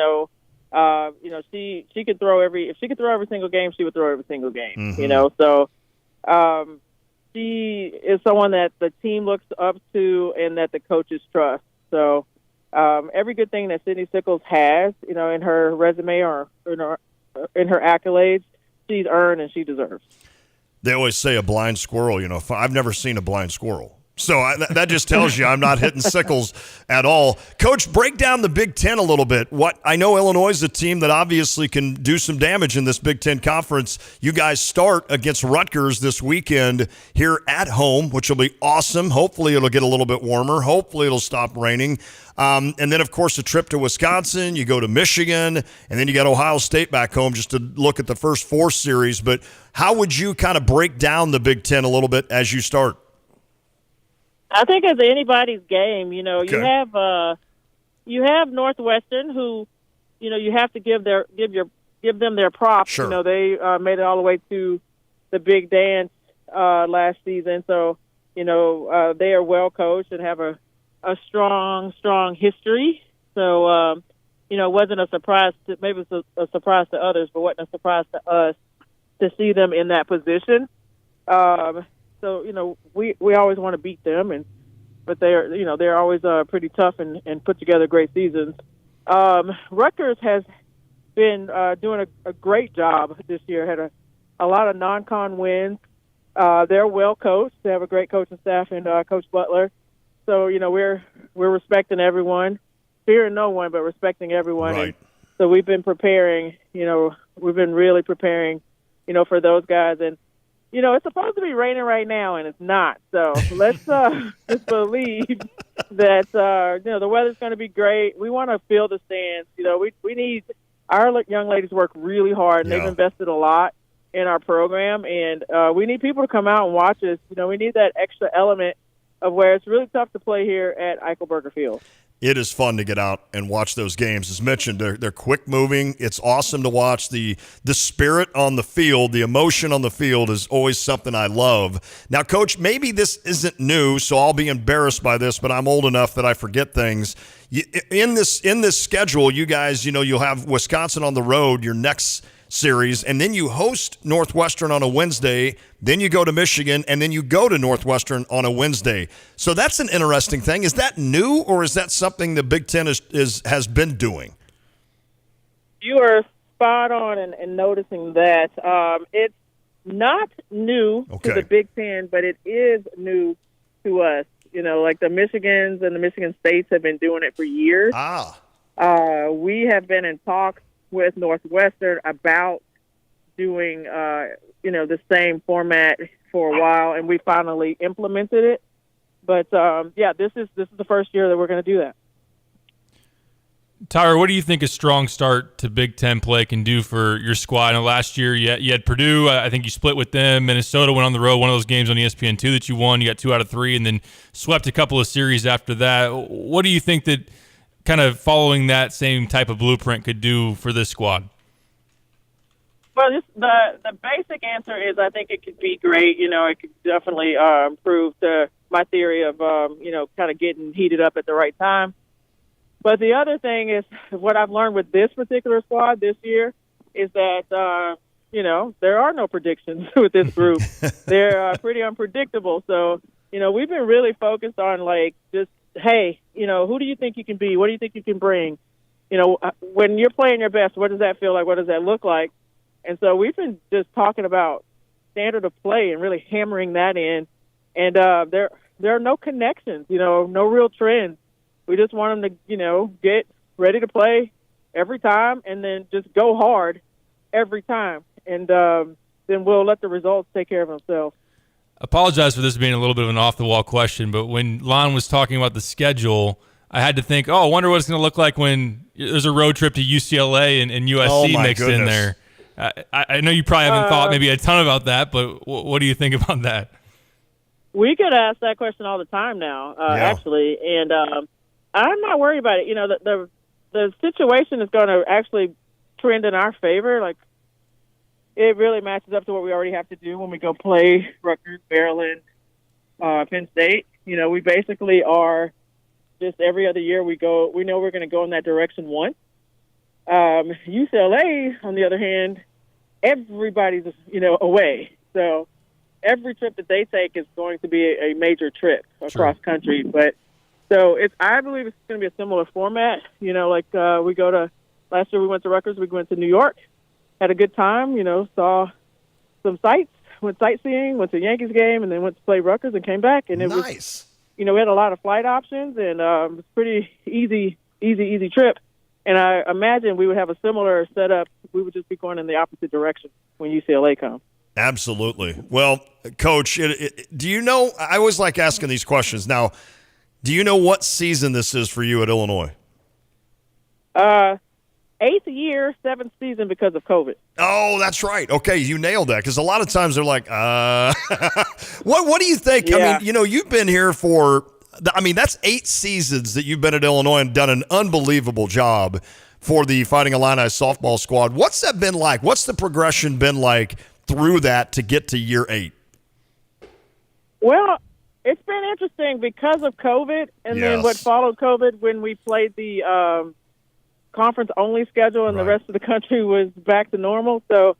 could throw if she could throw every single game, she would throw every single game. So she is someone that the team looks up to and that the coaches trust. So every good thing that Sydney Sickles has, in her resume or in her accolades, she's earned and she deserves. They always say a blind squirrel. I've never seen a blind squirrel. So that just tells you I'm not hitting Sickles at all. Coach, break down the Big Ten a little bit. I know Illinois is a team that obviously can do some damage in this Big Ten conference. You guys start against Rutgers this weekend here at home, which will be awesome. Hopefully it'll get a little bit warmer. Hopefully it'll stop raining. And then, of course, a trip to Wisconsin. You go to Michigan, and then you got Ohio State back home just to look at the first 4 series. But how would you kind of break down the Big Ten a little bit as you start? I think it's anybody's game. You have Northwestern, who, you have to give them their props. Sure. They made it all the way to the Big Dance last season, so they are well coached and have a strong history. So it wasn't a surprise. Maybe it was a surprise to others, but wasn't a surprise to us to see them in that position. So, we always want to beat them, but they're always pretty tough and put together great seasons. Rutgers has been doing a great job this year. Had a lot of non-con wins. They're well coached. They have a great coaching staff and Coach Butler. So, we're respecting everyone, fearing no one, but respecting everyone. Right. And so we've been preparing. We've been really preparing. For those guys. And it's supposed to be raining right now, and it's not. So let's just believe that the weather's going to be great. We want to fill the stands. We need our young ladies work really hard, and they've invested a lot in our program, and we need people to come out and watch us. We need that extra element of where it's really tough to play here at Eichelberger Field. It is fun to get out and watch those games. As mentioned, they're quick moving. It's awesome to watch. The spirit on the field, the emotion on the field is always something I love. Now, Coach, maybe this isn't new, so I'll be embarrassed by this, but I'm old enough that I forget things. In this schedule, you guys, you'll have Wisconsin on the road. Your next series, and then you host Northwestern on a Wednesday, then you go to Michigan, and then you go to Northwestern on a Wednesday. So that's an interesting thing. Is that new, or is that something the Big Ten has been doing? You are spot on in noticing that. It's not new to the Big Ten, but it is new to us. You know, like the Michigans and the Michigan States have been doing it for years. We have been in talks with Northwestern about doing, the same format for a while, and we finally implemented it. But this is the first year that we're going to do that. Tyra, what do you think a strong start to Big Ten play can do for your squad? I know last year you had Purdue. I think you split with them. Minnesota went on the road, one of those games on ESPN2 that you won. You got 2 out of 3 and then swept a couple of series after that. What do you think that kind of following that same type of blueprint could do for this squad? Well, the basic answer is I think it could be great. You know, it could definitely improve my theory of, kind of getting heated up at the right time. But the other thing is what I've learned with this particular squad this year is that, there are no predictions with this group. They're pretty unpredictable. So, we've been really focused on, just, hey, who do you think you can be? What do you think you can bring? When you're playing your best, what does that feel like? What does that look like? And so we've been just talking about standard of play and really hammering that in. And there are no connections, no real trends. We just want them to, get ready to play every time and then just go hard every time. And then we'll let the results take care of themselves. Apologize for this being a little bit of an off-the-wall question, but when Lon was talking about the schedule, I had to think, I wonder what it's going to look like when there's a road trip to UCLA and USC mixed in there. I know you probably haven't thought maybe a ton about that, but what do you think about that? We get asked that question all the time now, actually, and I'm not worried about it. The situation is going to actually trend in our favor. Like, it really matches up to what we already have to do when we go play Rutgers, Maryland, Penn State. We basically are just every other year we know we're going to go in that direction once. UCLA, on the other hand, everybody's, away. So every trip that they take is going to be a major trip across country. But so I believe it's going to be a similar format. We go to, last year we went to Rutgers, we went to New York, had a good time, saw some sights, went sightseeing, went to a Yankees game, and then went to play Rutgers and came back. And it was, we had a lot of flight options, and it was pretty easy trip. And I imagine we would have a similar setup. We would just be going in the opposite direction when UCLA comes. Absolutely. Well, Coach, do you know, I always like asking these questions. Now, do you know what season this is for you at Illinois? 8th year, 7th season because of COVID. Oh, that's right. Okay, you nailed that, because a lot of times they're like, what do you think? Yeah. I mean, you've been here for, that's 8 seasons that you've been at Illinois and done an unbelievable job for the Fighting Illini softball squad. What's that been like? What's the progression been like through that to get to year 8? Well, it's been interesting because of COVID, and then what followed COVID when we played the conference-only schedule and the rest of the country was back to normal. So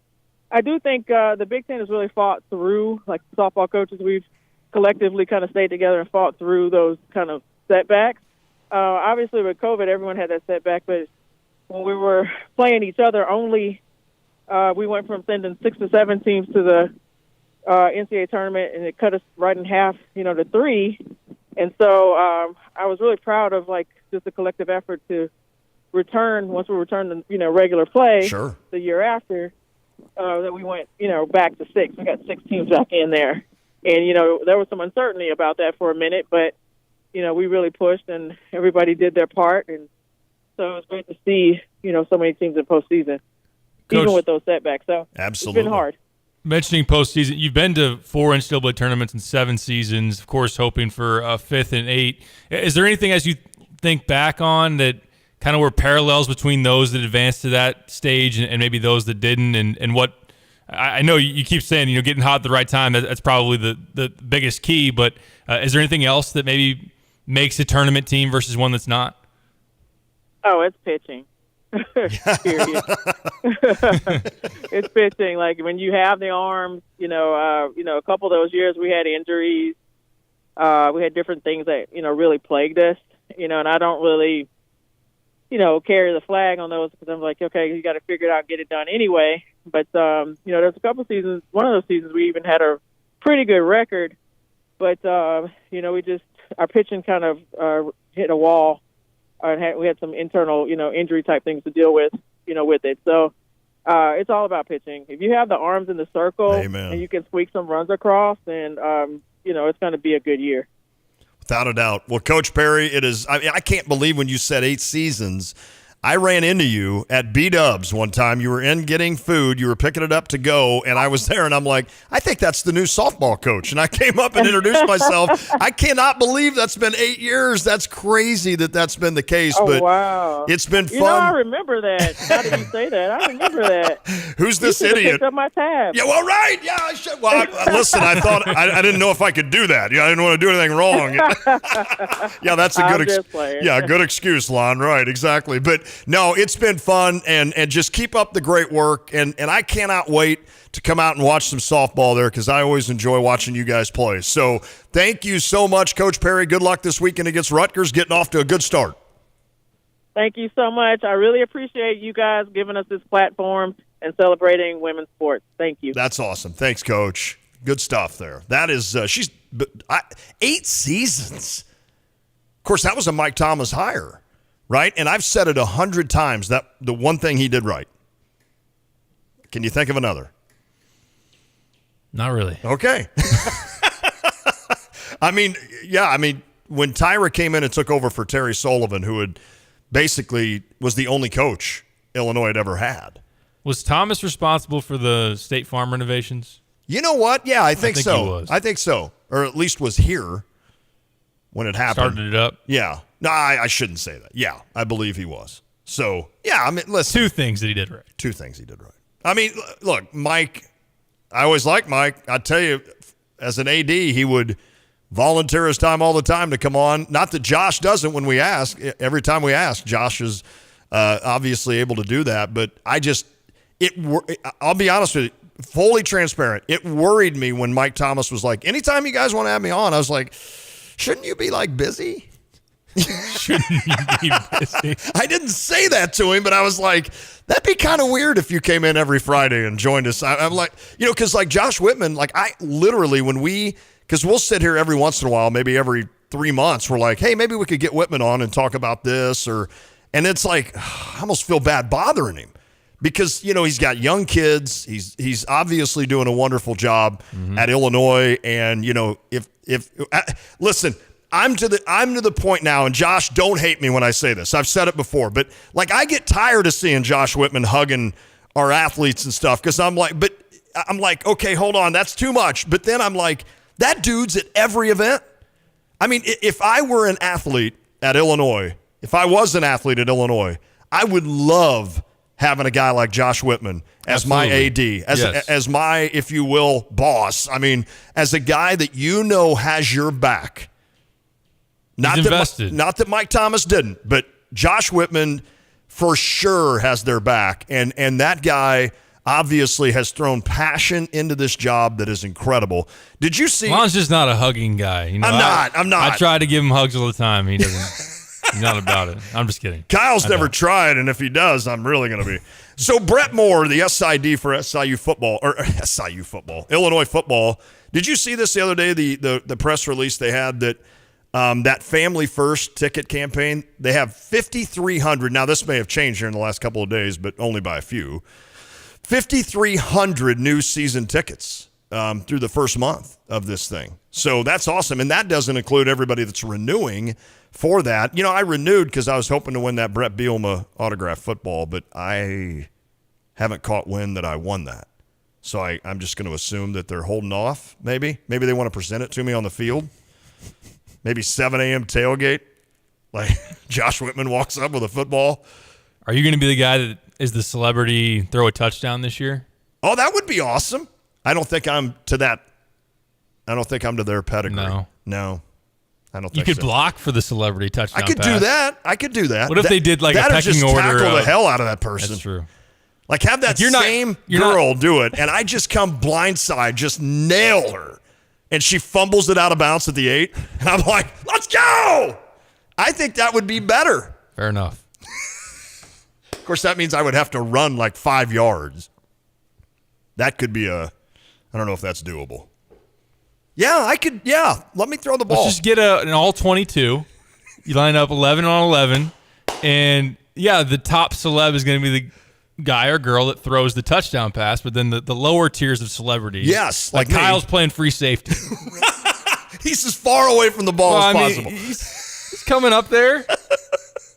I do think the Big Ten has really fought through, like the softball coaches, we've collectively kind of stayed together and fought through those kind of setbacks. Obviously, with COVID, everyone had that setback, but when we were playing each other only, we went from sending 6 to 7 teams to the NCAA tournament, and it cut us right in half, to 3. And so I was really proud of, just the collective effort to return, once we returned to, regular play the year after, that we went, back to 6. We got 6 teams back in there. And, there was some uncertainty about that for a minute, but, we really pushed and everybody did their part. And so it was great to see, so many teams in postseason, Coach, even with those setbacks. So absolutely. It's been hard. Mentioning postseason, you've been to 4 NCAA tournaments in 7 seasons, of course, hoping for a 5th and 8. Is there anything as you think back on that kind of were parallels between those that advanced to that stage and maybe those that didn't? And what I know you keep saying, getting hot at the right time, that's probably the biggest key, but is there anything else that maybe makes a tournament team versus one that's not? Oh, it's pitching. Period. It's pitching. Like when you have the arms, a couple of those years we had injuries. We had different things that, really plagued us, and I don't really, carry the flag on those because I'm like, okay, you got to figure it out and get it done anyway. But, there's a couple seasons, one of those seasons we even had a pretty good record, but, we just, our pitching kind of hit a wall. We had some internal, injury type things to deal with, with it. So it's all about pitching. If you have the arms in the circle and you can squeak some runs across, then, it's going to be a good year. Without a doubt. Well, Coach Perry, it is. I can't believe when you said 8 seasons. I ran into you at B-Dubs one time. You were in getting food. You were picking it up to go, and I was there, and I'm like, I think that's the new softball coach. And I came up and introduced myself. I cannot believe that's been 8 years. That's crazy that's been the case. Oh, but wow. It's been fun. I remember that. How did you say that? I remember that. Who's this you idiot? Picked up my tab. Yeah, well, right. Yeah, I should. Well, listen, I thought I didn't know if I could do that. Yeah, I didn't want to do anything wrong. Yeah, that's a good good excuse, Lon. Right, exactly. But no, it's been fun, and just keep up the great work. And I cannot wait to come out and watch some softball there because I always enjoy watching you guys play. So thank you so much, Coach Perry. Good luck this weekend against Rutgers, getting off to a good start. Thank you so much. I really appreciate you guys giving us this platform and celebrating women's sports. Thank you. That's awesome. Thanks, Coach. Good stuff there. That is, 8 seasons. Of course, that was a Mike Thomas hire, right? And I've said it 100 times, that the one thing he did right. Can you think of another? Not really. Okay. When Tyra came in and took over for Terry Sullivan, who had basically was the only coach Illinois had ever had. Was Thomas responsible for the State Farm renovations? You know what? Yeah, I think so. He was. I think so. Or at least was here when it happened. Started it up? Yeah. No, I shouldn't say that. Yeah, I believe he was. So, yeah, I mean, listen. 2 things that he did right. 2 things he did right. I mean, look, Mike, I always liked Mike. I tell you, as an AD, he would volunteer his time all the time to come on. Not that Josh doesn't when we ask. Every time we ask, Josh is obviously able to do that. But I'll be honest with you, fully transparent. It worried me when Mike Thomas was like, anytime you guys want to have me on, I was like, shouldn't you be like busy? Shouldn't you be busy? I didn't say that to him, but I was like, that'd be kind of weird if you came in every Friday and joined us. I'm like, because like Josh Whitman, like I literally, because we'll sit here every once in a while, maybe every 3 months, we're like, hey, maybe we could get Whitman on and talk about this, and it's like, I almost feel bad bothering him. Because, he's got young kids. He's obviously doing a wonderful job at Illinois. And, listen, I'm to the point now, and Josh, don't hate me when I say this. I've said it before, but like I get tired of seeing Josh Whitman hugging our athletes and stuff because I'm like, okay, hold on, that's too much. But then I'm like, that dude's at every event. I mean, if I were an athlete at Illinois, I would love having a guy like Josh Whitman as Absolutely. My AD, as my, if you will, boss. I mean, as a guy that has your back. Not that Mike Thomas didn't, but Josh Whitman for sure has their back. And that guy obviously has thrown passion into this job that is incredible. Did you see? Lon's just not a hugging guy. I'm not. I try to give him hugs all the time. He doesn't. He's not about it. I'm just kidding. Kyle's never tried, and if he does, I'm really going to be. So Brett Moore, the SID for Illinois football. Did you see this the other day, the press release they had that that Family First ticket campaign, they have 5,300. Now, this may have changed here in the last couple of days, but only by a few. 5,300 new season tickets through the first month of this thing. So that's awesome, and that doesn't include everybody that's renewing for that. I renewed because I was hoping to win that Brett Bielema autographed football, but I haven't caught wind that I won that. So I'm just going to assume that they're holding off, maybe. Maybe they want to present it to me on the field. Maybe 7 a.m. tailgate, like Josh Whitman walks up with a football. Are you going to be the guy that is the celebrity throw a touchdown this year? Oh, that would be awesome. I don't think I'm to that. I don't think I'm to their pedigree. No. I don't You think could so. block for the celebrity touchdown I could pass. do that. I could do that. What if they did like a that or pecking just order? tackle the of- hell out of that person. That's true. Like have that You're not- same you're not- girl do it, and I just come blindside, just nail her, and she fumbles it out of bounds at the 8, and I'm like, let's go! I think that would be better. Fair enough. Of course, that means I would have to run like 5 yards. That could be I don't know if that's doable. Yeah, I could. Yeah, let me throw the ball. Let's just get an all 22. You line up 11 on 11, and yeah, the top celeb is going to be the guy or girl that throws the touchdown pass. But then the lower tiers of celebrities, Yes, like me. Kyle's playing free safety. He's as far away from the ball as possible. He's coming up there.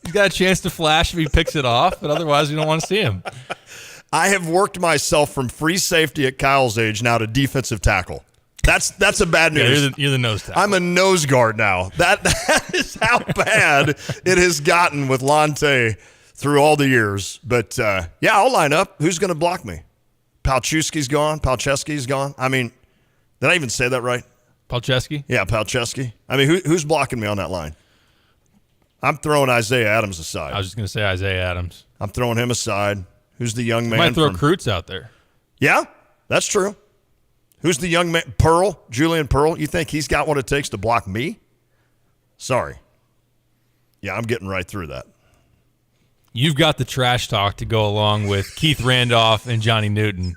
He's got a chance to flash if he picks it off, but otherwise, we don't want to see him. I have worked myself from free safety at Kyle's age now to defensive tackle. That's a bad news. Yeah, you're the nose tackle. I'm a nose guard now. That is how bad it has gotten with Lante through all the years. But yeah, I'll line up. Who's going to block me? Palczewski's gone. Palczewski's gone. I mean, did I even say that right? Palczewski? Yeah, Palczewski. I mean, who's blocking me on that line? I'm throwing Isaiah Adams aside. I was just going to say Isaiah Adams. I'm throwing him aside. Who's the young man? Might throw Kreutz out there. Yeah, that's true. Who's the young man? Pearl? Julian Pearl? You think he's got what it takes to block me? Sorry. Yeah, I'm getting right through that. You've got the trash talk to go along with Keith Randolph and Johnny Newton.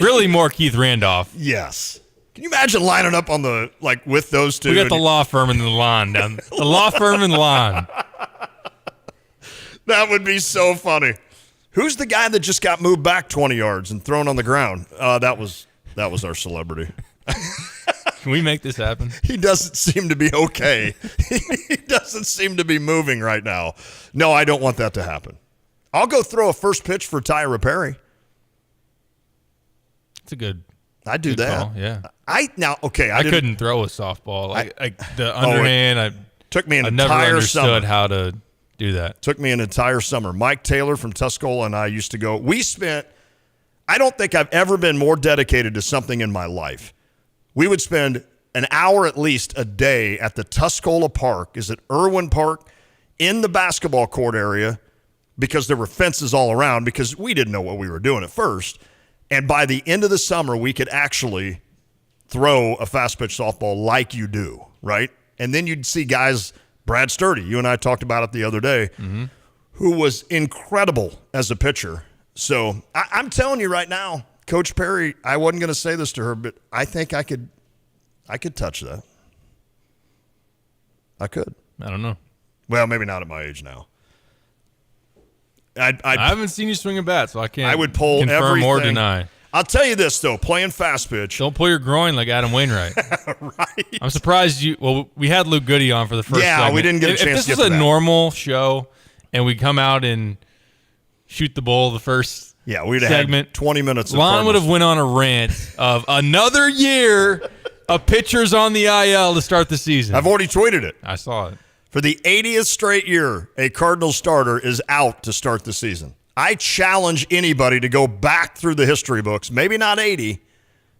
Really more Keith Randolph. Yes. Can you imagine lining up on the, like, with those two? We got the law firm and the lawn down. The law firm and lawn. That would be so funny. Who's the guy that just got moved back 20 yards and thrown on the ground? That was our celebrity. Can we make this happen? He doesn't seem to be okay. He doesn't seem to be moving right now. No, I don't want that to happen. I'll go throw a first pitch for Tyra Perry. It's a good. I'd do good that. call, yeah. I couldn't throw a softball. Like the underhand. Took me an I never entire understood summer. how to do that. Took me an entire summer. Mike Taylor from Tuscola and I used to go. I don't think I've ever been more dedicated to something in my life. We would spend an hour at least a day at the Tuscola Park. Is it Irwin Park? In the basketball court area, because there were fences all around, because we didn't know what we were doing at first. And by the end of the summer, we could actually throw a fast pitch softball like you do, right? And then you'd see guys, Brad Sturdy, you and I talked about it the other day, who was incredible as a pitcher. So I'm telling you right now, Coach Perry, I wasn't going to say this to her, but I think I could touch that. I could. I don't know. Well, maybe not at my age now. I haven't seen you swing a bat, so I can't. I would pull confirm everything. or deny. I'll tell you this though, playing fast pitch. Don't pull your groin like Adam Wainwright. Right. I'm surprised you. Well, we had Luke Goody on for the first. Yeah, segment. we didn't get a chance If to this get was to a that. normal show, and we come out and shoot the bull the first we'd have segment, had 20 minutes. Lon would have went on a rant of another year of pitchers on the IL to start the season. I've already tweeted it. I saw it. For the 80th straight year, a Cardinals starter is out to start the season. I challenge anybody to go back through the history books, maybe not 80.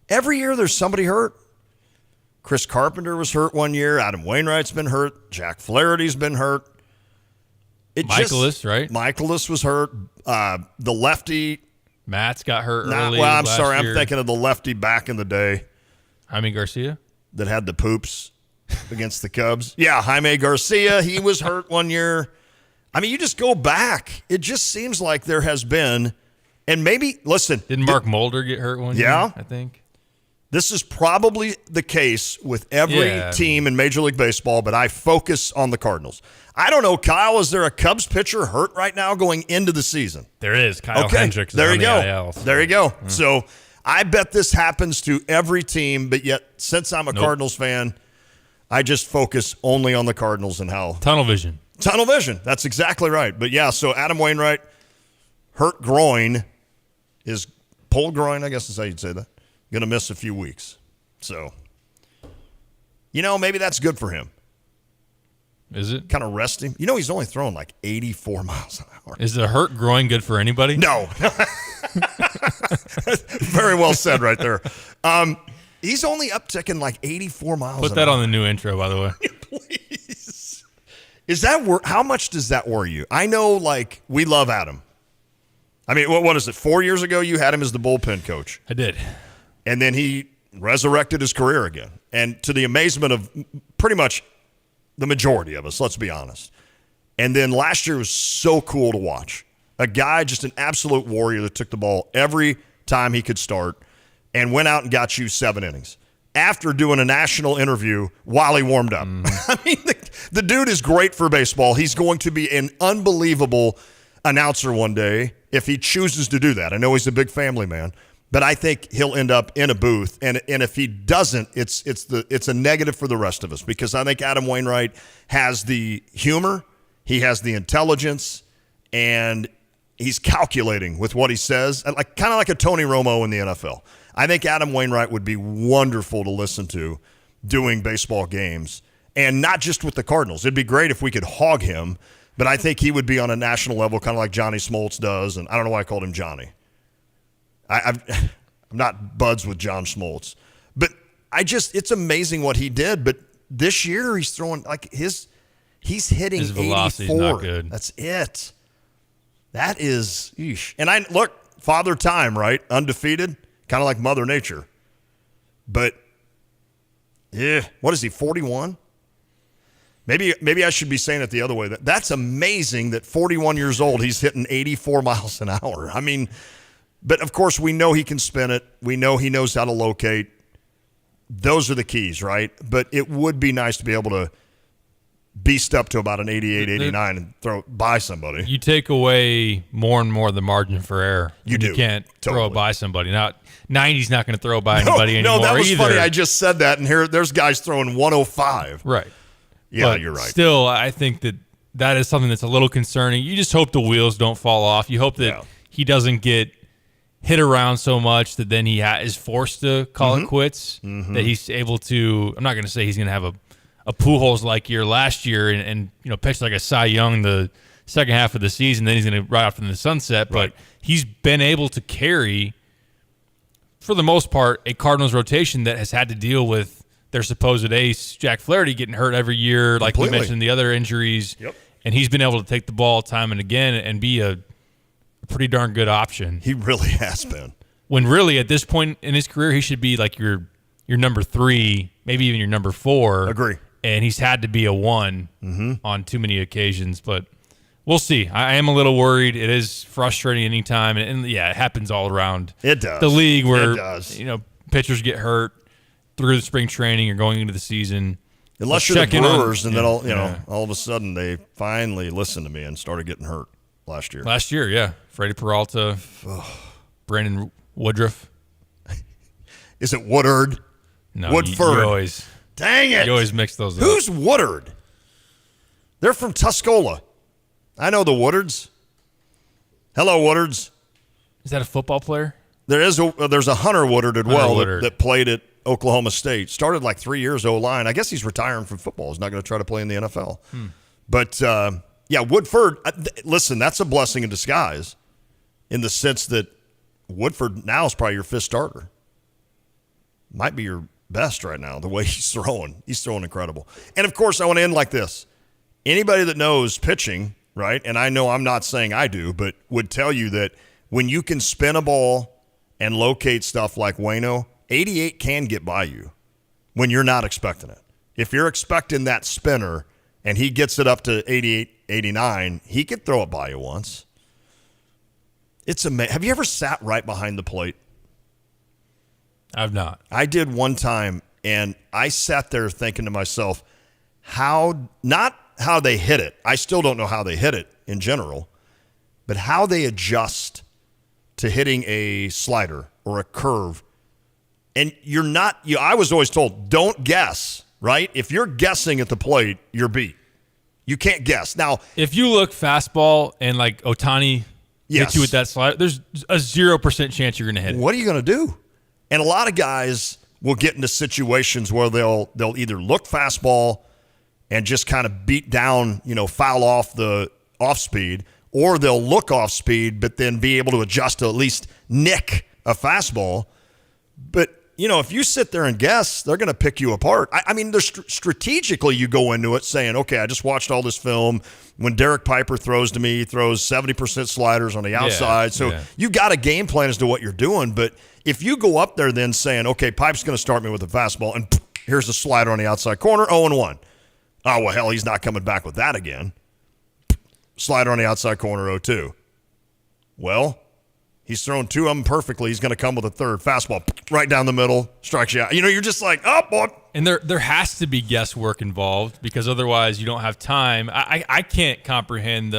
Every year there's somebody hurt. Chris Carpenter was hurt one year. Adam Wainwright's been hurt. Jack Flaherty's been hurt. Michaelis, right? Michaelis was hurt. The lefty. Matt's got hurt early. Well, I'm last sorry. year. I'm thinking of the lefty back in the day. Jaime Garcia? That had the poops against the Cubs. Yeah, Jaime Garcia. He was hurt one year. I mean, you just go back. It just seems like there has been, and maybe, listen. Didn't Mark Mulder get hurt one year, I think? This is probably the case with every team in Major League Baseball, but I focus on the Cardinals. I don't know, Kyle, is there a Cubs pitcher hurt right now going into the season? There is. Kyle Hendricks. There is you on go. the IL, so. There you go. So I bet this happens to every team, but yet since I'm a Cardinals fan, I just focus only on the Cardinals and how. Tunnel vision. Tunnel vision. That's exactly right. But yeah, so Adam Wainwright, hurt groin, is pulled groin, I guess is how you'd say that. Going to miss a few weeks. So, maybe that's good for him. Is it? Kind of rest him. He's only throwing like 84 miles an hour. Is a hurt groin good for anybody? No. Very well said right there. He's only upticking like 84 miles Put an that hour. on the new intro, by the way. Please. Is that how much does that worry you? I know, like, we love Adam. I mean, what is it? 4 years ago, you had him as the bullpen coach. I did. And then he resurrected his career again. And to the amazement of pretty much the majority of us, let's be honest. And then last year was so cool to watch. A guy, just an absolute warrior that took the ball every time he could start and went out and got you 7 innings after doing a national interview while he warmed up. I mean, the dude is great for baseball. He's going to be an unbelievable announcer one day if he chooses to do that. I know he's a big family man, but I think he'll end up in a booth. And if he doesn't, it's a negative for the rest of us, because I think Adam Wainwright has the humor, he has the intelligence, and he's calculating with what he says, kind of like a Tony Romo in the NFL. I think Adam Wainwright would be wonderful to listen to doing baseball games, and not just with the Cardinals. It'd be great if we could hog him, but I think he would be on a national level, kind of like Johnny Smoltz does, and I don't know why I called him Johnny. I'm not buds with John Smoltz, but it's amazing what he did. But this year he's throwing he's hitting his velocity's 84. Not good. That's it. That is, eesh. And look, Father Time, right? Undefeated, kind of like Mother Nature. But yeah, what is he? 41? Maybe I should be saying it the other way. That's amazing that 41 years old, he's hitting 84 miles an hour. I mean, but of course we know he can spin it. We know he knows how to locate. Those are the keys, right? But it would be nice to be able to beast up to about an 88, 89 and throw it by somebody. You take away more and more the margin for error. You do. You can't throw it by somebody. Now, 90's not going to throw by anybody anymore. No, that was either. funny. I just said that, and there's guys throwing 105. Right. Yeah, but you're right. Still, I think that is something that's a little concerning. You just hope the wheels don't fall off. You hope that he doesn't get hit around so much that then he is forced to call it quits, that he's able to – I'm not going to say he's going to have a Pujols-like year last year and pitch like a Cy Young the second half of the season, then he's going to ride off in the sunset. Right. But he's been able to carry, for the most part, a Cardinals rotation that has had to deal with their supposed ace, Jack Flaherty, getting hurt every year, like we mentioned, the other injuries. Yep. And he's been able to take the ball time and again and be a pretty darn good option. He really has been. When really, at this point in his career, he should be like your number 3, maybe even your number 4. Agree. And he's had to be a 1 on too many occasions. But we'll see. I am a little worried. It is frustrating anytime. And yeah, it happens all around it does. The league where it does. Pitchers get hurt through the spring training or going into the season. Unless you're the Brewers, and then all of a sudden they finally listened to me and started getting hurt last year. Last year, yeah. Freddie Peralta, Brandon Woodruff. Is it Woodard? No, Woodford. You always, dang it. You always mix those up. Who's Woodard? They're from Tuscola. I know the Woodards. Hello, Woodards. Is that a football player? There's a Hunter Woodard as well Woodard. that played at Oklahoma State. Started like 3 years O-line. I guess he's retiring from football. He's not going to try to play in the NFL. But, yeah, Woodford, listen, that's a blessing in disguise in the sense that Woodford now is probably your 5th starter. Might be your best right now, the way he's throwing. He's throwing incredible. And, of course, I want to end like this. Anybody that knows pitching, right, and I know I'm not saying I do, but would tell you that when you can spin a ball and locate stuff like Waino, 88 can get by you when you're not expecting it. If you're expecting that spinner and he gets it up to 88, 89, he could throw it by you once. It's amazing. Have you ever sat right behind the plate? I've not. I did one time, and I sat there thinking to myself, not how they hit it. I still don't know how they hit it in general, but how they adjust to hitting a slider or a curve. And I was always told, don't guess, right? If you're guessing at the plate, you're beat. You can't guess. Now, if you look fastball and like Ohtani hits you with that slider, there's a 0% chance you're going to hit it. What are you going to do? And a lot of guys will get into situations where they'll either look fastball and just kind of beat down, foul off the off speed, or they'll look off speed but then be able to adjust to at least nick a fastball. But, if you sit there and guess, they're going to pick you apart. I mean, strategically, you go into it saying, okay, I just watched all this film. When Derek Piper throws to me, he throws 70% sliders on the outside. You've got a game plan as to what you're doing. But if you go up there then saying, okay, Pipe's going to start me with a fastball, and here's a slider on the outside corner, 0-1. Oh, well, hell, he's not coming back with that again. Slider on the outside corner, 0-2. Well, he's thrown 2 of them perfectly. He's going to come with a third fastball right down the middle, strikes you out. You're just like, oh, boy. And there has to be guesswork involved because otherwise you don't have time. I can't comprehend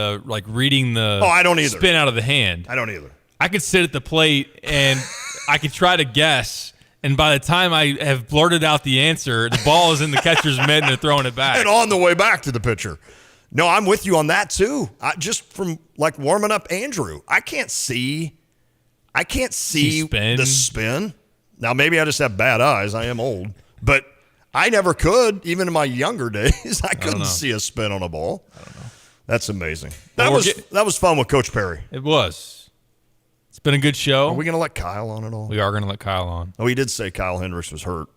reading the I don't either. Spin out of the hand. I don't either. I could sit at the plate and I could try to guess, and by the time I have blurted out the answer, the ball is in the catcher's mitt and they're throwing it back. And on the way back to the pitcher. No, I'm with you on that too. Just from warming up Andrew, I can't see the spin. Now, maybe I just have bad eyes. I am old. But I never could, even in my younger days. I couldn't see a spin on a ball. I don't know. That's amazing. That was fun with Coach Perry. It was. It's been a good show. Are we going to let Kyle on at all? We are going to let Kyle on. Oh, he did say Kyle Hendricks was hurt.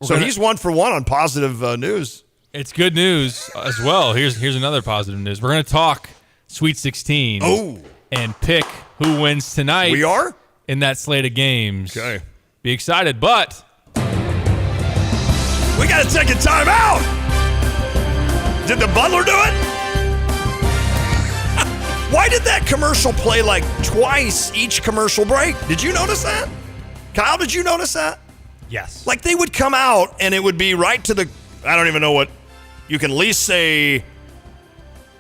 He's 1 for 1 on positive news. It's good news as well. Here's another positive news. We're going to talk Sweet 16 and pick who wins tonight. We are? In that slate of games. Okay. Be excited, but we got to take a timeout. Did the Butler do it? Why did that commercial play twice each commercial break? Did you notice that? Kyle, did you notice that? Yes. They would come out and it would be right to the, I don't even know what, you can at least say,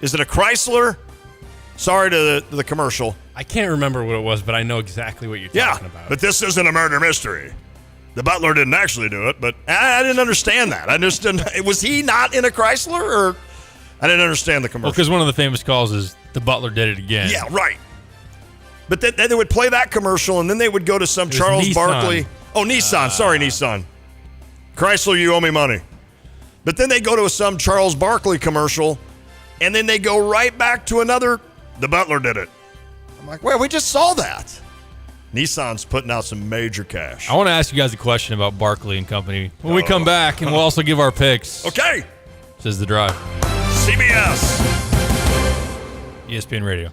is it a Chrysler? Sorry to the commercial. I can't remember what it was, but I know exactly what you're talking about. But this isn't a murder mystery. The Butler didn't actually do it, but I didn't understand that. I just didn't. Was he not in a Chrysler, or I didn't understand the commercial? Well, because one of the famous calls is the Butler did it again. Yeah, right. But then they would play that commercial, and then they would go to some Charles Nissan. Barkley. Oh, Nissan. Sorry, Nissan. Chrysler, you owe me money. But then they go to some Charles Barkley commercial, and then they go right back to another, the Butler did it. I'm like, well, we just saw that. Nissan's putting out some major cash. I want to ask you guys a question about Barkley and Company when we come back, and we'll also give our picks. Okay. Says The Drive. CBS. ESPN Radio.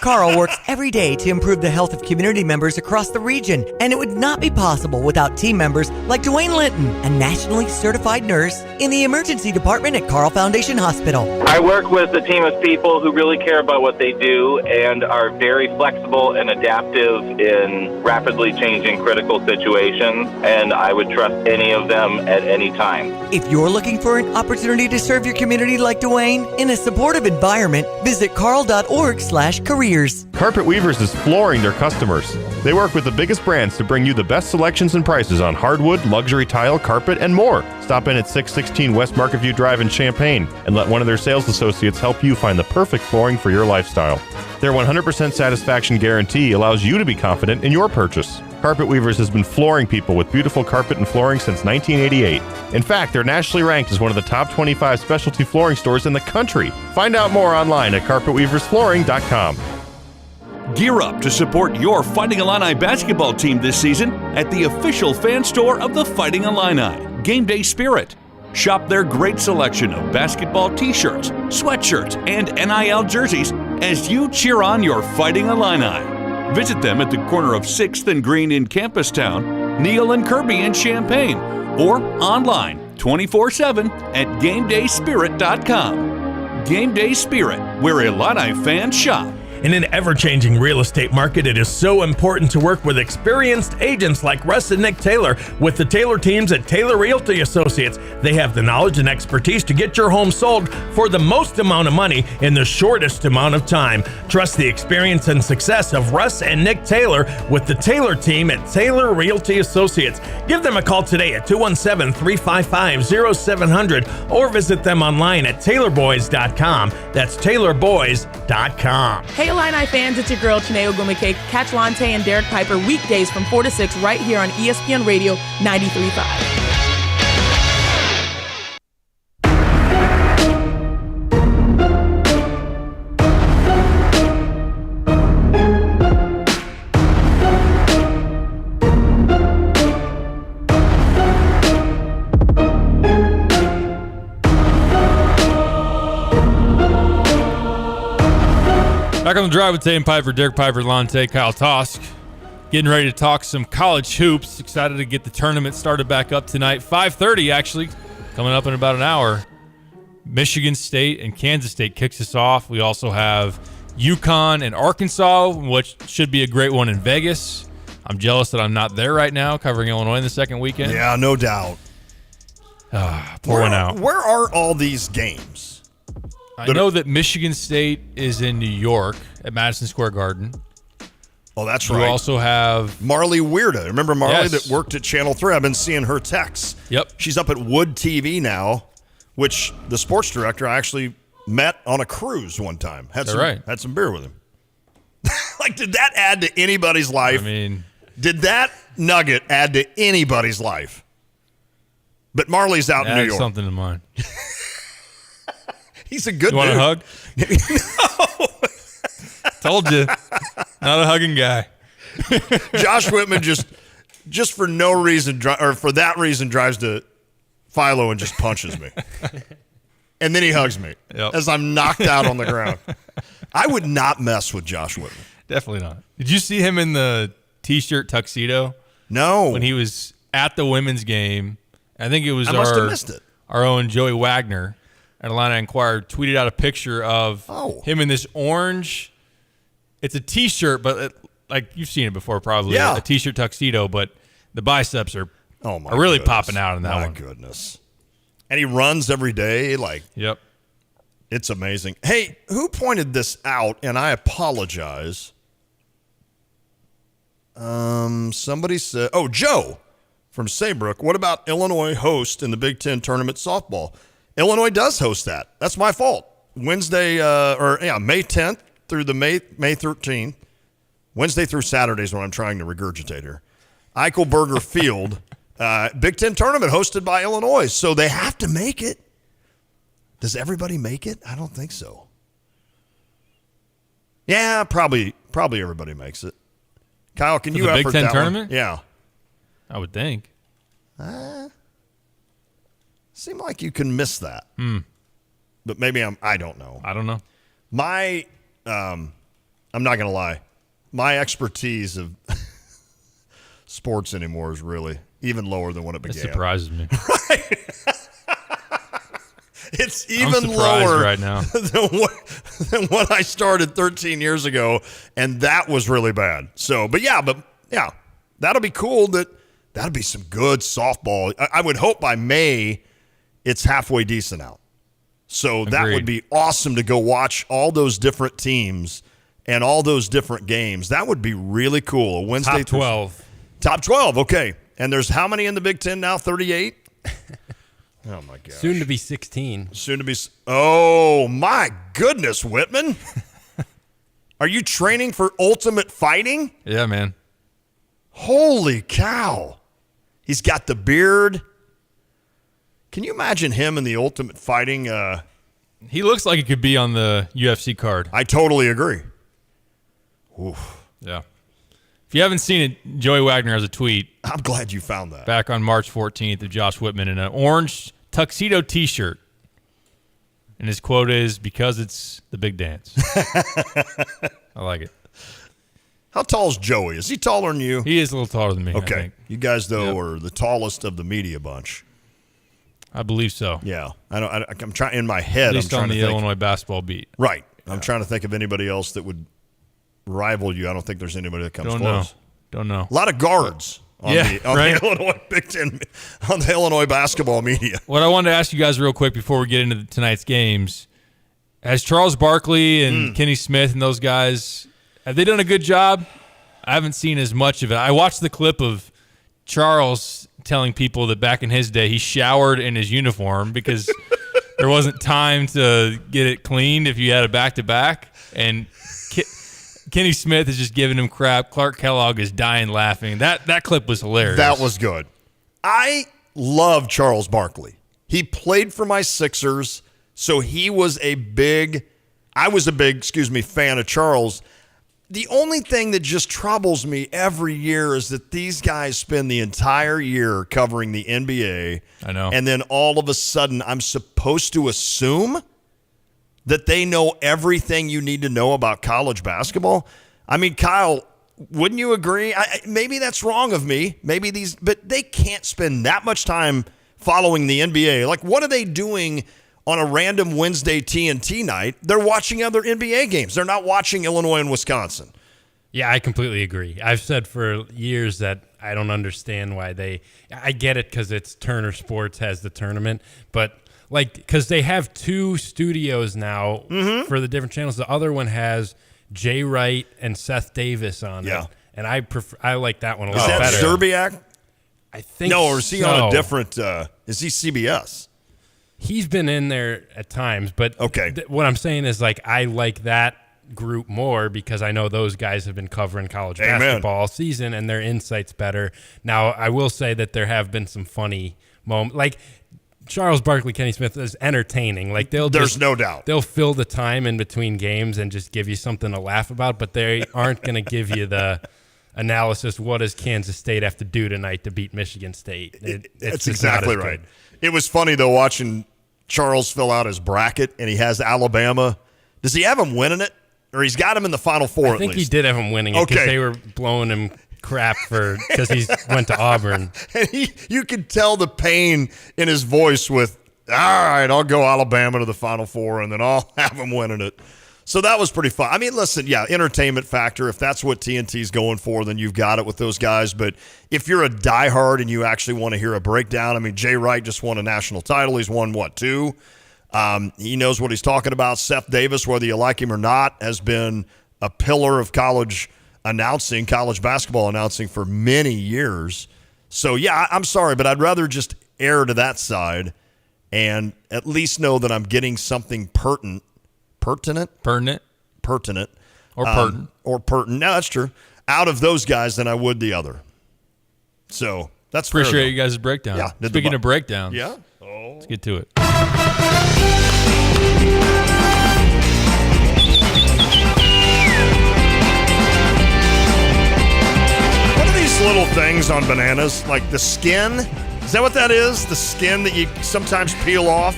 Carl works every day to improve the health of community members across the region, and it would not be possible without team members like Dwayne Linton, a nationally certified nurse in the emergency department at Carl Foundation Hospital. I work with a team of people who really care about what they do and are very flexible and adaptive in rapidly changing critical situations, and I would trust any of them at any time. If you're looking for an opportunity to serve your community like Dwayne in a supportive environment, visit carl.org/careers. Carpet Weavers is flooring their customers. They work with the biggest brands to bring you the best selections and prices on hardwood, luxury tile, carpet, and more. Stop in at 616 West Market View Drive in Champaign and let one of their sales associates help you find the perfect flooring for your lifestyle. Their 100% satisfaction guarantee allows you to be confident in your purchase. Carpet Weavers has been flooring people with beautiful carpet and flooring since 1988. In fact, they're nationally ranked as one of the top 25 specialty flooring stores in the country. Find out more online at carpetweaversflooring.com. Gear up to support your Fighting Illini basketball team this season at the official fan store of the Fighting Illini, Game Day Spirit. Shop their great selection of basketball t-shirts, sweatshirts, and NIL jerseys as you cheer on your Fighting Illini. Visit them at the corner of 6th and Green in Campustown, Neal and Kirby in Champaign, or online 24/7 at GameDaySpirit.com. Game Day Spirit, where Illini fans shop. In an ever-changing real estate market, it is so important to work with experienced agents like Russ and Nick Taylor with the Taylor teams at Taylor Realty Associates. They have the knowledge and expertise to get your home sold for the most amount of money in the shortest amount of time. Trust the experience and success of Russ and Nick Taylor with the Taylor team at Taylor Realty Associates. Give them a call today at 217-355-0700 or visit them online at taylorboys.com. That's taylorboys.com. Hey Illini fans, it's your girl Chineo Gumike. Catch Lante and Derek Piper weekdays from 4 to 6 right here on ESPN Radio 93.5. Back on the drive with Tay and Piper, Derek Piper, Lante, Kyle Tosk. Getting ready to talk some college hoops. Excited to get the tournament started back up tonight. 5:30 actually, coming up in about an hour. Michigan State and Kansas State kicks us off. We also have UConn and Arkansas, which should be a great one in Vegas. I'm jealous that I'm not there right now covering Illinois in the second weekend. Yeah, no doubt. Pouring out. Where are all these games? I know that Michigan State is in New York at Madison Square Garden. Oh, that's You right. also have Marley Weirda. Remember Marley Yes. that worked at Channel 3? I've been seeing her texts. Yep. She's up at Wood TV now, which the sports director I actually met on a cruise one time. Had some beer with him. Like, did that add to anybody's life? I mean, did that nugget add to anybody's life? But Marley's out in New York. Something in mind. He's a good dude. You want a hug? No. Told you. Not a hugging guy. Josh Whitman just for no reason, or for that reason, drives to Philo and just punches me. And then he hugs me as I'm knocked out on the ground. I would not mess with Josh Whitman. Definitely not. Did you see him in the T-shirt tuxedo? No. When he was at the women's game, I think it was I must have missed it. Our own Joey Wagner at Atlanta Inquirer tweeted out a picture of him in this orange. It's a T-shirt, but like you've seen it before probably. Yeah. A T-shirt tuxedo, but the biceps are my really goodness. popping out in that one. My goodness. And he runs every day. Yep. It's amazing. Hey, who pointed this out? And I apologize. Somebody said, Joe from Saybrook. What about Illinois host in the Big Ten tournament softball? Illinois does host that. That's my fault. Wednesday, May 10th through the May 13th. Wednesday through Saturday is what I'm trying to regurgitate here. Eichelberger Field, Big Ten tournament hosted by Illinois. So they have to make it. Does everybody make it? I don't think so. Yeah, probably everybody makes it. Kyle, can you the Big effort Ten that tournament? One? Yeah. I would think. Seem like you can miss that. But maybe I don't know. I don't know. My, I'm not going to lie. My expertise of sports anymore is really even lower than when it began. It surprises me. Right. It's I'm even surprised lower right now than what I started 13 years ago, and that was really bad. So, but yeah, that'll be cool. That'll be some good softball. I would hope by May it's halfway decent out. So that would be awesome to go watch all those different teams and all those different games. That would be really cool. A Wednesday Top 12. Top 12, okay. And there's how many in the Big Ten now? 38? Oh, my gosh. Soon to be 16. Soon to be. Oh, my goodness, Whitman. Are you training for Ultimate Fighting? Yeah, man. Holy cow. He's got the beard. Can you imagine him in the Ultimate Fighting? He looks like he could be on the UFC card. I totally agree. Oof. Yeah. If you haven't seen it, Joey Wagner has a tweet. I'm glad you found that. Back on March 14th of Josh Whitman in an orange tuxedo T-shirt. And his quote is, because it's the big dance. I like it. How tall is Joey? Is he taller than you? He is a little taller than me. Okay. I think. You guys, though, are the tallest of the media bunch. I believe so. Yeah. I'm trying in my head. At least I'm trying on the to think. Illinois basketball beat. Right. I'm trying to think of anybody else that would rival you. I don't think there's anybody that comes close. Don't know. A lot of guards on the Illinois Big Ten, on the Illinois basketball media. What I wanted to ask you guys real quick before we get into tonight's games, has Charles Barkley and Kenny Smith and those guys, have they done a good job? I haven't seen as much of it. I watched the clip of Charles telling people that back in his day he showered in his uniform because there wasn't time to get it cleaned if you had a back-to-back. And Kenny Smith is just giving him crap. Clark Kellogg is dying laughing. That clip was hilarious. That was good. I love Charles Barkley. He played for my Sixers, so he was a big fan of Charles. The only thing that just troubles me every year is that these guys spend the entire year covering the NBA. I know. And then all of a sudden I'm supposed to assume that they know everything you need to know about college basketball? I mean, Kyle, wouldn't you agree? Maybe that's wrong of me. But they can't spend that much time following the NBA. Like, what are they doing on a random Wednesday TNT night? They're watching other NBA games. They're not watching Illinois and Wisconsin. Yeah, I completely agree. I've said for years that I don't understand why I get it because it's Turner Sports has the tournament, but because they have 2 studios now for the different channels. The other one has Jay Wright and Seth Davis on it, and I like that one a lot better. Is that Zerbiak? I think no, or is he on a different? Is he CBS? He's been in there at times, but what I'm saying is I like that group more because I know those guys have been covering college basketball all season and their insight's better. Now, I will say that there have been some funny moments. Like Charles Barkley, Kenny Smith is entertaining. There's no doubt. They'll fill the time in between games and just give you something to laugh about, but they aren't going to give you the analysis. What does Kansas State have to do tonight to beat Michigan State? That's exactly right. It was funny, though, watching Charles fill out his bracket, and he has Alabama. Does he have them winning it? Or he's got him in the Final Four at least? I think he did have him winning it because they were blowing him crap because he went to Auburn. And you could tell the pain in his voice with, all right, I'll go Alabama to the Final Four, and then I'll have him winning it. So that was pretty fun. I mean, listen, entertainment factor. If that's what TNT's going for, then you've got it with those guys. But if you're a diehard and you actually want to hear a breakdown, I mean, Jay Wright just won a national title. He's won, 2? He knows what he's talking about. Seth Davis, whether you like him or not, has been a pillar of college basketball announcing for many years. So, I'm sorry, but I'd rather just err to that side and at least know that I'm getting something pertinent. Or pertinent. No, that's true. Out of those guys than I would the other. So, that's fair. Appreciate you guys' breakdown. Yeah. Speaking of breakdowns. Yeah. Let's get to it. What are these little things on bananas? Like the skin? Is that what that is? The skin that you sometimes peel off?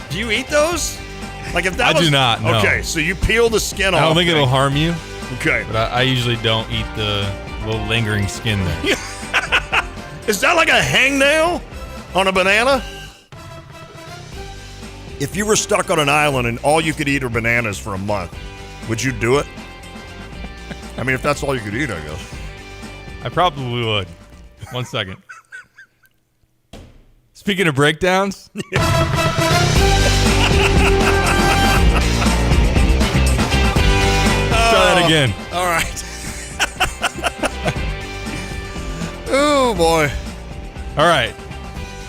Do you eat those? Like if that I do not, no. Okay, so you peel the skin off. I don't think it'll harm you. Okay. But I usually don't eat the little lingering skin there. Is that like a hangnail on a banana? If you were stuck on an island and all you could eat are bananas for a month, would you do it? I mean, if that's all you could eat, I guess. I probably would. 1 second. Speaking of breakdowns. Try that again. All right. Oh, boy. All right.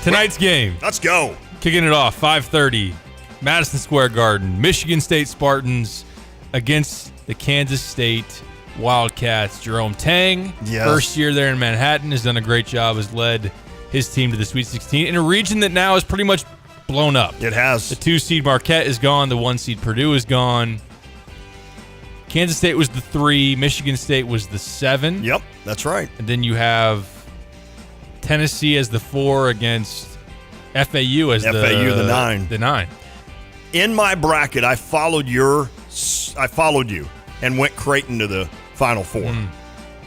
Tonight's game. Let's go. Kicking it off, 5:30, Madison Square Garden. Michigan State Spartans against the Kansas State Wildcats. Jerome Tang, first year there in Manhattan, has done a great job, has led his team to the Sweet 16 in a region that now is pretty much blown up. It has. The 2-seed Marquette is gone. The 1-seed Purdue is gone. Kansas State was the 3. Michigan State was the 7. Yep, that's right. And then you have Tennessee as the 4 against FAU as the 9. The 9. In my bracket, I followed you and went Creighton to the Final Four.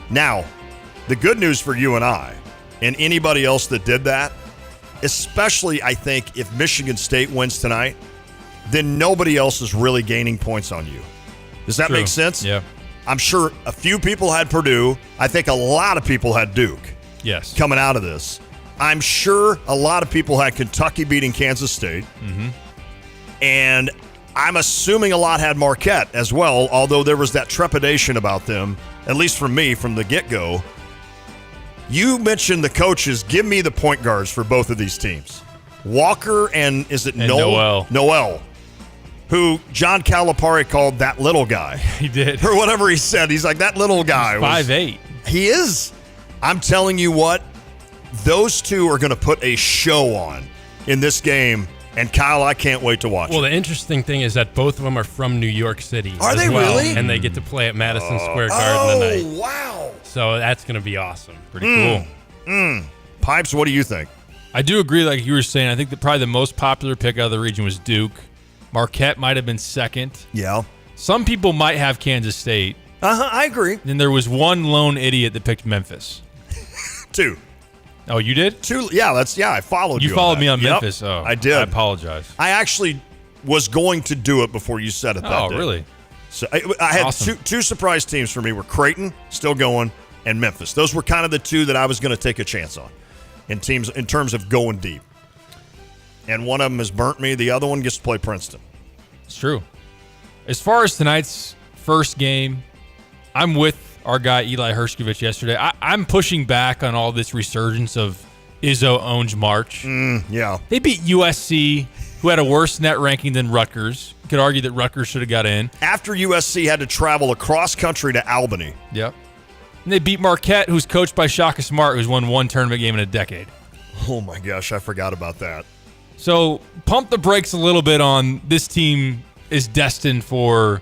Now, the good news for you and I, and anybody else that did that, especially I think if Michigan State wins tonight, then nobody else is really gaining points on you. Does that make sense? Yeah. I'm sure a few people had Purdue. I think a lot of people had Duke. Yes. Coming out of this. I'm sure a lot of people had Kentucky beating Kansas State. Mm-hmm. And I'm assuming a lot had Marquette as well, although there was that trepidation about them, at least from me, from the get-go. You mentioned the coaches. Give me the point guards for both of these teams. Walker and is it Noel? Noel, who John Calipari called that little guy. He did. Or whatever he said. He's like, that little guy. He's 5'8". He is. I'm telling you what, those two are going to put a show on in this game. And Kyle, I can't wait to watch it. Well, the interesting thing is that both of them are from New York City. Are they really? And they get to play at Madison Square Garden tonight. Oh, wow. So that's going to be awesome. Pretty cool. Pipes, what do you think? I do agree, like you were saying. I think that probably the most popular pick out of the region was Duke. Marquette might have been second. Yeah. Some people might have Kansas State. I agree. Then there was one lone idiot that picked Memphis. 2. Oh, you did? 2. Yeah, I followed you. You followed on me on Yep, Memphis. Oh, I did. I apologize. I actually was going to do it before you said it that day. Oh, really? So I had Awesome. two surprise teams for me were Creighton, still going, and Memphis. Those were kind of the 2 that I was going to take a chance on in terms of going deep. And one of them has burnt me. The other one gets to play Princeton. It's true. As far as tonight's first game, I'm with our guy Eli Hershkovich yesterday. I'm pushing back on all this resurgence of Izzo owns March. Yeah. They beat USC, who had a worse net ranking than Rutgers. You could argue that Rutgers should have got in. After USC had to travel across country to Albany. Yep. And they beat Marquette, who's coached by Shaka Smart, who's won one tournament game in a decade. Oh, my gosh. I forgot about that. So pump the brakes a little bit on this team is destined for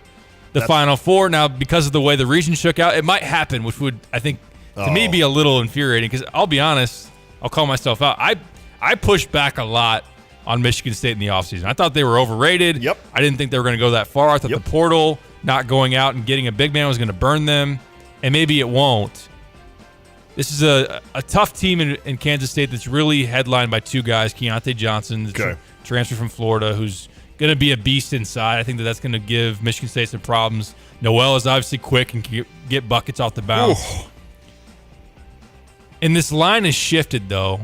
the Final Four. Now, because of the way the region shook out, it might happen, which would, I think, to me, be a little infuriating. Because I'll be honest, I'll call myself out. I pushed back a lot on Michigan State in the offseason. I thought they were overrated. Yep. I didn't think they were going to go that far. I thought the portal, not going out and getting a big man, was going to burn them. And maybe it won't. This is a tough team in Kansas State that's really headlined by 2 guys, Keontae Johnson, the transfer from Florida, who's going to be a beast inside. I think that's going to give Michigan State some problems. Noel is obviously quick and can get buckets off the bounce. Ooh. And this line has shifted, though.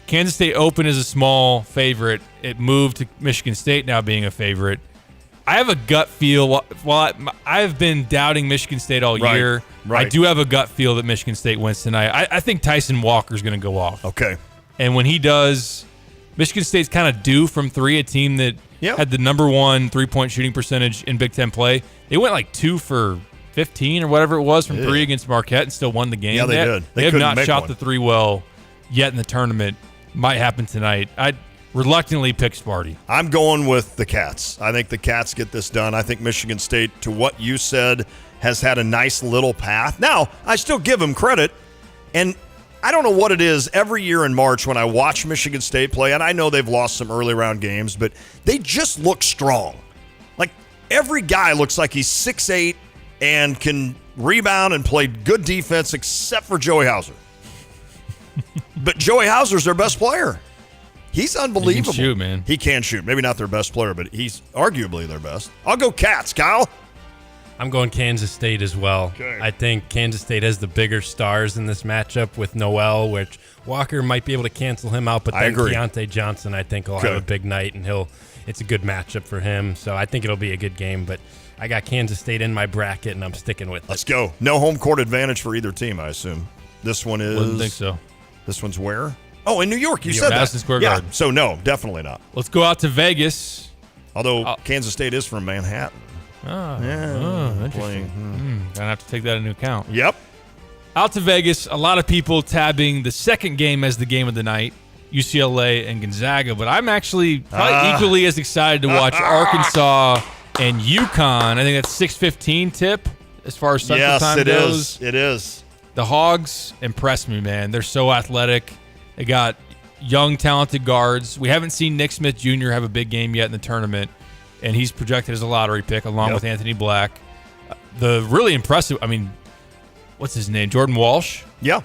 Kansas State opened as a small favorite. It moved to Michigan State now being a favorite. I have a gut feel. While I've been doubting Michigan State all year, I do have a gut feel that Michigan State wins tonight. I think Tyson Walker's going to go off. Okay. And when he does, Michigan State's kind of due from 3, a team that had the number 1 3-point shooting percentage in Big Ten play. They went like 2 for 15 or whatever it was from 3 against Marquette and still won the game. Yeah, they did. They have not shot the 3 well yet in the tournament. Might happen tonight. I'd reluctantly pick Sparty. I'm going with the Cats. I think the Cats get this done. I think Michigan State, to what you said, has had a nice little path. Now, I still give them credit, and I don't know what it is every year in March when I watch Michigan State play, and I know they've lost some early round games, but they just look strong. Like, every guy looks like he's 6'8", and can rebound and play good defense except for Joey Hauser. But Joey Hauser's their best player. He's unbelievable. He can shoot, man. He can shoot. Maybe not their best player, but he's arguably their best. I'll go Cats, Kyle. I'm going Kansas State as well. Okay. I think Kansas State has the bigger stars in this matchup with Noel, which Walker might be able to cancel him out, but I then agree. Keontae Johnson, I think, will have a big night, and it's a good matchup for him. So I think it'll be a good game, but I got Kansas State in my bracket, and I'm sticking with it. Let's go. No home court advantage for either team, I assume. This one is... Wouldn't think so. This one's where? Oh, in New York. You New said York. that. Madison Square Garden. So, no, definitely not. Let's go out to Vegas. Although Kansas State is from Manhattan. Interesting. Gonna have to take that into account. Yep. Out to Vegas. A lot of people tabbing the second game as the game of the night, UCLA and Gonzaga. But I'm actually probably equally as excited to watch Arkansas and UConn. I think that's 6:15 tip as far as Central Time goes. Yes, it is. The Hogs impress me, man. They're so athletic. They got young, talented guards. We haven't seen Nick Smith Jr. have a big game yet in the tournament, and he's projected as a lottery pick along with Anthony Black. The really impressive, what's his name? Jordan Walsh? Yeah.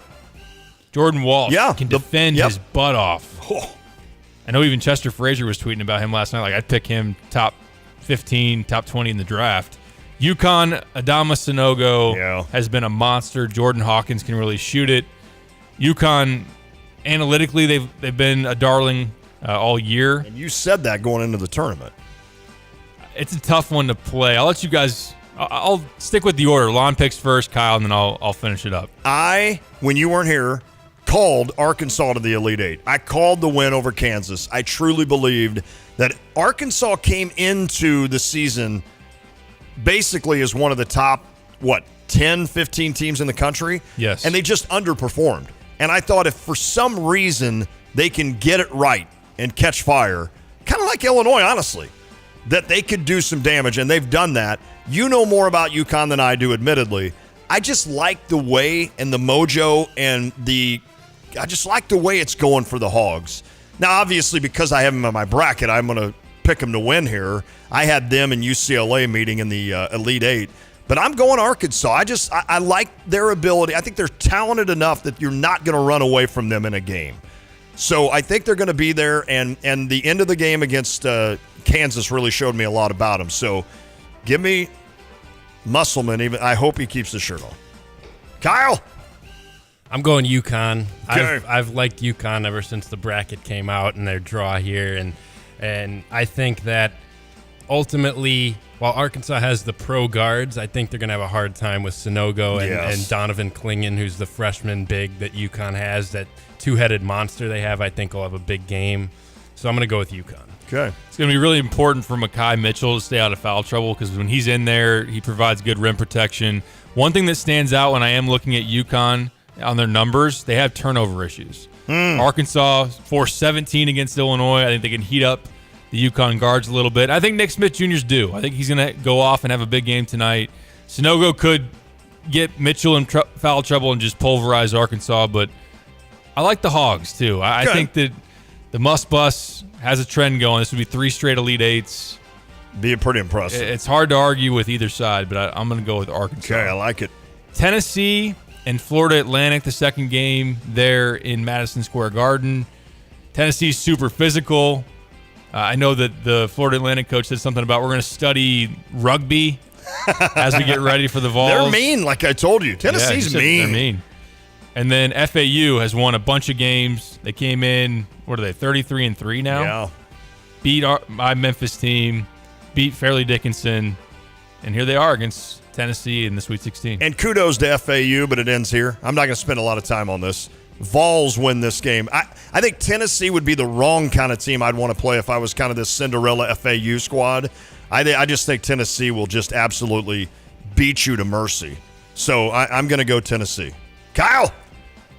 Jordan Walsh can defend his butt off. Oh. I know even Chester Frazier was tweeting about him last night. Like, I'd pick him top 15, top 20 in the draft. UConn, Adama Sanogo has been a monster. Jordan Hawkins can really shoot it. UConn, analytically, they've been a darling all year. And you said that going into the tournament. It's a tough one to play. I'll let you guys. I'll stick with the order. Lon picks first, Kyle, and then I'll finish it up. When you weren't here, called Arkansas to the Elite Eight. I called the win over Kansas. I truly believed that Arkansas came into the season basically as one of the top, 10, 15 teams in the country? Yes. And they just underperformed. And I thought if for some reason they can get it right and catch fire, kind of like Illinois, honestly, that they could do some damage, and they've done that. You know more about UConn than I do, admittedly. I just like the way and the mojo and I just like the way it's going for the Hogs. Now, obviously, because I have them in my bracket, I'm going to pick them to win here. I had them and UCLA meeting in the Elite Eight. But I'm going Arkansas. I like their ability. I think they're talented enough that you're not going to run away from them in a game. So I think they're going to be there, and the end of the game against Kansas really showed me a lot about them. So give me Musselman. Even I hope he keeps the shirt on. Kyle? I'm going UConn. Okay. I've liked UConn ever since the bracket came out and their draw here, and I think that ultimately, while Arkansas has the pro guards, I think they're going to have a hard time with Sanogo and Donovan Clingan, who's the freshman big that UConn has, that two-headed monster they have. I think will have a big game. So I'm going to go with UConn. Okay. It's going to be really important for Mekhi Mitchell to stay out of foul trouble because when he's in there, he provides good rim protection. One thing that stands out when I am looking at UConn on their numbers, they have turnover issues. Arkansas forced 17 against Illinois. I think they can heat up the UConn guards a little bit. I think Nick Smith Jr.'s due. I think he's going to go off and have a big game tonight. Sanogo could get Mitchell in foul trouble and just pulverize Arkansas, but I like the Hogs, too. I think that the Must Bus has a trend going. This would be 3 straight Elite Eights. Be pretty impressive. It's hard to argue with either side, but I'm going to go with Arkansas. Okay, I like it. Tennessee and Florida Atlantic, the second game there in Madison Square Garden. Tennessee's super physical. I know that the Florida Atlantic coach said something about we're going to study rugby as we get ready for the Vols. They're mean, like I told you. Tennessee's mean. They're mean. And then FAU has won a bunch of games. They came in, 33-3 now? Yeah. Beat my Memphis team, beat Fairleigh Dickinson, and here they are against Tennessee in the Sweet 16. And kudos to FAU, but it ends here. I'm not going to spend a lot of time on this. Vols win this game. I think Tennessee would be the wrong kind of team I'd want to play if I was kind of this Cinderella FAU squad. I just think Tennessee will just absolutely beat you to mercy. So I'm going to go Tennessee. Kyle?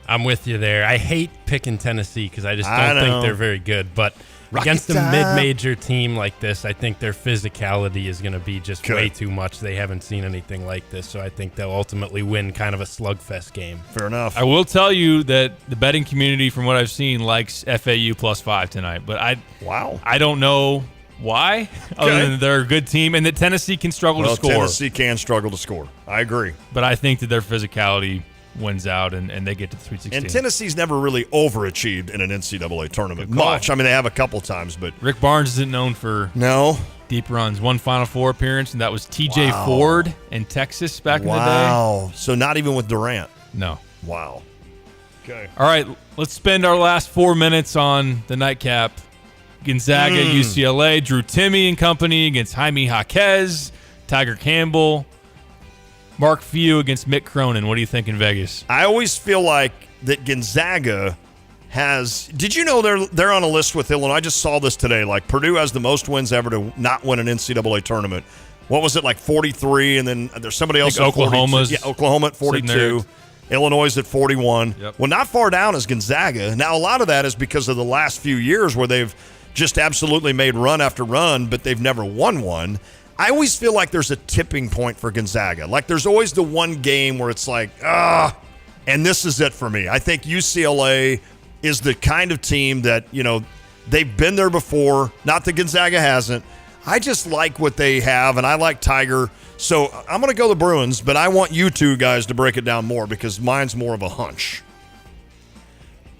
I'm with you there. I hate picking Tennessee because I just don't think they're very good. But against a mid-major team like this, I think their physicality is going to be just way too much. They haven't seen anything like this, so I think they'll ultimately win kind of a slugfest game. Fair enough. I will tell you that the betting community, from what I've seen, likes FAU +5 tonight. But I don't know why, other than they're a good team and that Tennessee can struggle to score. Tennessee can struggle to score. I agree. But I think that their physicality wins out and they get to the Sweet 16. And Tennessee's never really overachieved in an NCAA tournament much. I mean, they have a couple times, but Rick Barnes isn't known for deep runs. One Final Four appearance, and that was TJ Ford in Texas back in the day. Wow. So not even with Durant. No. Wow. Okay. All right, let's spend our last 4 minutes on the nightcap. Gonzaga, UCLA, Drew Timme and company against Jaime Jaquez, Tiger Campbell, Mark Few against Mick Cronin. What do you think in Vegas? I always feel like that Gonzaga has. Did you know they're on a list with Illinois? I just saw this today. Like Purdue has the most wins ever to not win an NCAA tournament. What was it, like 43? And then there's somebody else. At Oklahoma's. Yeah, Oklahoma at 42. Illinois at 41. Yep. Well, not far down is Gonzaga. Now, a lot of that is because of the last few years where they've just absolutely made run after run, but they've never won one. I always feel like there's a tipping point for Gonzaga. Like there's always the one game where it's like, and this is it for me. I think UCLA is the kind of team that, they've been there before. Not that Gonzaga hasn't. I just like what they have, and I like Tiger. So I'm going to go the Bruins, but I want you two guys to break it down more because mine's more of a hunch.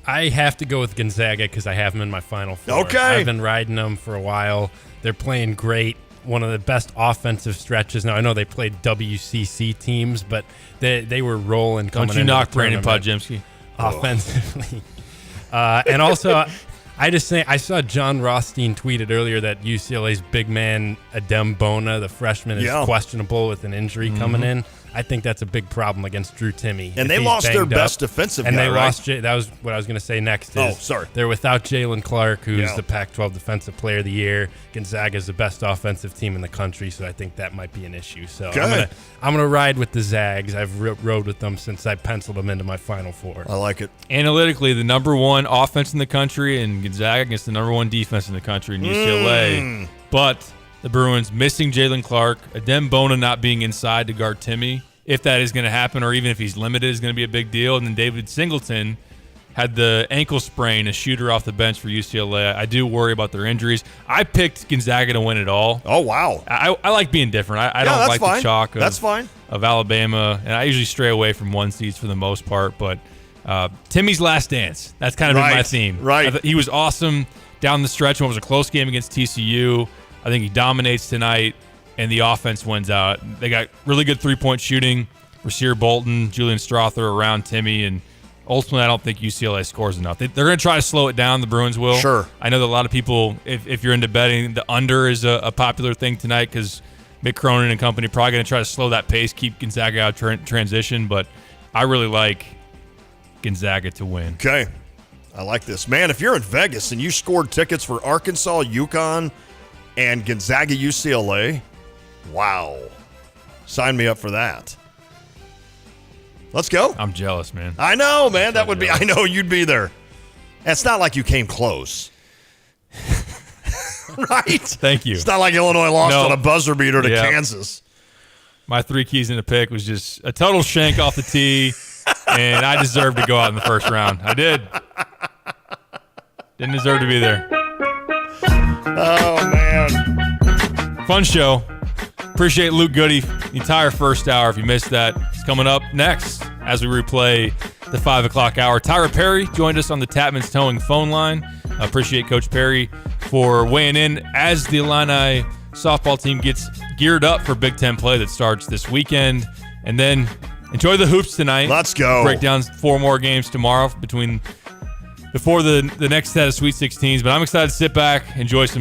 I have to go with Gonzaga because I have them in my Final Four. Okay. I've been riding them for a while. They're playing great. One of the best offensive stretches. Now, I know they played WCC teams, but they were rolling coming in. Don't you knock Brandon Podziemski offensively. And also, I saw John Rothstein tweeted earlier that UCLA's big man, Adem Bona, the freshman, is questionable with an injury coming in. I think that's a big problem against Drew Timme. And they lost their best defensive guy, lost that was what I was going to say next. They're without Jalen Clark, who's the Pac-12 Defensive Player of the Year. Gonzaga is the best offensive team in the country, so I think that might be an issue. So I'm gonna ride with the Zags. I've rode with them since I penciled them into my Final Four. I like it. Analytically, the number one offense in the country, and Gonzaga against the number one defense in the country in UCLA. But the Bruins missing Jalen Clark, Adem Bona not being inside to guard Timme, if that is going to happen, or even if he's limited, is going to be a big deal. And then David Singleton had the ankle sprain, a shooter off the bench for UCLA. I do worry about their injuries. I picked Gonzaga to win it all. Oh, wow. I like being different. I don't like fine. the chalk of Alabama, and I usually stray away from 1 seeds for the most part, but Timmy's last dance. That's kind of been my theme. Right. He was awesome down the stretch when it was a close game against TCU. I think he dominates tonight, and the offense wins out. They got really good three-point shooting. Rasir Bolton, Julian Strother around Timmy, and ultimately I don't think UCLA scores enough. They're going to try to slow it down, the Bruins will. Sure. I know that a lot of people, if you're into betting, the under is a popular thing tonight because Mick Cronin and company probably going to try to slow that pace, keep Gonzaga out of transition, but I really like Gonzaga to win. Okay. I like this. Man, if you're in Vegas and you scored tickets for Arkansas, UConn, and Gonzaga, UCLA, wow. Sign me up for that. Let's go. I'm jealous, man. I know, man. That would be, I know you'd be there. It's not like you came close. Right? Thank you. It's not like Illinois lost on a buzzer beater to Kansas. My 3 keys in the pick was just a total shank off the tee, and I deserved to go out in the first round. I did. Didn't deserve to be there. Oh, man. Fun show. Appreciate Luke Goody the entire first hour. If you missed that, it's coming up next as we replay the 5 o'clock hour. Tyra Perry joined us on the Tapman's Towing phone line. I appreciate Coach Perry for weighing in as the Illini softball team gets geared up for Big Ten play that starts this weekend. And then enjoy the hoops tonight. Let's go. Break down 4 more games tomorrow before the next set of Sweet 16s. But I'm excited to sit back, enjoy some